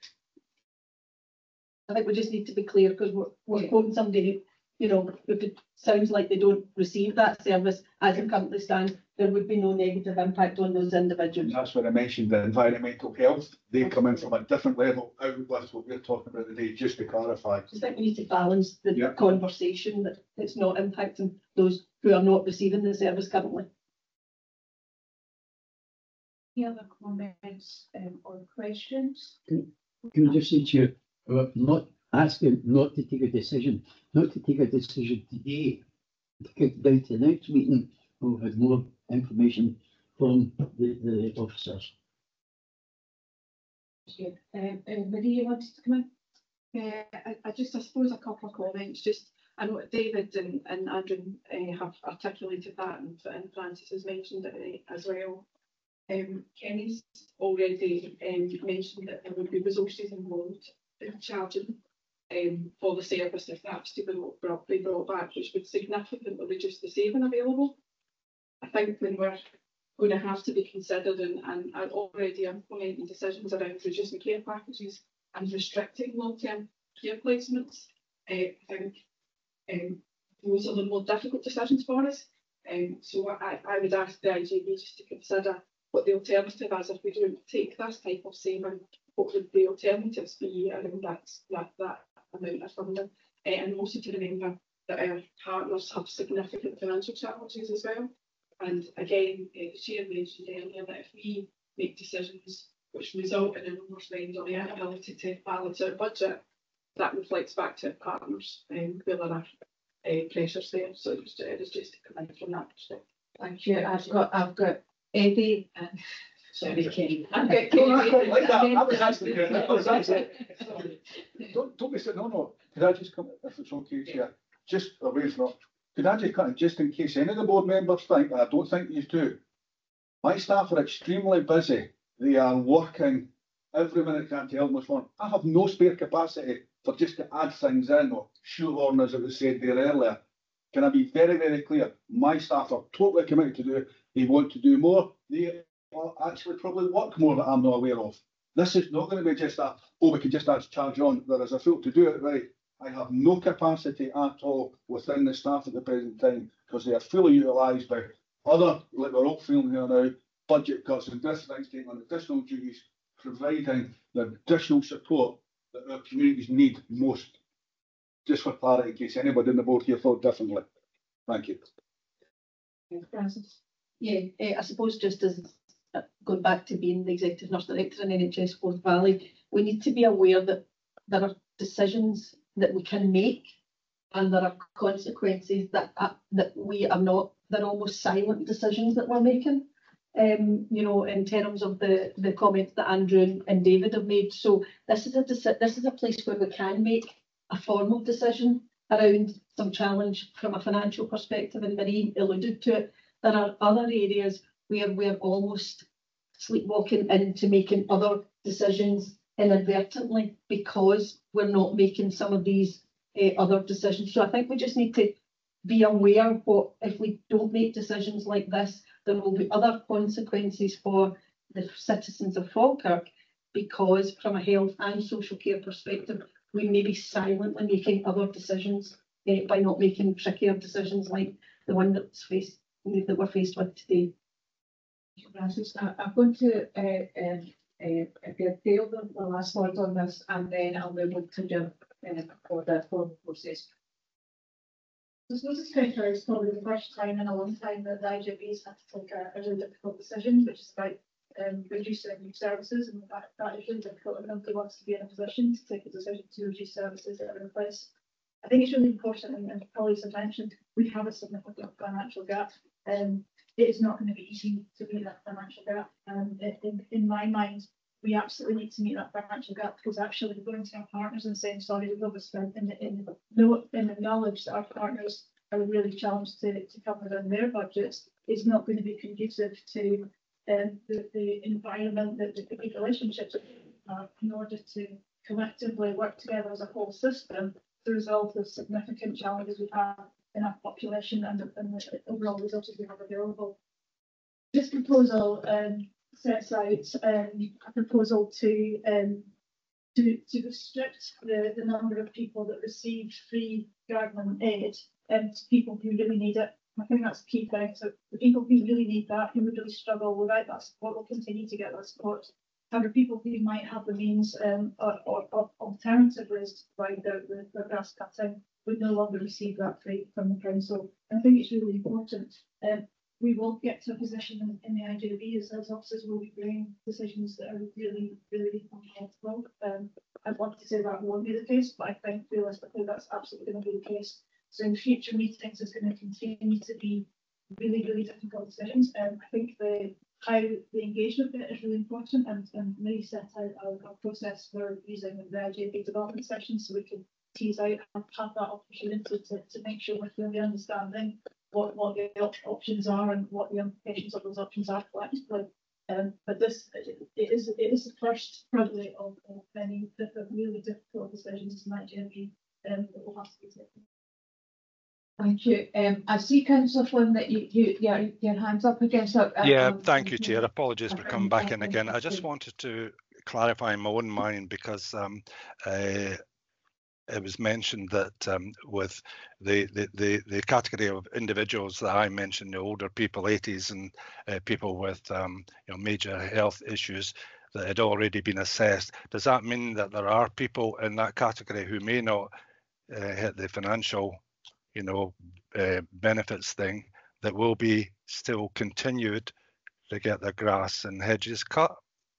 I think we just need to be clear, because we're quoting somebody who, you know, if it sounds like they don't receive that service as it currently stands, there would be no negative impact on those individuals. That's what I mentioned, the environmental health. They come in from a different level out with what we're talking about today, just to clarify. I think we need to balance the conversation, that it's not impacting those who are not receiving the service currently. Any other comments or questions? Can I just say to you, I'm not asking not to take a decision today, take it down to the next meeting, we'll have more information from the officers. Good. Maria, you wanted to come in? I suppose a couple of comments. Just, I know David and Andrew have articulated that, and Francis has mentioned it as well. Kenny's already mentioned that there would be resources involved in charging for the service if that's to be brought back, which would significantly reduce the saving available. I think when we're going to have to be considered and are already implementing decisions around reducing care packages and restricting long-term care placements, I think those are the more difficult decisions for us. So I would ask the IJB just to consider what the alternative is if we don't take this type of saving. What would the alternatives be around that amount of funding? And also to remember that our partners have significant financial challenges as well. And again, the chair mentioned earlier that if we make decisions which result in an overspend or the inability to balance our budget, that reflects back to our partners and where there are pressures there. So it was just to come in from that perspective. Thank you. I've got Eddie and sorry, Kenny. I've got Don't be saying no. Could I just come, if it's okay, Chair? Just away from. Could I just cut in, just in case any of the board members think, and I don't think you do. My staff are extremely busy. They are working every minute, can't tell much more. I have no spare capacity for just to add things in or shoehorn, as it was said there earlier. Can I be very, very clear? My staff are totally committed to do it. They want to do more. They will actually probably work more that I'm not aware of. This is not going to be just a, oh, we can just add charge on. There is a fool to do it right. I have no capacity at all within the staff at the present time because they are fully utilised by other, like we're all feeling here now, budget cuts and different taking on additional duties, providing the additional support that our communities need most. Just for clarity, in case anybody in the board here thought differently. Thank you. Francis. Yeah, I suppose just as going back to being the executive nurse director in NHS Forth Valley, we need to be aware that there are decisions that we can make and there are consequences that we are not. They're almost silent decisions that we're making. You know, in terms of the comments that Andrew and David have made. So this is a place where we can make a formal decision around some challenge from a financial perspective, and Marie alluded to it. There are other areas where we're almost sleepwalking into making other decisions inadvertently because we're not making some of these other decisions. So I think we just need to be aware what if we don't make decisions like this, there will be other consequences for the citizens of Falkirk, because from a health and social care perspective, we may be silently making other decisions by not making trickier decisions like the one that we're faced with today. Francis, I'm going to give Dale the last word on this, and then I'll move on to Jim for the formal process. This quarter is probably the first time in a long time that the IJB's had to take a really difficult decision, which is about reducing services, and that is really difficult if nobody wants to be in a position to take a decision to reduce services that are in place. I think it's really important, and colleagues have mentioned, we have a significant financial gap. It is not going to be easy to meet that financial gap. In my mind, we absolutely need to meet that financial gap, because actually going to our partners and saying sorry, we've overspent in the knowledge that our partners are really challenged to cover within their budgets is not going to be conducive to the environment, the good relationships in order to collectively work together as a whole system to resolve the significant challenges we have in our population and the overall resources we have available. This proposal sets out a proposal to restrict the number of people that receive free gardening aid to people who really need it. I think that's the key thing. So the people who really need that, who would really struggle without that support, will continue to get that support. However, people who might have the means or alternative ways to provide the grass cutting would no longer receive that free from the council. And I think it's really important. We will get to a position in the IJB as those officers will be bringing decisions that are really, really uncomfortable. I'd love to say that won't be the case, but I think realistically that's absolutely going to be the case. So in future meetings, it's going to continue to be really, really difficult decisions. I think how the engagement bit is really important, and Marie set out our process for using the IJB development sessions so we can tease out and have that opportunity to make sure we're clearly understanding what the options are and what the implications of those options are collectively. But this it is the first probably of many really difficult decisions in IJB that will have to be taken. Thank you. I see, Councillor Flynn, that your hand's up again. So, thank you, Chair. Apologies for coming back in again. I just wanted to clarify in my own mind, because it was mentioned that with the category of individuals that I mentioned, the older people, 80s, and people with major health issues that had already been assessed. Does that mean that there are people in that category who may not hit the financial benefits thing that will be still continued to get their grass and hedges cut?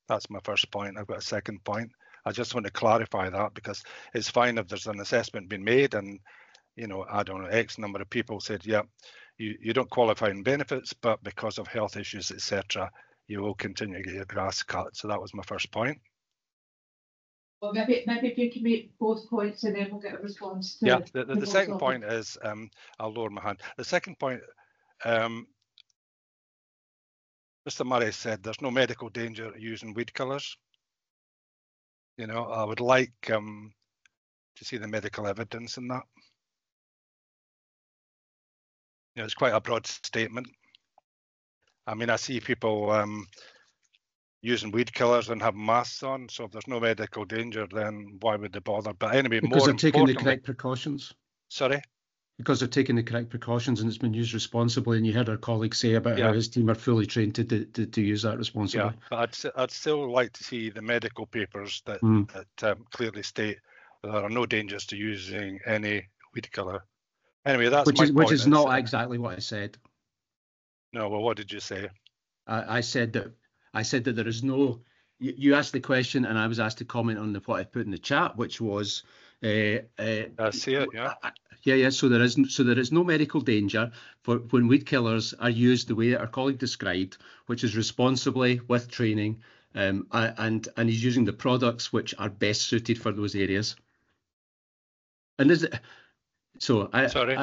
That's my first point. I've got a second point. I just want to clarify that, because it's fine if there's an assessment being made and, you know, I don't know, X number of people said, yeah, you don't qualify in benefits, but because of health issues, etc., you will continue to get your grass cut. So that was my first point. Well, maybe if you can make both points and then we'll get a response to. Yeah, the second point is, I'll lower my hand. The second point, Mr. Murray said there's no medical danger using weed killers. You know, I would like to see the medical evidence in that. You know, it's quite a broad statement. I mean, I see people using weed killers and have masks on. So if there's no medical danger, then why would they bother? But anyway, because they're taking the correct precautions. Sorry? Because they're taking the correct precautions and it's been used responsibly. And you heard our colleague say about how his team are fully trained to use that responsibly. Yeah, but I'd still like to see the medical papers that, that clearly state that there are no dangers to using any weed killer. Anyway, that's which is not exactly what I said. No, well, what did you say? I said that there is no. You asked the question, and I was asked to comment on what I put in the chat, which was. I see it. Yeah. Yeah. So there is no medical danger for when weed killers are used the way that our colleague described, which is responsibly with training, and he's using the products which are best suited for those areas. And is it? So Sorry.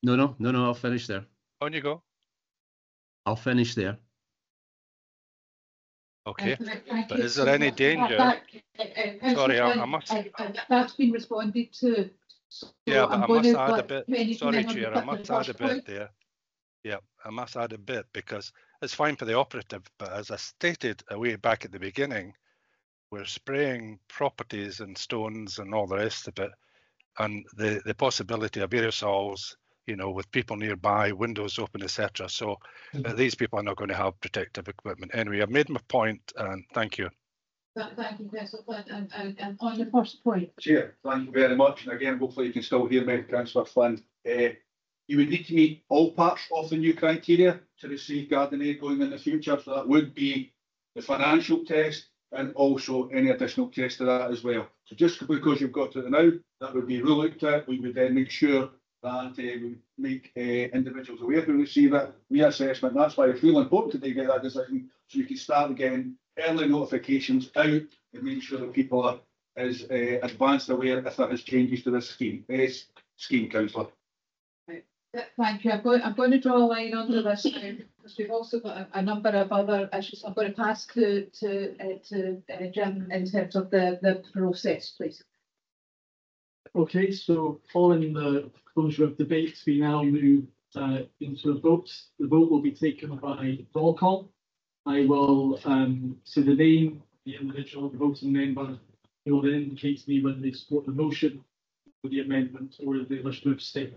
No. I'll finish there. On you go. I'll finish there. Okay, but is there any danger? Sorry, I must. That's been responded to. So yeah, but I must add a bit. Sorry, Chair, I must add a bit there. Yeah, I must add a bit because it's fine for the operative, but as I stated way back at the beginning, we're spraying properties and stones and all the rest of it, and the possibility of aerosols, you know, with people nearby, windows open, etc. So these people are not going to have protective equipment. Anyway, I've made my point, and thank you. Thank you, Councillor Flynn. And on the first point. Chair, thank you very much. And again, hopefully you can still hear me, Councillor Flynn. You would need to meet all parts of the new criteria to receive garden aid going in the future. So that would be the financial test and also any additional test to that as well. So just because you've got it now, that would be looked at. We would then make sure that we make individuals aware who receive it, reassessment. That's why it's really important that they get that decision, so you can start getting early notifications out and make sure that people are as advanced aware if there is changes to this scheme, Councillor. Thank you. I'm going to draw a line under this now because we've also got a number of other issues. I'm going to pass to Jim in terms of the process, please. Okay, so following the closure of debates, we now move into a vote. The vote will be taken by roll call. I will say the name, the individual, the voting member, who will then indicate to me whether they support the motion or the amendment or if they wish to abstain.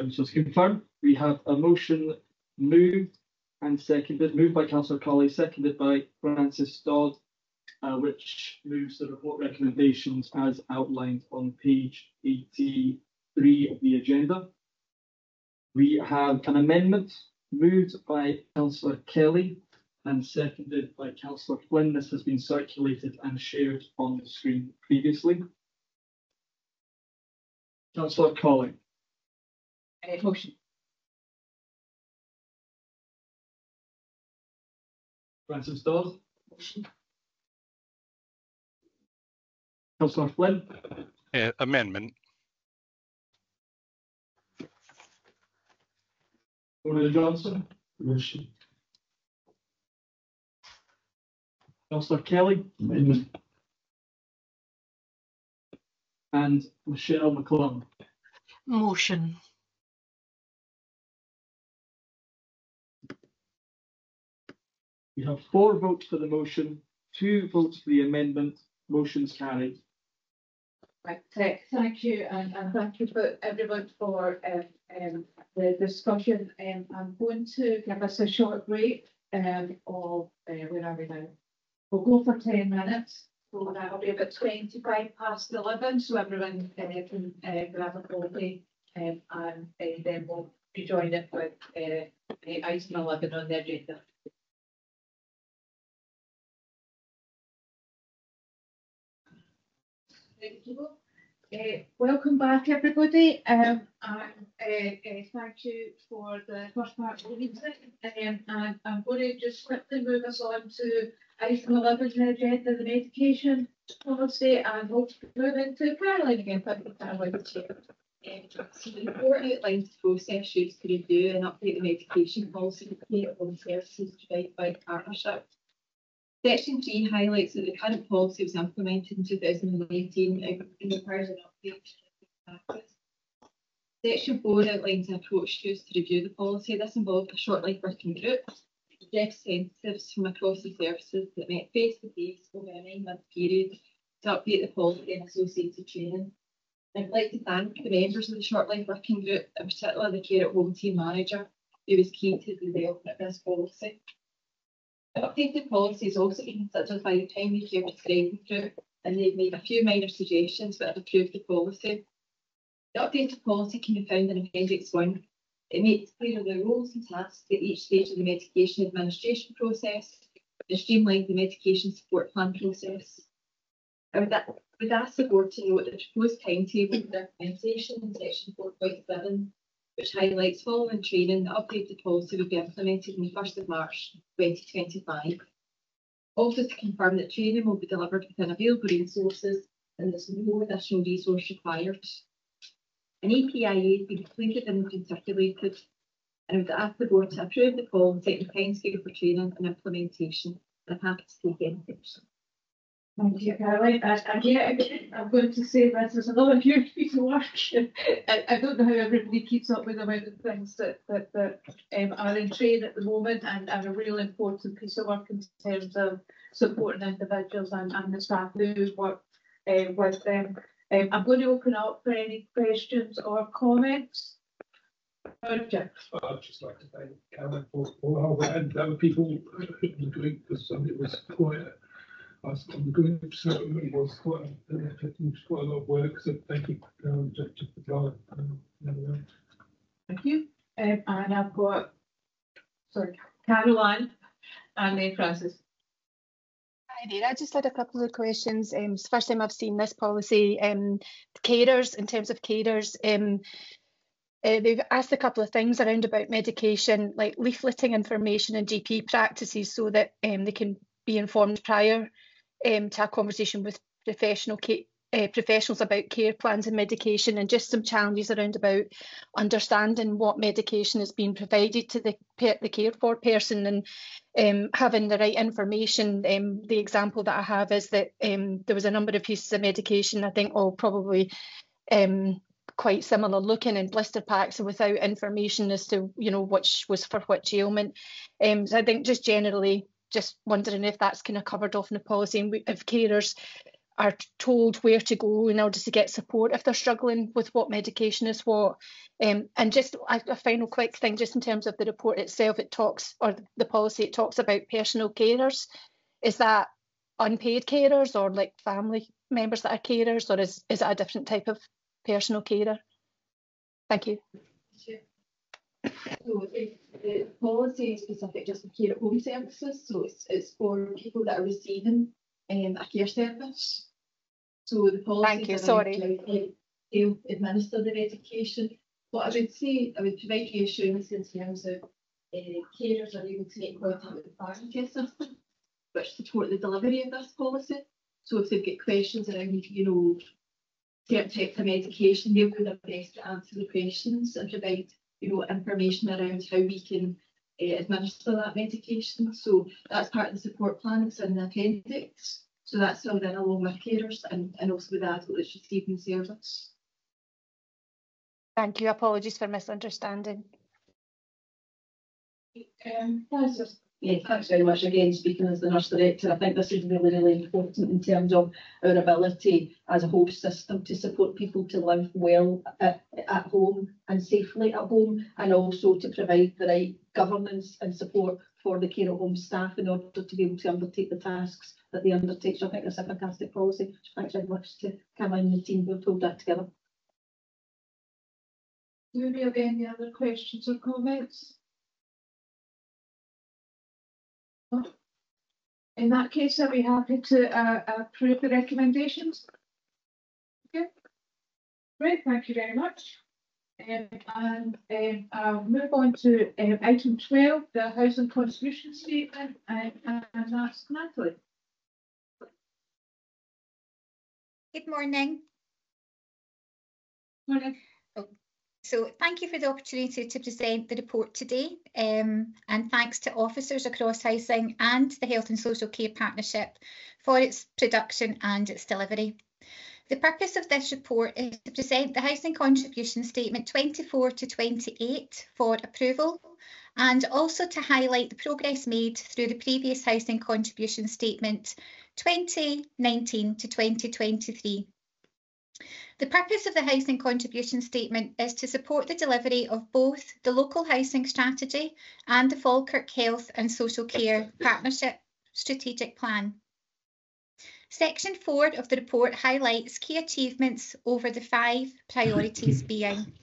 So to confirm, we have a motion moved and seconded, moved by Councillor Colley, seconded by Francis Dodd, which moves the report recommendations as outlined on page 83 of the agenda. We have an amendment moved by Councillor Kelly and seconded by Councillor Flynn. This has been circulated and shared on the screen previously. Councillor Colley. Motion. Francis Dodd. Motion. Councillor Flynn. Amendment. O'Neill Johnson. Motion. Councillor Kelly. Amendment. And Michelle McClung. Motion. We have 4 votes for the motion, 2 votes for the amendment. Motion's carried. Right, thank you, and thank you for everyone for the discussion. I'm going to give us a short break of where are we now? We'll go for 10 minutes, so that'll be about 11:25, so everyone can grab a coffee and then we'll join it with item 11 on the agenda. Welcome back, everybody. And thank you for the first part of the meeting. And I'm going to just quickly move us on to item 11 on the agenda, the medication policy, and we'll move into Caroline again. Thank you, Caroline. So the report outlines the process used to review and update the medication policy for care at home services provided by the partnership. Section 3 highlights that the current policy was implemented in 2018 and requires an update to practice. Section 4 outlines the approach used to review the policy. This involved a short life working group with representatives from across the services that met face to face over a 9-month period to update the policy and associated training. I'd like to thank the members of the short life working group, in particular the care at home team manager, who was key to the development of this policy. The updated policy has also been considered by the Primary Care Prescribing Group, and they've made a few minor suggestions that have improved the policy. The updated policy can be found in Appendix 1. It makes clear the roles and tasks at each stage of the medication administration process and streamlines the medication support plan process. I would ask the board to note the proposed timetable for implementation in Section 4.7, which highlights following training, the updated policy will be implemented on the 1st of March 2025. Also to confirm that training will be delivered within available resources and there's no additional resource required. An APIA has been completed and been circulated, and I would ask the board to approve the policy and timescale for training and implementation. I'm happy to take any questions. Thank you, Caroline. And yeah, I'm going to say this is another huge piece of work. I don't know how everybody keeps up with the amount of things that are in train at the moment, and a really important piece of work in terms of supporting individuals and the staff who work with them. I'm going to open up for any questions or comments. I'd just like to thank Caroline for all her and other people in the group, because it was quite on the group, so it was quite a lot of work. So thank you, Thank you. And I've got, Caroline and then Francis. Hi there. I just had a couple of questions. It's the first time I've seen this policy. Carers, in terms of carers, they've asked a couple of things around about medication, like leafleting information and GP practices so that they can be informed prior to a conversation with professionals about care plans and medication, and just some challenges around about understanding what medication is being provided to the care for person and having the right information. The example that I have is that there was a number of pieces of medication, I think all probably quite similar looking in blister packs without information as to which was for which ailment. So I think just generally just wondering if that's kind of covered off in the policy, and if carers are told where to go in order to get support if they're struggling with what medication is what. And just a final quick thing, just in terms of the report itself, it talks, or the policy, it talks about personal carers. Is that unpaid carers or like family members that are carers, or is it a different type of personal carer? Thank you. So the policy is specific just for care at home services, so it's for people that are receiving a care service. So the policy is around to administer the medication. What I would say, I would provide reassurance in terms of carers are able to make contact with the pharmacy care system, which support the delivery of this policy. So if they've got questions around, certain types of medication, they'll do their best to answer the questions and provide information around how we can administer that medication. So that's part of the support plan. It's in the appendix. So that's filled in along with carers and also with the adult that's receiving service. Thank you. Apologies for misunderstanding. Yeah, thanks very much again. Speaking as the nurse director, I think this is really, really important in terms of our ability as a whole system to support people to live well at home and safely at home, and also to provide the right governance and support for the care at home staff in order to be able to undertake the tasks that they undertake. So I think it's a fantastic policy. Thanks very much to Caroline and the team who pulled that together. Do we have any other questions or comments? In that case, are we happy to approve the recommendations? Okay. Great, thank you very much. I'll move on to item 12, the housing contribution statement, and that's Natalie. Good morning. Morning. So thank you for the opportunity to present the report today, and thanks to officers across housing and the Health and Social Care Partnership for its production and its delivery. The purpose of this report is to present the Housing Contribution Statement 24 to 28 for approval, and also to highlight the progress made through the previous Housing Contribution Statement 2019 to 2023. The purpose of the Housing Contribution Statement is to support the delivery of both the Local Housing Strategy and the Falkirk Health and Social Care Partnership Strategic Plan. Section 4 of the report highlights key achievements over the 5 priorities being: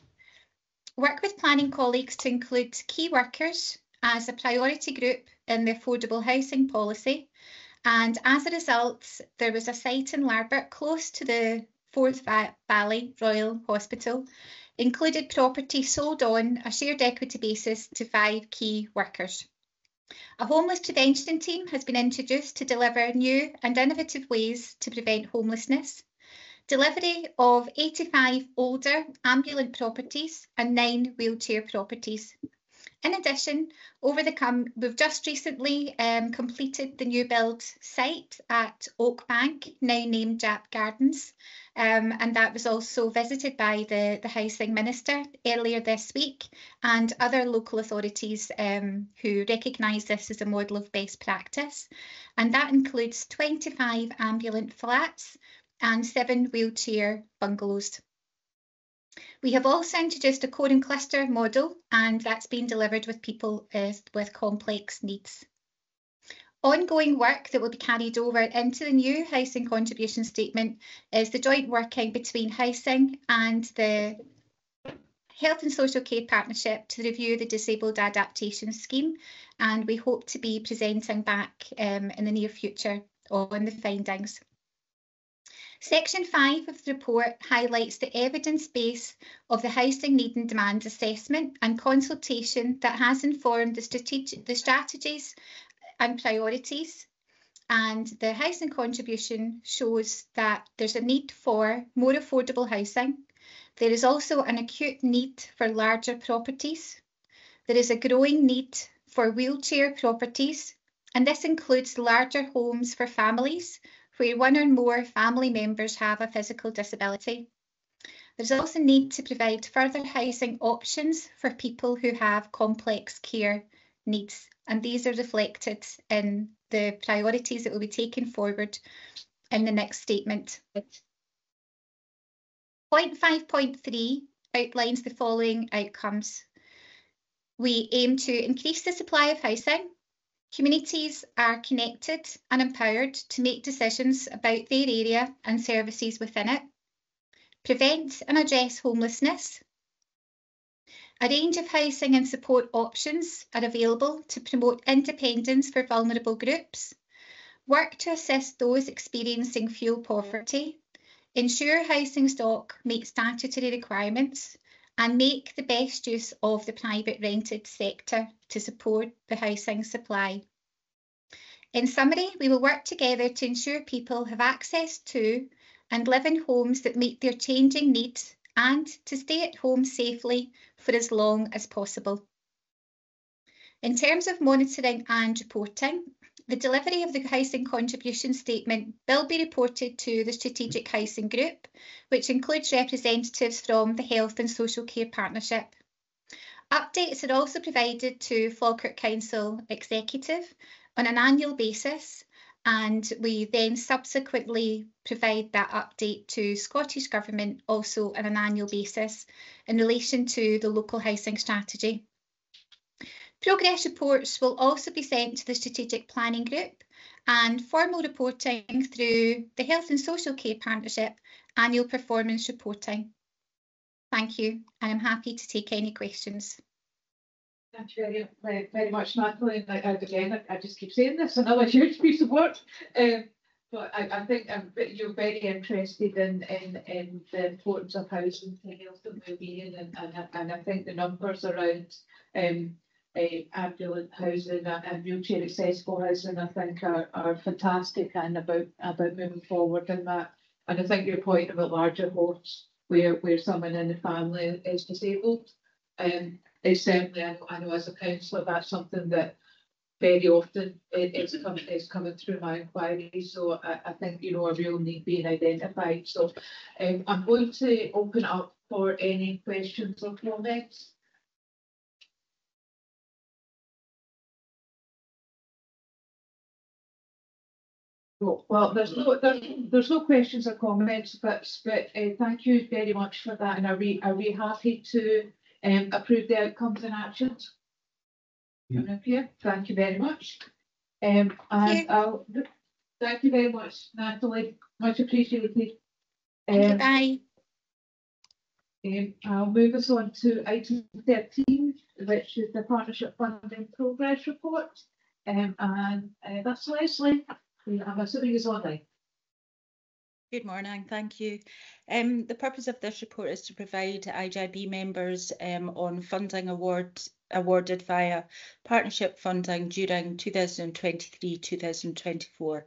work with planning colleagues to include key workers as a priority group in the affordable housing policy, and as a result there was a site in Larbert close to the Forth Valley Royal Hospital, included property sold on a shared equity basis to 5 key workers. A homeless prevention team has been introduced to deliver new and innovative ways to prevent homelessness. Delivery of 85 older ambulant properties and 9 wheelchair properties. In addition, we've just recently completed the new build site at Oakbank, now named Japp Gardens, and that was also visited by the Housing Minister earlier this week, and other local authorities who recognise this as a model of best practice. And that includes 25 ambulant flats and 7 wheelchair bungalows. We have also introduced a core and cluster model, and that's been delivered with people with complex needs. Ongoing work that will be carried over into the new Housing Contribution Statement is the joint working between Housing and the Health and Social Care Partnership to review the Disabled Adaptation Scheme, and we hope to be presenting back in the near future on the findings. Section 5 of the report highlights the evidence base of the housing need and demand assessment and consultation that has informed the strategies and priorities. And the housing contribution shows that there's a need for more affordable housing. There is also an acute need for larger properties. There is a growing need for wheelchair properties, and this includes larger homes for families where 1 or more family members have a physical disability. There's also a need to provide further housing options for people who have complex care needs, and these are reflected in the priorities that will be taken forward in the next statement. Point 5.3 outlines the following outcomes. We aim to increase the supply of housing. Communities are connected and empowered to make decisions about their area and services within it. Prevent and address homelessness. A range of housing and support options are available to promote independence for vulnerable groups. Work to assist those experiencing fuel poverty. Ensure housing stock meets statutory requirements, and make the best use of the private rented sector to support the housing supply. In summary, we will work together to ensure people have access to and live in homes that meet their changing needs, and to stay at home safely for as long as possible. In terms of monitoring and reporting, the delivery of the Housing Contribution Statement will be reported to the Strategic Housing Group, which includes representatives from the Health and Social Care Partnership. Updates are also provided to Falkirk Council Executive on an annual basis, and we then subsequently provide that update to Scottish Government also on an annual basis in relation to the local housing strategy. Progress reports will also be sent to the Strategic Planning Group, and formal reporting through the Health and Social Care Partnership annual performance reporting. Thank you, and I'm happy to take any questions. Thank you very much, Natalie. Again, I just keep saying this, another huge piece of work. But I think you're very interested in the importance of housing to health and well-being, and I think the numbers around ambulance housing and wheelchair accessible housing, I think are fantastic, and about moving forward in that. And I think your point about larger homes where someone in the family is disabled, is certainly, I know as a councillor, that's something that very often is coming through my inquiries. So I think, you know, a real need being identified. So I'm going to open up for any questions or comments. Well, there's no questions or comments, but thank you very much for that. And are we happy to approve the outcomes and actions? Yeah. Thank you very much. And thank you very much, Natalie. Much appreciated. Bye. I'll move us on to item 13, which is the Partnership Funding Progress Report. And that's Leslie. I'm assuming it's online. Good morning, thank you. The purpose of this report is to provide IJB members on funding awarded via partnership funding during 2023-2024.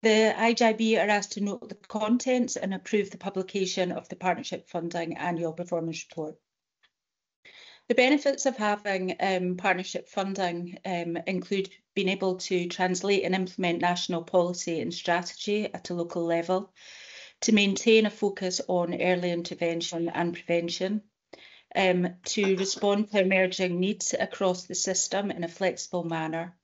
The IJB are asked to note the contents and approve the publication of the partnership funding annual performance report. The benefits of having partnership funding include being able to translate and implement national policy and strategy at a local level, to maintain a focus on early intervention and prevention, to respond to emerging needs across the system in a flexible manner.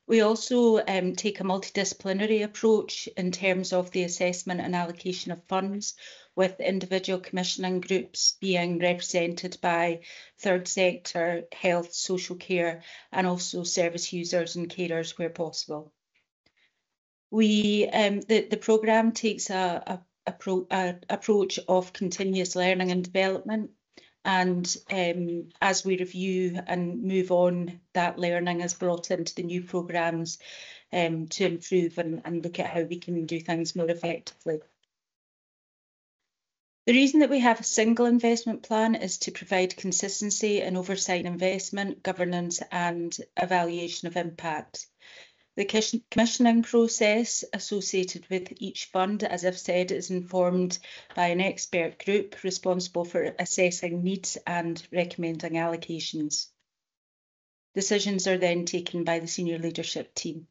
We also take a multidisciplinary approach in terms of the assessment and allocation of funds, with individual commissioning groups being represented by third sector, health, social care, and also service users and carers where possible. The programme takes an approach of continuous learning and development, and as we review and move on, that learning is brought into the new programmes to improve and look at how we can do things more effectively. The reason that we have a single investment plan is to provide consistency in oversight investment, governance and evaluation of impact. The commissioning process associated with each fund, as I've said, is informed by an expert group responsible for assessing needs and recommending allocations. Decisions are then taken by the senior leadership team.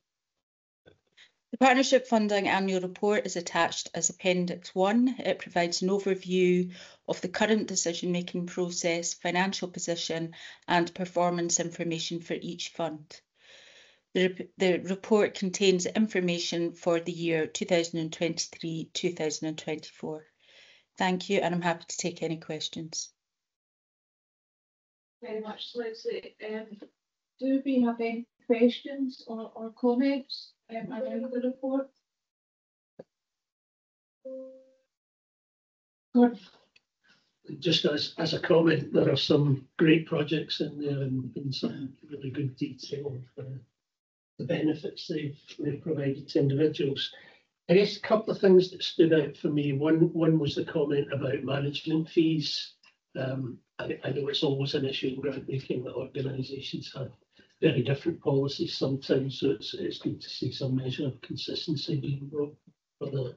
The Partnership Funding Annual Report is attached as Appendix 1. It provides an overview of the current decision-making process, financial position and performance information for each fund. The report contains information for the year 2023-2024. Thank you, and I'm happy to take any questions. Very much, Leslie. Do we have any questions or comments around the report? Just as a comment, there are some great projects in there and some really good detail for the benefits they've provided to individuals. I guess a couple of things that stood out for me. One was the comment about management fees. I know it's always an issue in grant making that organisations have very different policies sometimes, so it's good to see some measure of consistency being brought for that.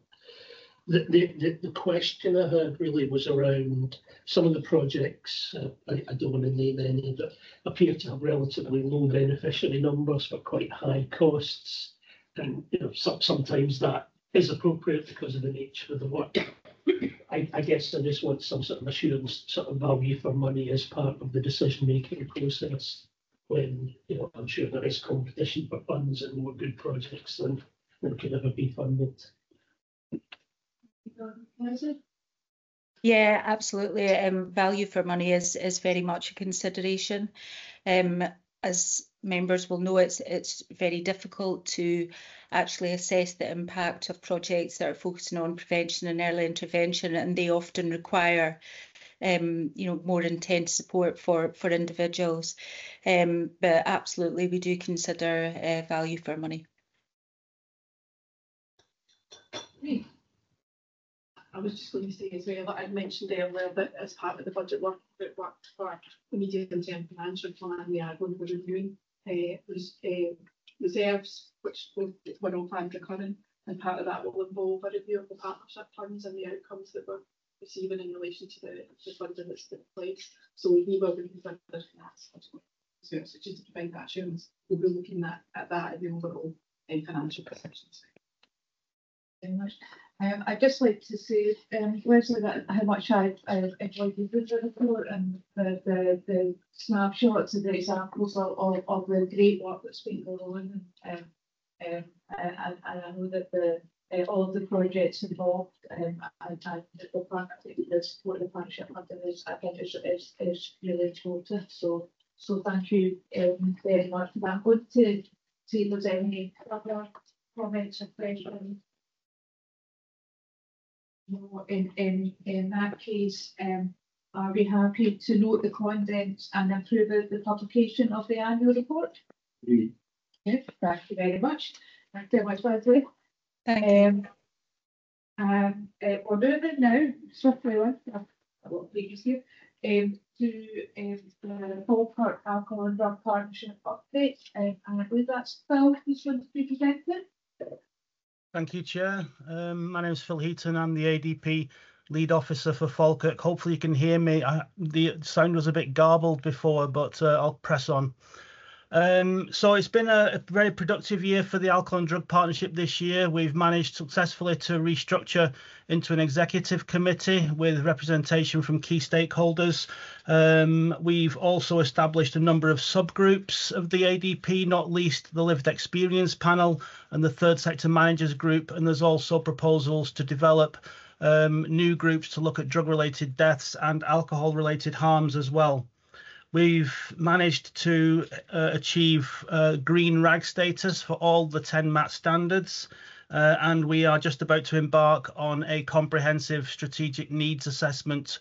The question I had really was around some of the projects, I don't want to name any, that appear to have relatively low beneficiary numbers but quite high costs. And you know, sometimes that is appropriate because of the nature of the work. I guess I just want some sort of assurance, sort of value for money as part of the decision-making process, when, you know, I'm sure there is competition for funds and more good projects than could ever be funded. Yeah, absolutely. Value for money is very much a consideration. as members will know, it's very difficult to actually assess the impact of projects that are focusing on prevention and early intervention, and they often require more intense support for individuals. But absolutely, we do consider value for money. I was just going to say as well that I mentioned earlier that as part of the budget work that worked for the medium-term financial plan, we are going to be reviewing reserves, which were all planned recurring, and part of that will involve a review of the partnership funds and the outcomes that we're receiving in relation to the funding that's in place. So we will be considering that. So just to provide that assurance, we'll be looking at that in the overall financial perceptions. Very much. I'd just like to say, Leslie, that how much I've enjoyed the report and the snapshots and the examples of the great work that's been going on. And I know that all of the projects involved and the partnership, the support of the partnership funding is really important. So thank you very much for that. I'm going to see if there's any other comments or questions. In that case, are we happy to note the contents and approve the publication of the annual report? Yes, thank you very much. Thank you very much, Leslie. Thank you. We're moving now swiftly on. I won't leave you here. To the Falkirk Alcohol and Drug Partnership update, and I believe that's Phil who's going to be presenting. Thank you, Chair. My name is Phil Heaton. I'm the ADP lead officer for Falkirk. Hopefully you can hear me. The sound was a bit garbled before, but I'll press on. So it's been a very productive year for the Alcohol and Drug Partnership this year. We've managed successfully to restructure into an executive committee with representation from key stakeholders. We've also established a number of subgroups of the ADP, not least the Lived Experience Panel and the Third Sector Managers Group. And there's also proposals to develop new groups to look at drug-related deaths and alcohol-related harms as well. We've managed to achieve green RAG status for all the 10 MAT standards, and we are just about to embark on a comprehensive strategic needs assessment,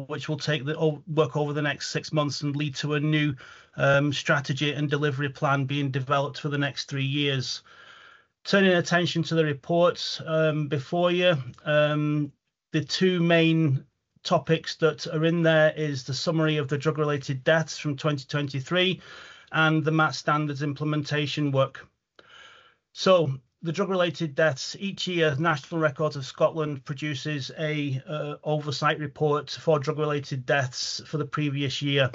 which will take the work over the next 6 months and lead to a new strategy and delivery plan being developed for the next 3 years. Turning attention to the reports before you, the two main topics that are in there is the summary of the drug-related deaths from 2023 and the MAT standards implementation work. So the drug-related deaths, each year National Records of Scotland produces a oversight report for drug-related deaths for the previous year.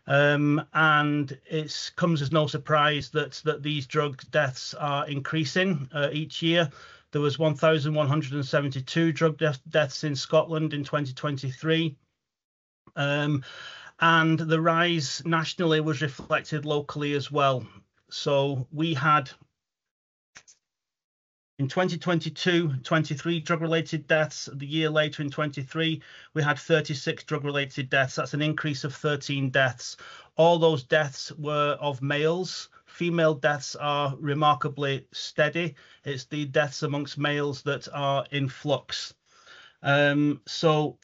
And it comes as no surprise that these drug deaths are increasing each year. There was 1,172 drug deaths in Scotland in 2023. And the rise nationally was reflected locally as well. So we had, in 2022, 23 drug-related deaths. The year later in 23, we had 36 drug-related deaths. That's an increase of 13 deaths. All those deaths were of males. Female deaths are remarkably steady. It's the deaths amongst males that are in flux. So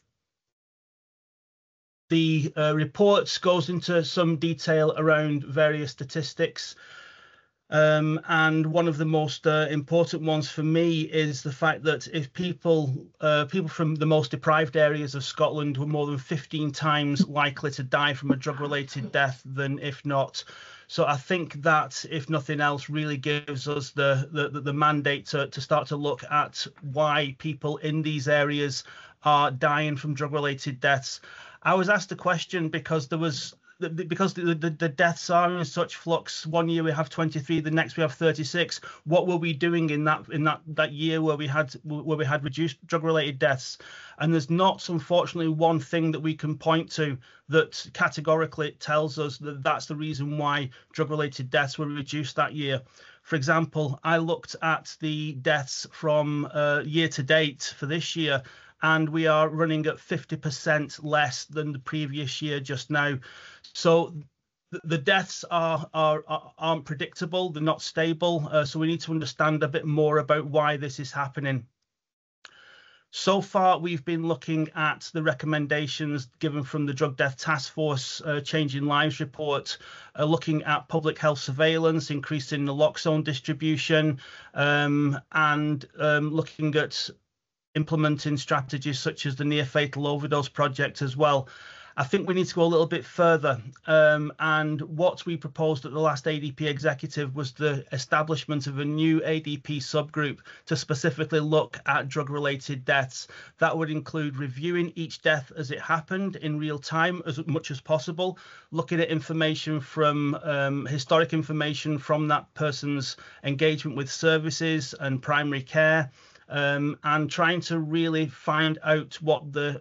the report goes into some detail around various statistics. And one of the most important ones for me is the fact that if people from the most deprived areas of Scotland were more than 15 times likely to die from a drug-related death than if not. So I think that, if nothing else, really gives us the mandate to start to look at why people in these areas are dying from drug-related deaths. I was asked a question because the deaths are in such flux. One year we have 23, the next we have 36. What were we doing in that year where we had reduced drug-related deaths? And there's not, unfortunately, one thing that we can point to that categorically tells us that that's the reason why drug-related deaths were reduced that year. For example, I looked at the deaths from year to date for this year, and we are running at 50% less than the previous year just now. So the deaths aren't predictable, they're not stable, so we need to understand a bit more about why this is happening. So far, we've been looking at the recommendations given from the Drug Death Task Force Changing Lives report, looking at public health surveillance, increasing naloxone distribution, and looking at implementing strategies such as the near fatal overdose project as well. I think we need to go a little bit further, and what we proposed at the last ADP executive was the establishment of a new ADP subgroup to specifically look at drug-related deaths. That would include reviewing each death as it happened in real time as much as possible, looking at information from historic information from that person's engagement with services and primary care, and trying to really find out what the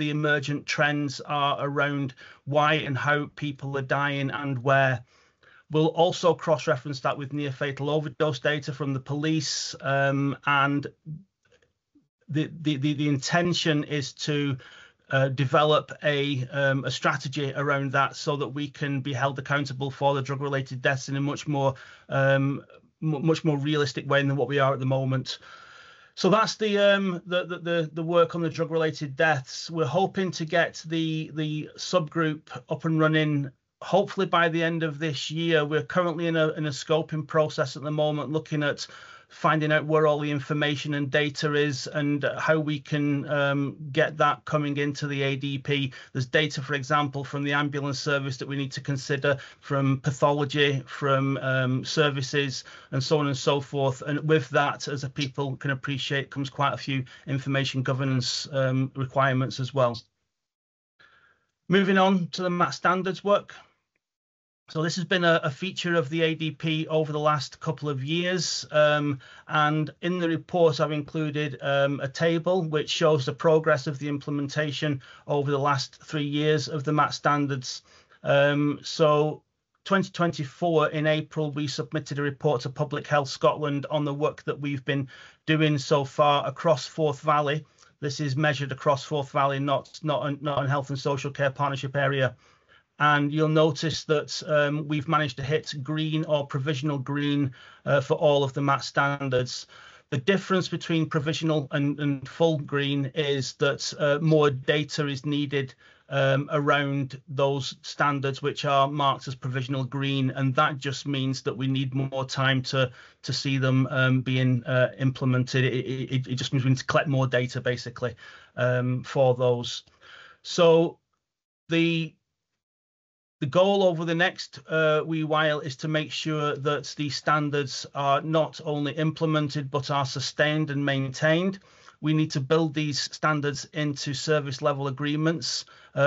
emergent trends are around why and how people are dying and where. We'll also cross-reference that with near-fatal overdose data from the police, and the intention is to develop a strategy around that so that we can be held accountable for the drug-related deaths in a much more realistic way than what we are at the moment. So that's the work on the drug-related deaths. We're hoping to get the subgroup up and running hopefully by the end of this year. We're currently in a scoping process at the moment, looking at finding out where all the information and data is and how we can get that coming into the ADP. There's data, for example, from the ambulance service that we need to consider, from pathology, from services, and so on and so forth. And with that, as people can appreciate, comes quite a few information governance requirements as well. Moving on to the MAT standards work. So this has been a feature of the ADP over the last couple of years, and in the report I've included a table which shows the progress of the implementation over the last 3 years of the MAT standards. So 2024 in April we submitted a report to Public Health Scotland on the work that we've been doing so far across Forth Valley. This is measured across Forth Valley, not in Health and Social Care Partnership area. And you'll notice that we've managed to hit green or provisional green for all of the MAT standards. The difference between provisional and full green is that more data is needed around those standards which are marked as provisional green, and that just means that we need more time to see them being implemented. It just means we need to collect more data basically for those. So the goal over the next wee while is to make sure that these standards are not only implemented but are sustained and maintained. We need to build these standards into service level agreements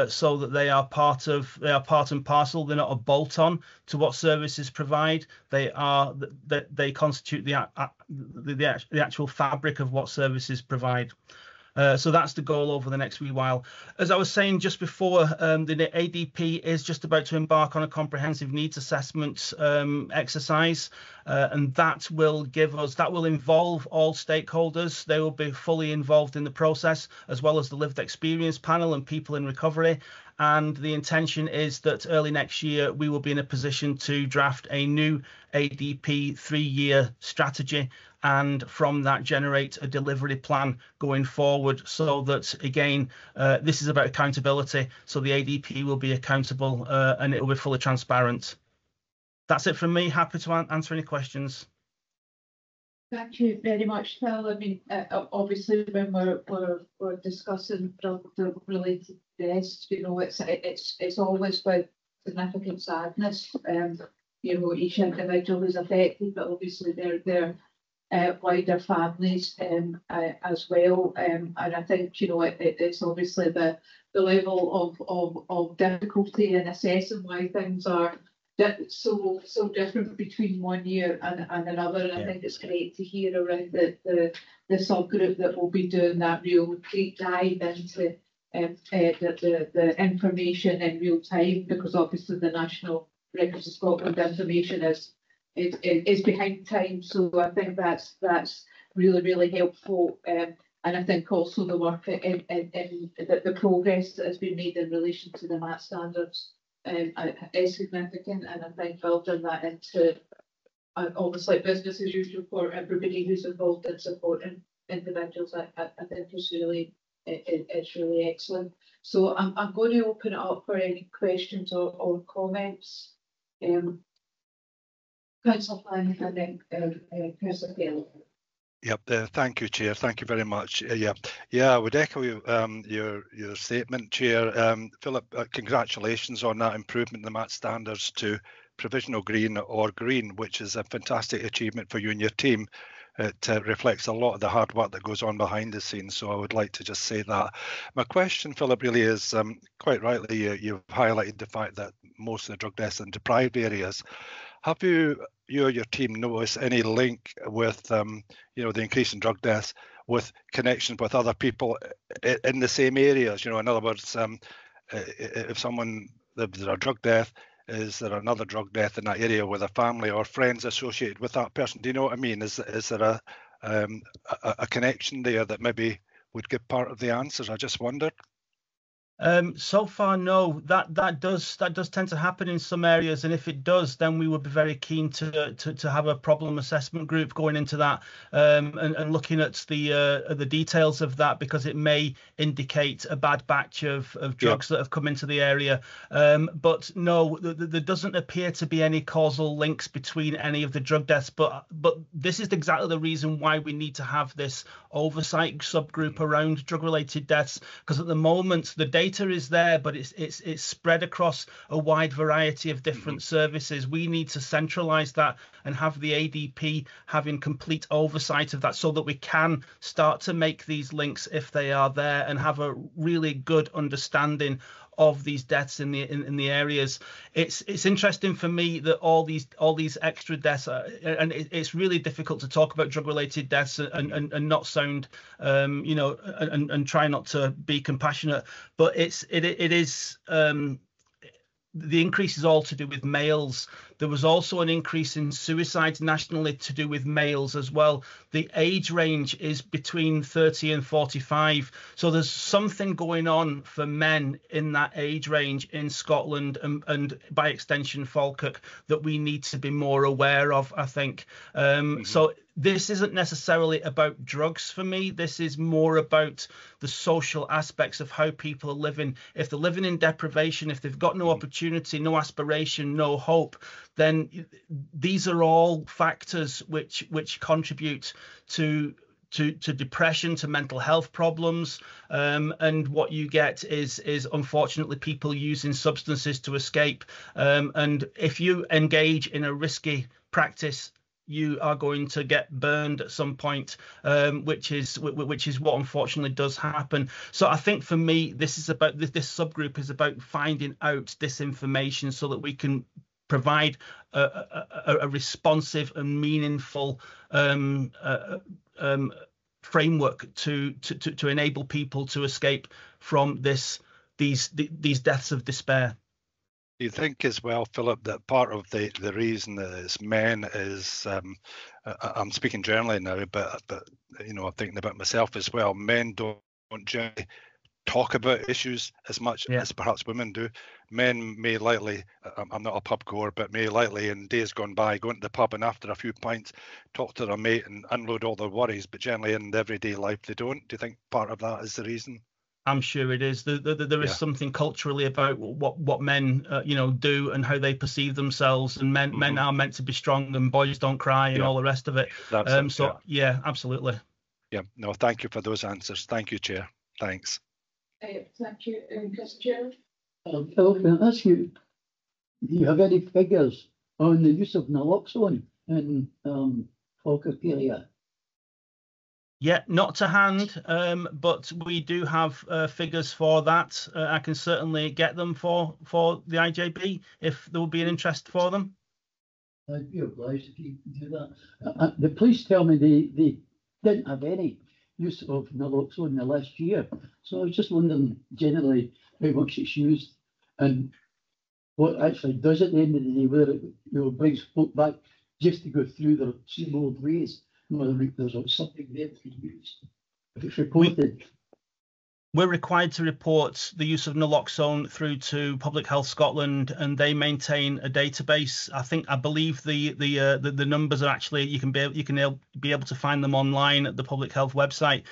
so that they are part and parcel. They're not a bolt-on to what services provide. They constitute the actual fabric of what services provide. So that's the goal over the next wee while. As I was saying just before, the ADP is just about to embark on a comprehensive needs assessment exercise, and that will involve all stakeholders. They will be fully involved in the process, as well as the lived experience panel and people in recovery. And the intention is that early next year we will be in a position to draft a new ADP 3-year strategy, and from that generate a delivery plan going forward, so that again this is about accountability, so the ADP will be accountable and it will be fully transparent. That's it from me. Happy to answer any questions. Thank you very much, Phil. I mean, obviously, when we're discussing drug-related deaths, you know, it's always with significant sadness. You know, each individual is affected, but obviously their wider families as well. And I think, you know, it's obviously the level of difficulty in assessing why things are so different between 1 year and another. And I think it's great to hear around the subgroup that will be doing that real deep dive into the information in real time, because obviously the National Records of Scotland information is behind time. So I think that's really helpful. And I think also the work in the progress that has been made in relation to the MAT standards is significant, and I think building that into almost like business as usual for everybody who's involved in supporting individuals, I think it's really excellent. So I'm going to open it up for any questions or comments. Councillor Flynn and then Councillor Taylor. Yep. Thank you, Chair. Thank you very much. Yeah. I would echo your statement, Chair. Philip, congratulations on that improvement in the MAT standards to provisional green or green, which is a fantastic achievement for you and your team. It reflects a lot of the hard work that goes on behind the scenes. So I would like to just say that. My question, Philip, really is quite rightly, you've highlighted the fact that most of the drug deaths are in deprived areas. Have you or your team noticed any link with the increase in drug deaths with connections with other people in the same areas? In other words, if there's a drug death, is there another drug death in that area with a family or friends associated with that person? Do you know what I mean? Is there a connection there that maybe would give part of the answers? I just wondered. So far, no. That does tend to happen in some areas, and if it does, then we would be very keen to have a problem assessment group going into that and looking at the details of that, because it may indicate a bad batch of drugs that have come into the area. But no, there doesn't appear to be any causal links between any of the drug deaths. But this is exactly the reason why we need to have this oversight subgroup around drug-related deaths, because at the moment the data is there, but it's spread across a wide variety of different services. We need to centralize that and have the ADP having complete oversight of that, so that we can start to make these links if they are there, and have a really good understanding of these deaths in the areas. It's interesting for me that all these extra deaths are, and it's really difficult to talk about drug-related deaths and not sound and try not to be compassionate, but it is the increase is all to do with males. There was also an increase in suicides nationally to do with males as well. The age range is between 30 and 45. So there's something going on for men in that age range in Scotland and by extension Falkirk that we need to be more aware of, I think. So this isn't necessarily about drugs for me. This is more about the social aspects of how people are living. If they're living in deprivation, if they've got no opportunity, no aspiration, no hope, then these are all factors which contribute to depression, to mental health problems, and what you get is unfortunately people using substances to escape. And if you engage in a risky practice, you are going to get burned at some point, which is what unfortunately does happen. So I think for me, this subgroup is about finding out this information so that we can provide a responsive and meaningful framework to enable people to escape from these deaths of despair. Do you think as well, Philip, that part of the reason that it's men is, I'm speaking generally now, but I'm thinking about myself as well. Men don't generally talk about issues as much as perhaps women do. Men may likely, I'm not a pub goer, but may likely in days gone by go into the pub and after a few pints talk to their mate and unload all their worries, but generally in everyday life they don't. Do you think part of that is the reason? I'm sure it is. There is something culturally about what men do and how they perceive themselves, and men are meant to be strong and boys don't cry and all the rest of it. Absolutely. Yeah, no, thank you for those answers. Thank you, Chair. Thanks. Thank you, Councillor Chair. Philip, can I ask you, do you have any figures on the use of naloxone in Falkirk area? Yeah, not to hand, but we do have figures for that. I can certainly get them for the IJB if there would be an interest for them. I'd be obliged if you could do that. The police tell me they didn't have any use of naloxone in the last year, so I was just wondering generally how much it's used and what actually does at the end of the day, whether it brings folk back just to go through their same old ways. There's something there to use if it's reported. we're required to report the use of naloxone through to Public Health Scotland, and they maintain a database. I believe the numbers are actually you can be able to find them online at the Public Health website.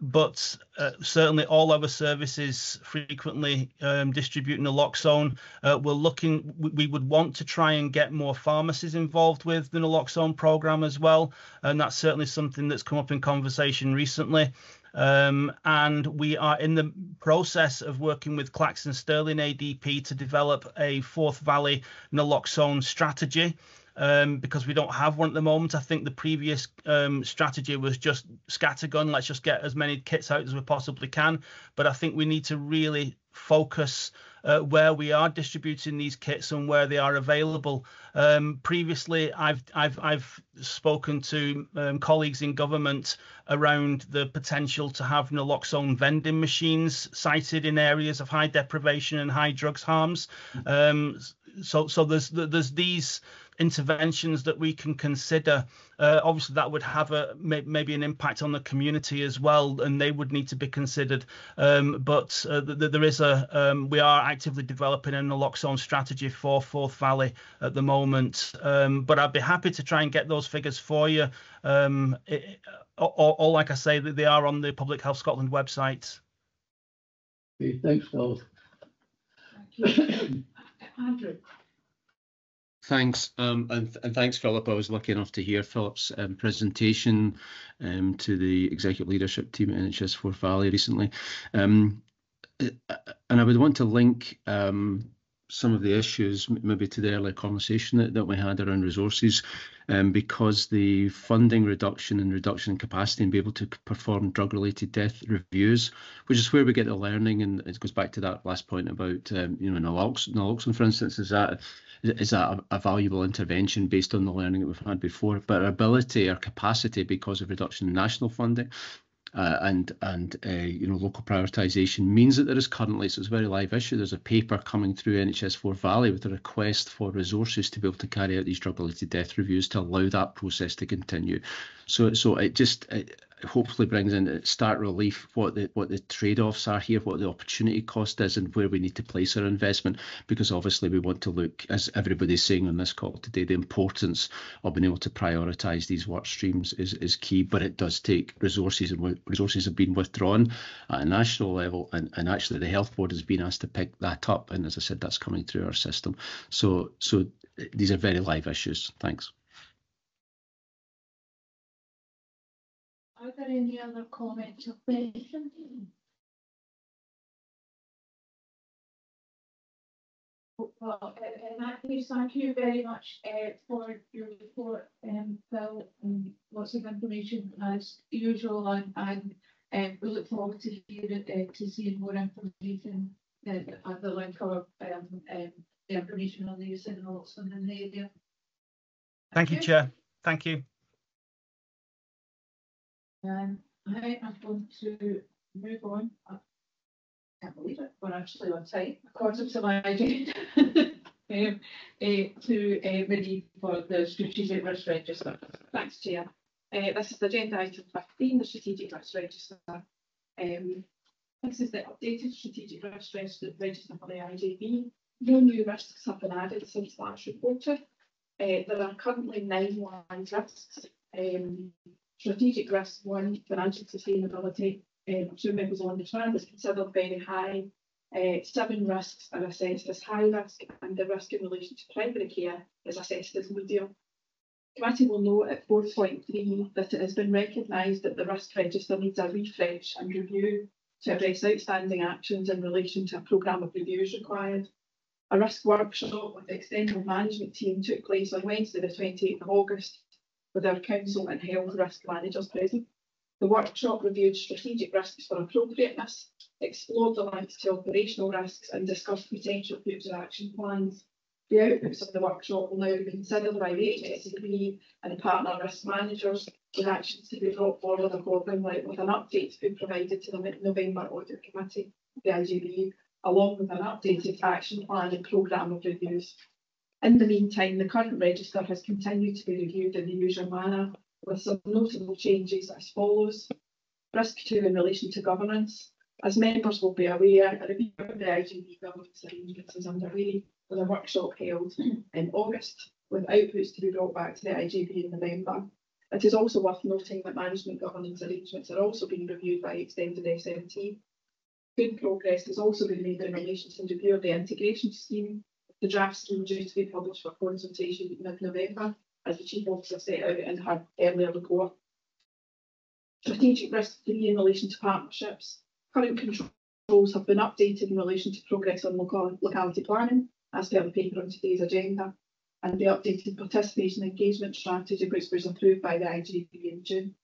But certainly all our services frequently distribute naloxone. We would want to try and get more pharmacies involved with the naloxone program as well, and that's certainly something that's come up in conversation recently. And we are in the process of working with Claxton Stirling ADP to develop a Forth Valley naloxone strategy. Because we don't have one at the moment. I think the previous strategy was just scattergun. Let's just get as many kits out as we possibly can. But I think we need to really focus where we are distributing these kits and where they are available. Previously, I've spoken to colleagues in government around the potential to have naloxone vending machines sited in areas of high deprivation and high drugs harms. So there's these interventions that we can consider. Obviously, that would have maybe an impact on the community as well, and they would need to be considered. But there is we are actively developing a naloxone strategy for Forth Valley at the moment. But I'd be happy to try and get those figures for you. Or like I say, they are on the Public Health Scotland website. Okay, thanks, Phil. Andrew. Thanks, and thanks, Philip. I was lucky enough to hear Philip's presentation to the executive leadership team at NHS Forth Valley recently. And I would want to link some of the issues maybe to the earlier conversation that we had around resources, because the funding reduction and reduction in capacity and be able to perform drug-related death reviews, which is where we get the learning, and it goes back to that last point about naloxone, for instance, is that a valuable intervention based on the learning that we've had before. But our ability, our capacity, because of reduction in national funding and local prioritisation, means that there is currently, so it's a very live issue, there's a paper coming through NHS Forth Valley with a request for resources to be able to carry out these drug-related death reviews to allow that process to continue. So it just hopefully brings in stark relief what the trade-offs are here, what the opportunity cost is, and where we need to place our investment, because obviously we want to look, as everybody's saying on this call today, the importance of being able to prioritise these work streams is key, but it does take resources, and resources have been withdrawn at a national level, and actually the Health Board has been asked to pick that up, and as I said, that's coming through our system. So these are very live issues. Thanks. Are there any other comments or questions? Well, in that case, thank you very much for your report, Phil, and lots of information as usual, and we look forward to hearing to seeing more information at the link of the information on the use of naloxone in the area. Thank you, Chair. Thank you. I am going to move on. I can't believe it, we're actually on time, according to my agenda, to Marie for the strategic risk register. Thanks, Chair. This is agenda item 15, the strategic risk register. This is the updated strategic risk register for the IJB. No new risks have been added since last reported. There are currently 9 live risks. Strategic risk 1, financial sustainability, 2 members on the trend is considered very high. 7 risks are assessed as high risk, and the risk in relation to primary care is assessed as medium. Committee will note at 4.3 that it has been recognised that the risk register needs a refresh and review to address outstanding actions in relation to a programme of reviews required. A risk workshop with the extended management team took place on Wednesday the 28th of August with our council and health risk managers present. The workshop reviewed strategic risks for appropriateness, explored the links to operational risks, and discussed potential future action plans. The outputs of the workshop will now be considered by the HSEB and partner risk managers, with actions to be brought forward accordingly, with an update to be provided to the mid-November Audit Committee, the IJB, along with an updated action plan and programme of reviews. In the meantime, the current register has continued to be reviewed in the usual manner, with some notable changes as follows. Risk 2 in relation to governance. As members will be aware, a review of the IGB governance arrangements is underway, with a workshop held in August, with outputs to be brought back to the IGB in November. It is also worth noting that management governance arrangements are also being reviewed by extended SMT. Good progress has also been made in relation to the review of the integration scheme. The draft scheme due to be published for consultation mid-November, as the Chief Officer set out in her earlier report. Strategic risk 3 in relation to partnerships. Current controls have been updated in relation to progress on locality planning, as per the paper on today's agenda, and the updated participation engagement strategy, which was approved by the IGB in June.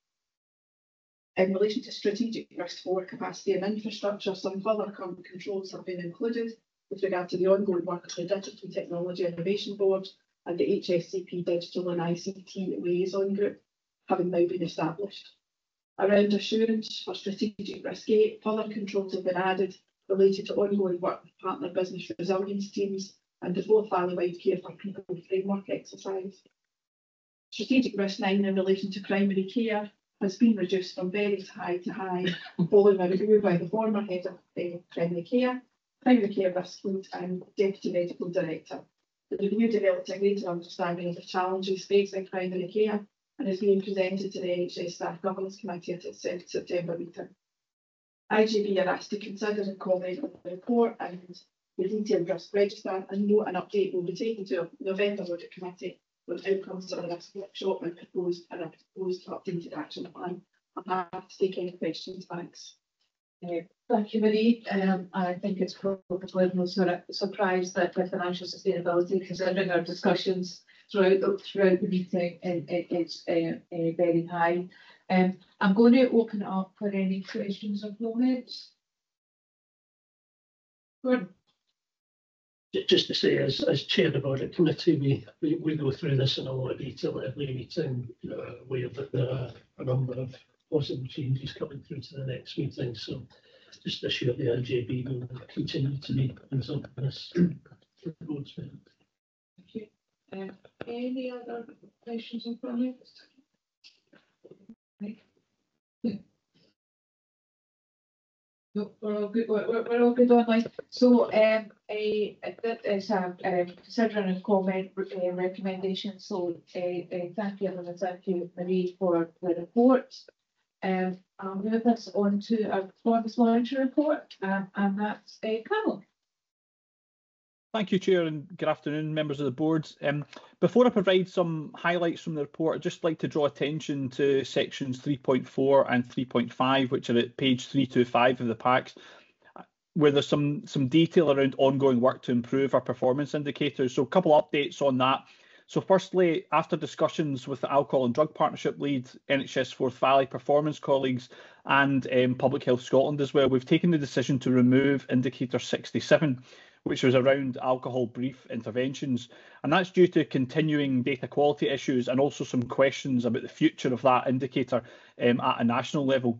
In relation to strategic risk 4, capacity and infrastructure, some further current controls have been included with regard to the ongoing work of the Digital Technology Innovation Board and the HSCP Digital and ICT Liaison Group, having now been established. Around assurance for strategic risk 8, further controls have been added related to ongoing work with partner business resilience teams and the Forth Valley-wide Care for People framework exercise. Strategic risk 9 in relation to primary care has been reduced from very high to high, following a review by the former head of primary care risk lead and deputy medical director. The review developed a greater understanding of the challenges facing primary care and is being presented to the NHS Staff Governance Committee at its September meeting. IGB are asked to consider and comment on the report and the detailed risk register, and note an update will be taken to a November audit committee with outcomes of the risk workshop and a proposed updated action plan. I'm happy to take any questions. Thanks. Thank you, Marie. I think it's probably no surprise that the financial sustainability, considering our discussions throughout the meeting, it's very high. I'm going to open it up for any questions or comments. Gordon. Just to say, as chair of the audit committee, we go through this in a lot of detail at every meeting, aware that there are a number of possible changes coming through to the next meeting. So just assure the IJB will continue to be on this. Thank you. Any other questions or comments? Right. No, we're all good. We're all good online. So, that is considering a comment recommendation. So, thank you, and thank you, Marie, for the report. I'll move this on to our performance monitoring report, and that's Carol. Thank you, Chair, and good afternoon, members of the board. Before I provide some highlights from the report, I'd just like to draw attention to sections 3.4 and 3.5, which are at page 325 of the packs, where there's some detail around ongoing work to improve our performance indicators. So a couple of updates on that. So firstly, after discussions with the Alcohol and Drug Partnership lead, NHS Forth Valley performance colleagues and Public Health Scotland as well, we've taken the decision to remove indicator 67, which was around alcohol brief interventions. And that's due to continuing data quality issues and also some questions about the future of that indicator at a national level.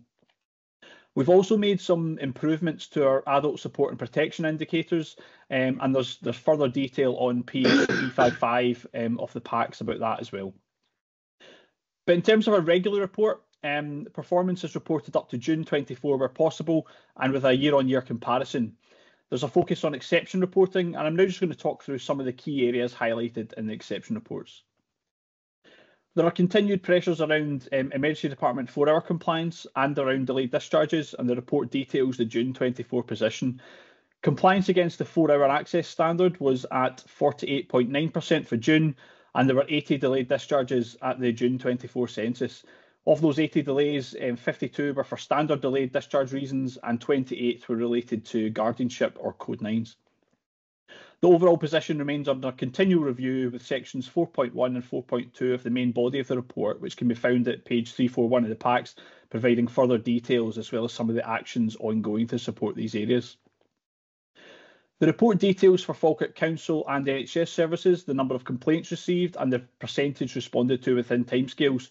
We've also made some improvements to our adult support and protection indicators, and there's further detail on page 355 of the packs about that as well. But in terms of our regular report, performance is reported up to June 24 where possible, and with a year-on-year comparison. There's a focus on exception reporting, and I'm now just going to talk through some of the key areas highlighted in the exception reports. There are continued pressures around emergency department 4-hour compliance and around delayed discharges, and the report details the June 24 position. Compliance against the 4-hour access standard was at 48.9% for June, and there were 80 delayed discharges at the June 24 census. Of those 80 delays, 52 were for standard delayed discharge reasons and 28 were related to guardianship or Code 9s. The overall position remains under continual review, with sections 4.1 and 4.2 of the main body of the report, which can be found at page 341 of the packs, providing further details as well as some of the actions ongoing to support these areas. The report details for Falkirk Council and NHS services the number of complaints received and the percentage responded to within timescales.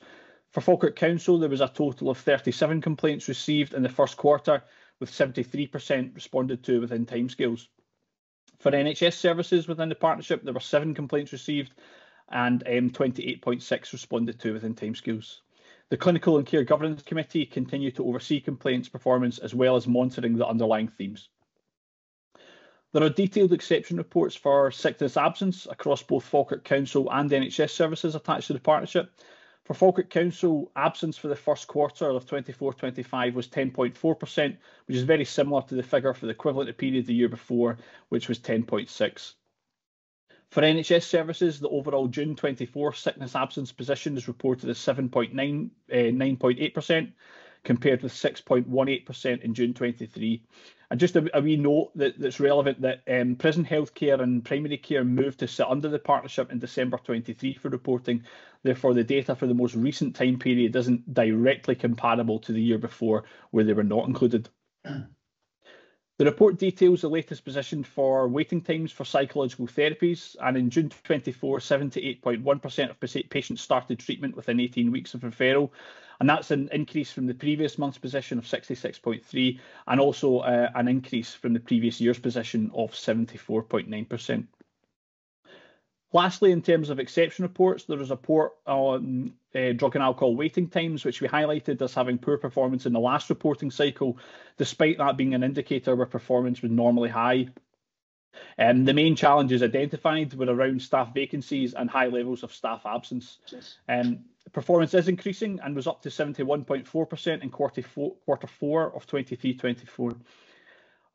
For Falkirk Council, there was a total of 37 complaints received in the first quarter, with 73% responded to within timescales. For NHS services within the partnership, there were 7 complaints received and 28.6 responded to within timescales. The Clinical and Care Governance Committee continue to oversee complaints performance as well as monitoring the underlying themes. There are detailed exception reports for sickness absence across both Falkirk Council and NHS services attached to the partnership. For Falkirk Council, absence for the first quarter of 24-25 was 10.4%, which is very similar to the figure for the equivalent period the year before, which was 10.6%. For NHS services, the overall June 24 sickness absence position is reported as 9.8%, compared with 6.18% in June 23. And just a wee note that's relevant that prison healthcare and primary care moved to sit under the partnership in December 23 for reporting. Therefore, the data for the most recent time period isn't directly comparable to the year before, where they were not included. The report details the latest position for waiting times for psychological therapies, and in June 24, 78.1% of patients started treatment within 18 weeks of referral, and that's an increase from the previous month's position of 66.3%, and also an increase from the previous year's position of 74.9%. Lastly, in terms of exception reports, there was a report on drug and alcohol waiting times, which we highlighted as having poor performance in the last reporting cycle, despite that being an indicator where performance was normally high. The main challenges identified were around staff vacancies and high levels of staff absence. Performance is increasing and was up to 71.4% in quarter four of 23-24.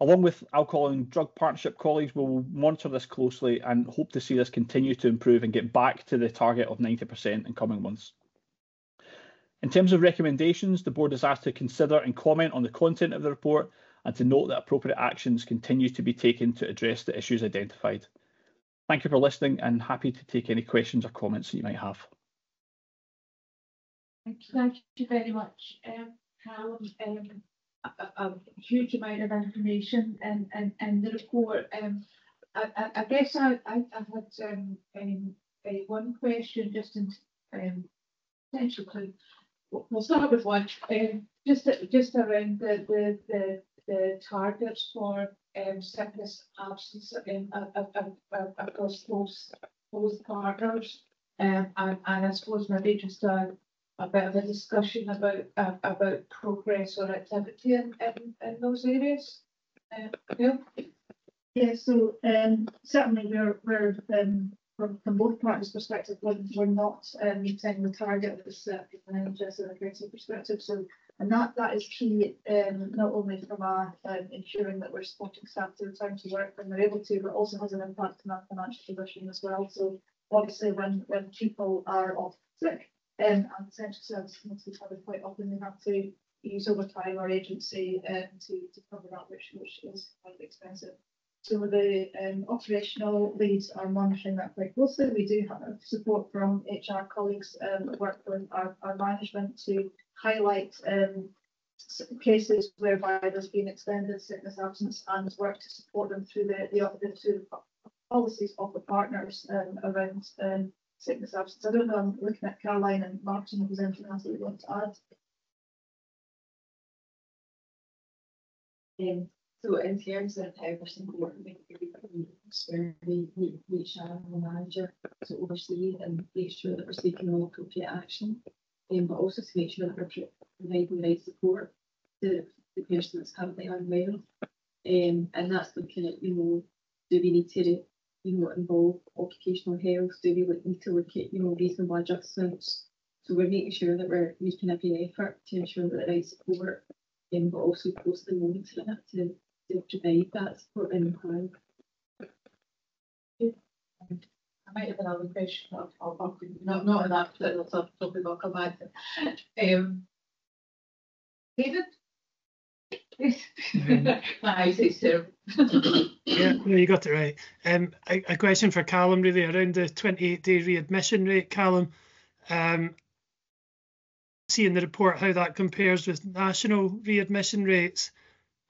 Along with Alcohol and Drug Partnership colleagues, we will monitor this closely and hope to see this continue to improve and get back to the target of 90% in coming months. In terms of recommendations, the board is asked to consider and comment on the content of the report and to note that appropriate actions continue to be taken to address the issues identified. Thank you for listening, and happy to take any questions or comments that you might have. Thank you very much, Callum. A huge amount of information in the report. I guess I had one question just in potential clue. We'll start with one. Just around the targets for sickness absence across both partners, and I suppose maybe just a bit of a discussion about progress or activity in those areas. Bill? Yeah, so certainly we're from both parties' perspective, we're not meeting the target that was set from an NHS and a council perspective. So, and that is key, not only from ensuring that we're supporting staff to return to work when they're able to, but also has an impact on our financial position as well. So obviously when people are off sick, and essential service committees quite often they have to use overtime or agency to cover that, which is quite expensive. So the operational leads are monitoring that quite closely. We do have support from HR colleagues that work with our management to highlight cases whereby there's been extended sickness absence and work to support them through the policies of the partners around sickness absence. I don't know, I'm looking at Caroline and Martin, if there's anything else that you want to add. So in terms of how we're supporting where we meet Sharon, the manager, to oversee and make sure that we're taking all appropriate action, but also to make sure that we're providing the right support to the person that's currently unwell. And that's looking at, do we need to, involve occupational health? Do we need to look at, reasonable adjustments? So we're making sure that we're making every effort to ensure that the right support, but also closely monitoring it to provide that support in the plan. I might have another question. I'll not on that particular topic. I'll come back to. David? My eyes is terrible. Yeah, no, you got it right. A question for Callum really around the 28-day readmission rate, Callum. See in the report how that compares with national readmission rates.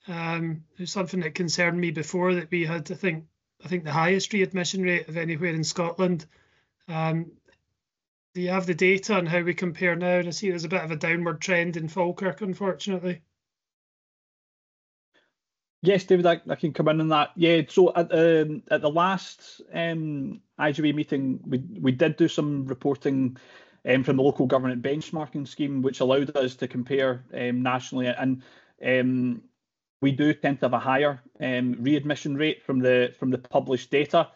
There's something that concerned me before, that we had, I think the highest readmission rate of anywhere in Scotland. Do you have the data on how we compare now? And I see there's a bit of a downward trend in Falkirk, unfortunately. Yes, David, I can come in on that. Yeah, so at the last IGB meeting, we did do some reporting from the local government benchmarking scheme, which allowed us to compare nationally. And we do tend to have a higher readmission rate from the published data.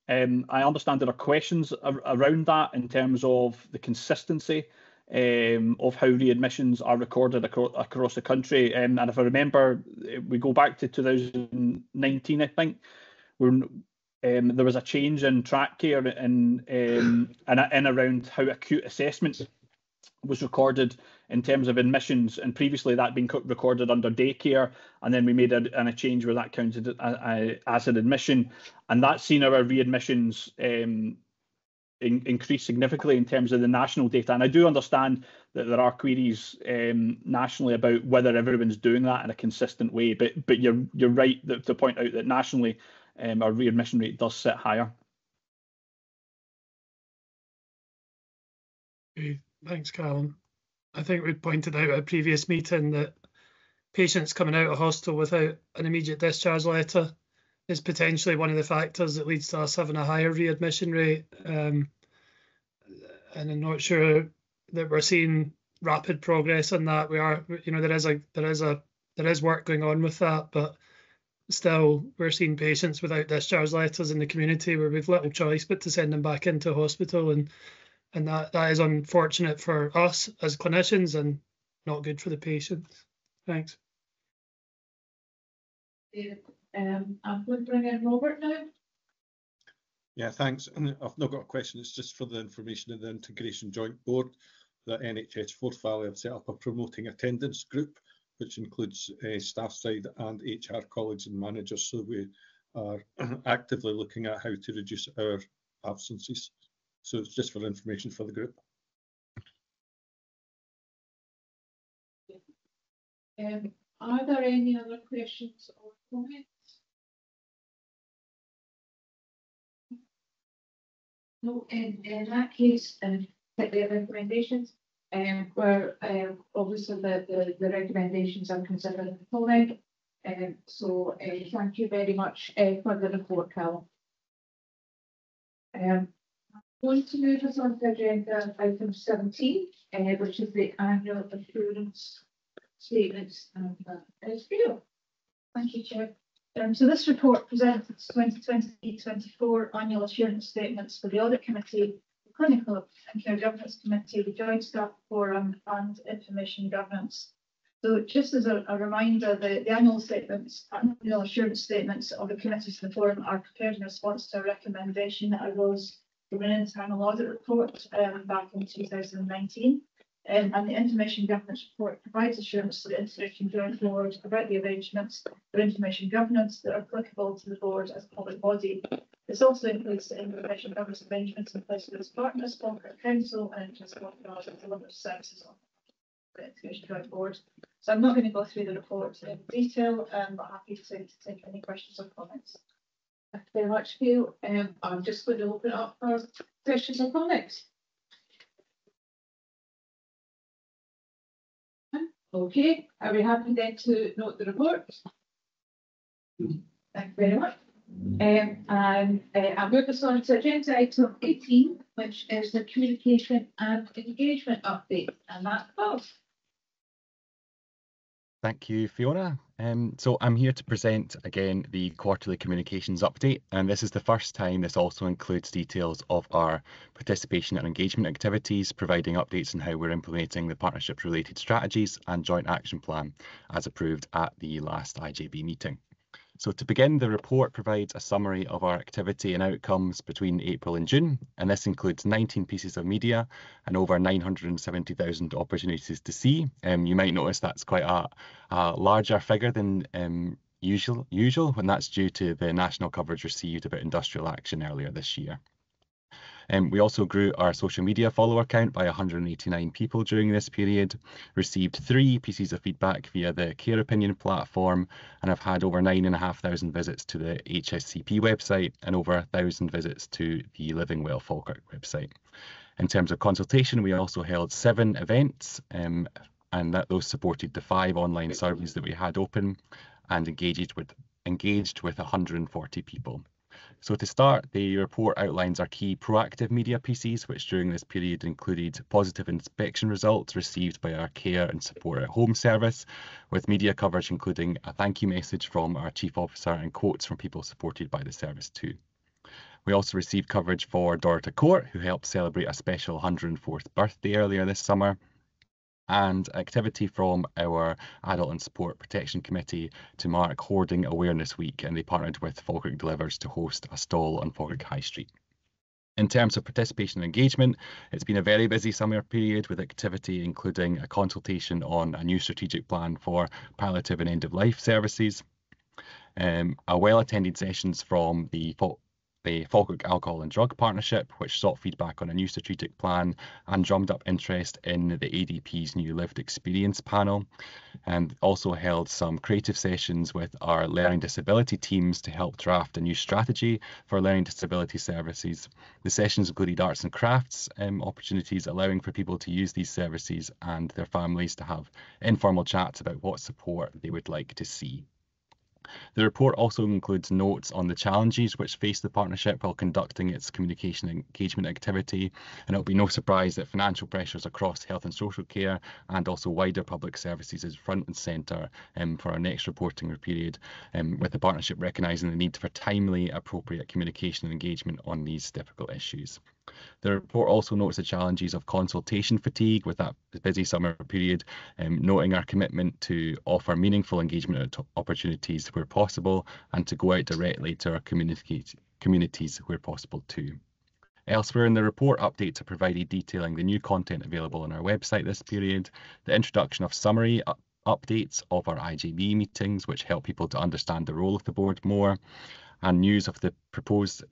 I understand there are questions around that in terms of the consistency of how readmissions are recorded across the country. And if I remember, we go back to 2019, I think, when there was a change in track care and around how acute assessment was recorded in terms of admissions, and previously that had been recorded under daycare, and then we made a change where that counted as an admission, and that's seen our readmissions increase significantly in terms of the national data. And I do understand that there are queries nationally about whether everyone's doing that in a consistent way, but you're right to point out that nationally our readmission rate does sit higher. Okay, thanks, Callum. I think we pointed out at a previous meeting that patients coming out of hospital without an immediate discharge letter is potentially one of the factors that leads to us having a higher readmission rate. And I'm not sure that we're seeing rapid progress on that. We are, there is work going on with that, but still we're seeing patients without discharge letters in the community where we've little choice but to send them back into hospital, and that is unfortunate for us as clinicians and not good for the patients. Thanks. I'm going to bring in Robert now. Yeah, thanks. And I've not got a question. It's just for the information of the Integration Joint Board that NHS Forth Valley have set up a promoting attendance group, which includes staff side and HR colleagues and managers. So we are actively looking at how to reduce our absences. So it's just for information for the group. Are there any other questions or comments? No, in that case, the recommendations, where obviously the recommendations are considered in the following. So thank you very much for the report, Callum. I'm going to move us on to agenda item 17, which is the annual assurance statements. Thank you, Chair. So this report presents its 2023-24 annual assurance statements for the Audit Committee, the Clinical and Care Governance Committee, the Joint Staff Forum and Information Governance. So just as a reminder, the annual assurance statements of the committees and the forum are prepared in response to a recommendation that arose from an internal audit report back in 2019. And the Information Governance Report provides assurance to the Integration Joint Board about the arrangements for information governance that are applicable to the board as a public body. This also includes the information governance arrangements in place with its partners, Falkirk Council, and Interest Organized and delivered services on the Integration Joint Board. So I'm not going to go through the report in detail, but happy to take any questions or comments. Thank you very much, Phil. I'm just going to open it up for questions or comments. Okay, are we happy then to note the report? Thank you very much. And I'll move us on to agenda item 18, which is the communication and engagement update, and that's Bob. Thank you, Fiona. So I'm here to present again the quarterly communications update, and this is the first time this also includes details of our participation and engagement activities, providing updates on how we're implementing the partnerships related strategies and joint action plan as approved at the last IJB meeting. So to begin, the report provides a summary of our activity and outcomes between April and June, and this includes 19 pieces of media and over 970,000 opportunities to see. You might notice that's quite a larger figure than usual, when that's due to the national coverage received about industrial action earlier this year. We also grew our social media follower count by 189 people during this period, received 3 pieces of feedback via the Care Opinion platform, and have had over 9,500 visits to the HSCP website and over 1,000 visits to the Living Well Falkirk website. In terms of consultation, we also held 7 events, and those supported the 5 online surveys that we had open and engaged with 140 people. So to start, the report outlines our key proactive media pieces, which during this period included positive inspection results received by our care and support at home service, with media coverage including a thank you message from our chief officer and quotes from people supported by the service too. We also received coverage for Dorota Court, who helped celebrate a special 104th birthday earlier this summer, and activity from our Adult and Support Protection Committee to mark Hoarding Awareness Week, and they partnered with Falkirk Delivers to host a stall on Falkirk High Street. In terms of participation and engagement, it's been a very busy summer period with activity including a consultation on a new strategic plan for palliative and end-of-life services, a well-attended sessions from the Falkirk Alcohol and Drug Partnership, which sought feedback on a new strategic plan and drummed up interest in the ADP's new lived experience panel, and also held some creative sessions with our learning disability teams to help draft a new strategy for learning disability services. The sessions included arts and crafts opportunities, allowing for people to use these services and their families to have informal chats about what support they would like to see. The report also includes notes on the challenges which face the partnership while conducting its communication and engagement activity, and it'll be no surprise that financial pressures across health and social care and also wider public services is front and centre for our next reporting period, with the partnership recognising the need for timely, appropriate communication and engagement on these difficult issues. The report also notes the challenges of consultation fatigue with that busy summer period, noting our commitment to offer meaningful engagement opportunities where possible and to go out directly to our communities where possible too. Elsewhere in the report, updates are provided detailing the new content available on our website this period, the introduction of summary updates of our IJB meetings, which help people to understand the role of the board more, and news of the proposed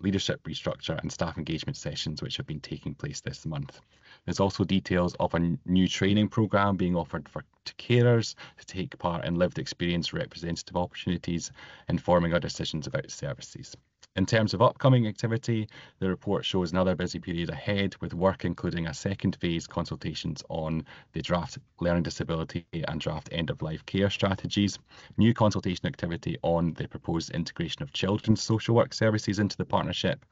leadership restructure and staff engagement sessions which have been taking place this month. There's also details of a new training programme being offered to carers to take part in lived experience representative opportunities, informing our decisions about services. In terms of upcoming activity, the report shows another busy period ahead, with work including a second phase consultations on the draft learning disability and draft end-of-life care strategies, new consultation activity on the proposed integration of children's social work services into the partnership,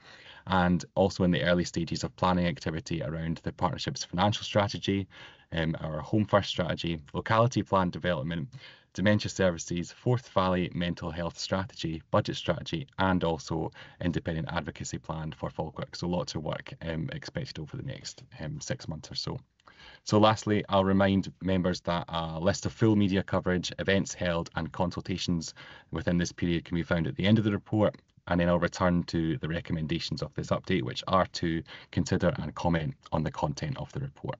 and also in the early stages of planning activity around the partnership's financial strategy, our Home First strategy, locality plan development, dementia services, Forth Valley mental health strategy, budget strategy, and also independent advocacy plan for Falkirk. So lots of work expected over the next 6 months or so. So lastly, I'll remind members that a list of full media coverage, events held and consultations within this period can be found at the end of the report, and then I'll return to the recommendations of this update, which are to consider and comment on the content of the report.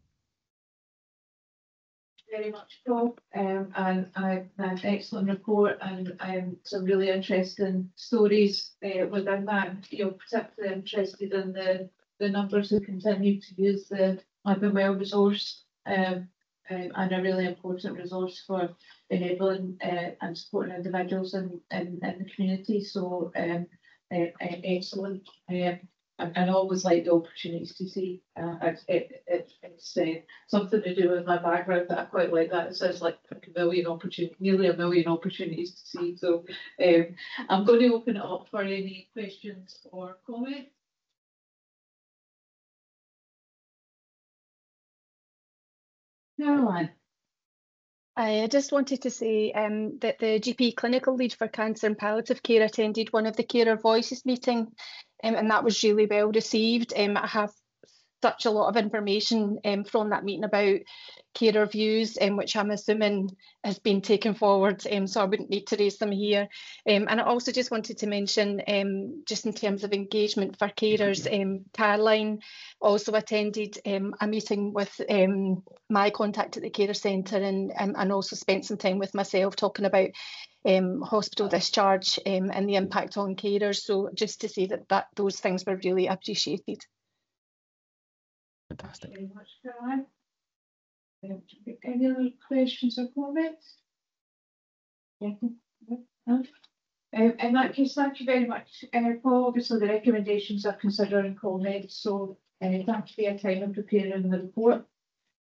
Very much, Paul, and an excellent report and some really interesting stories within that. You're particularly interested in the numbers who continue to use the Live and Well resource, and a really important resource for enabling and supporting individuals in the community. So excellent. And always like the opportunities to see. It's something to do with my background that I quite like that. It says like nearly a million opportunities to see. So I'm going to open it up for any questions or comments. Caroline. I just wanted to say that the GP clinical lead for cancer and palliative care attended one of the Carer Voices meeting, and that was really well received. I have such a lot of information from that meeting about carer views, which I'm assuming has been taken forward, so I wouldn't need to raise them here. And I also just wanted to mention, just in terms of engagement for carers, Caroline also attended a meeting with my contact at the carer centre, and also spent some time with myself talking about hospital discharge and the impact on carers. So just to say that those things were really appreciated. Fantastic. Thank you very much, Caroline. Any other questions or comments? No? In that case, thank you very much, Paul. Obviously, the recommendations are considered and comments, so thank you for your time in preparing the report.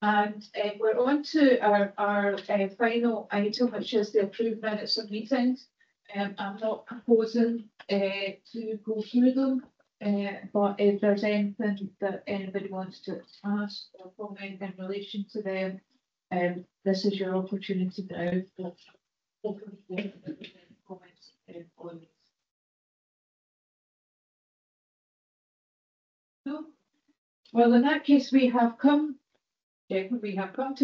And we're on to our final item, which is the approved minutes of meetings. I'm not proposing to go through them, but if there's anything that anybody wants to ask or comment in relation to them, this is your opportunity now. Open comments on these. No? Well, in that case, we have come to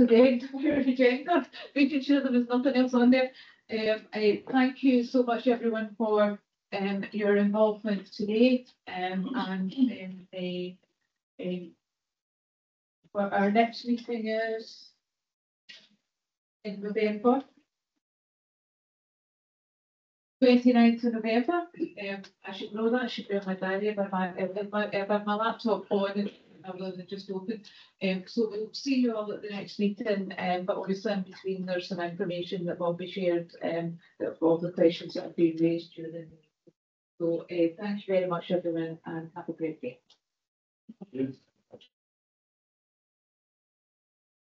the end of your agenda, making sure there was nothing else on there. I thank you so much, everyone, for your involvement today. Well, our next meeting is in November. 29th of November. I should know that. I should be on my diary if my laptop on. Rather than just open. So we'll see you all at the next meeting, but obviously in between there's some information that will be shared of all the questions that have been raised during the meeting. So thank you very much, everyone, and have a great day.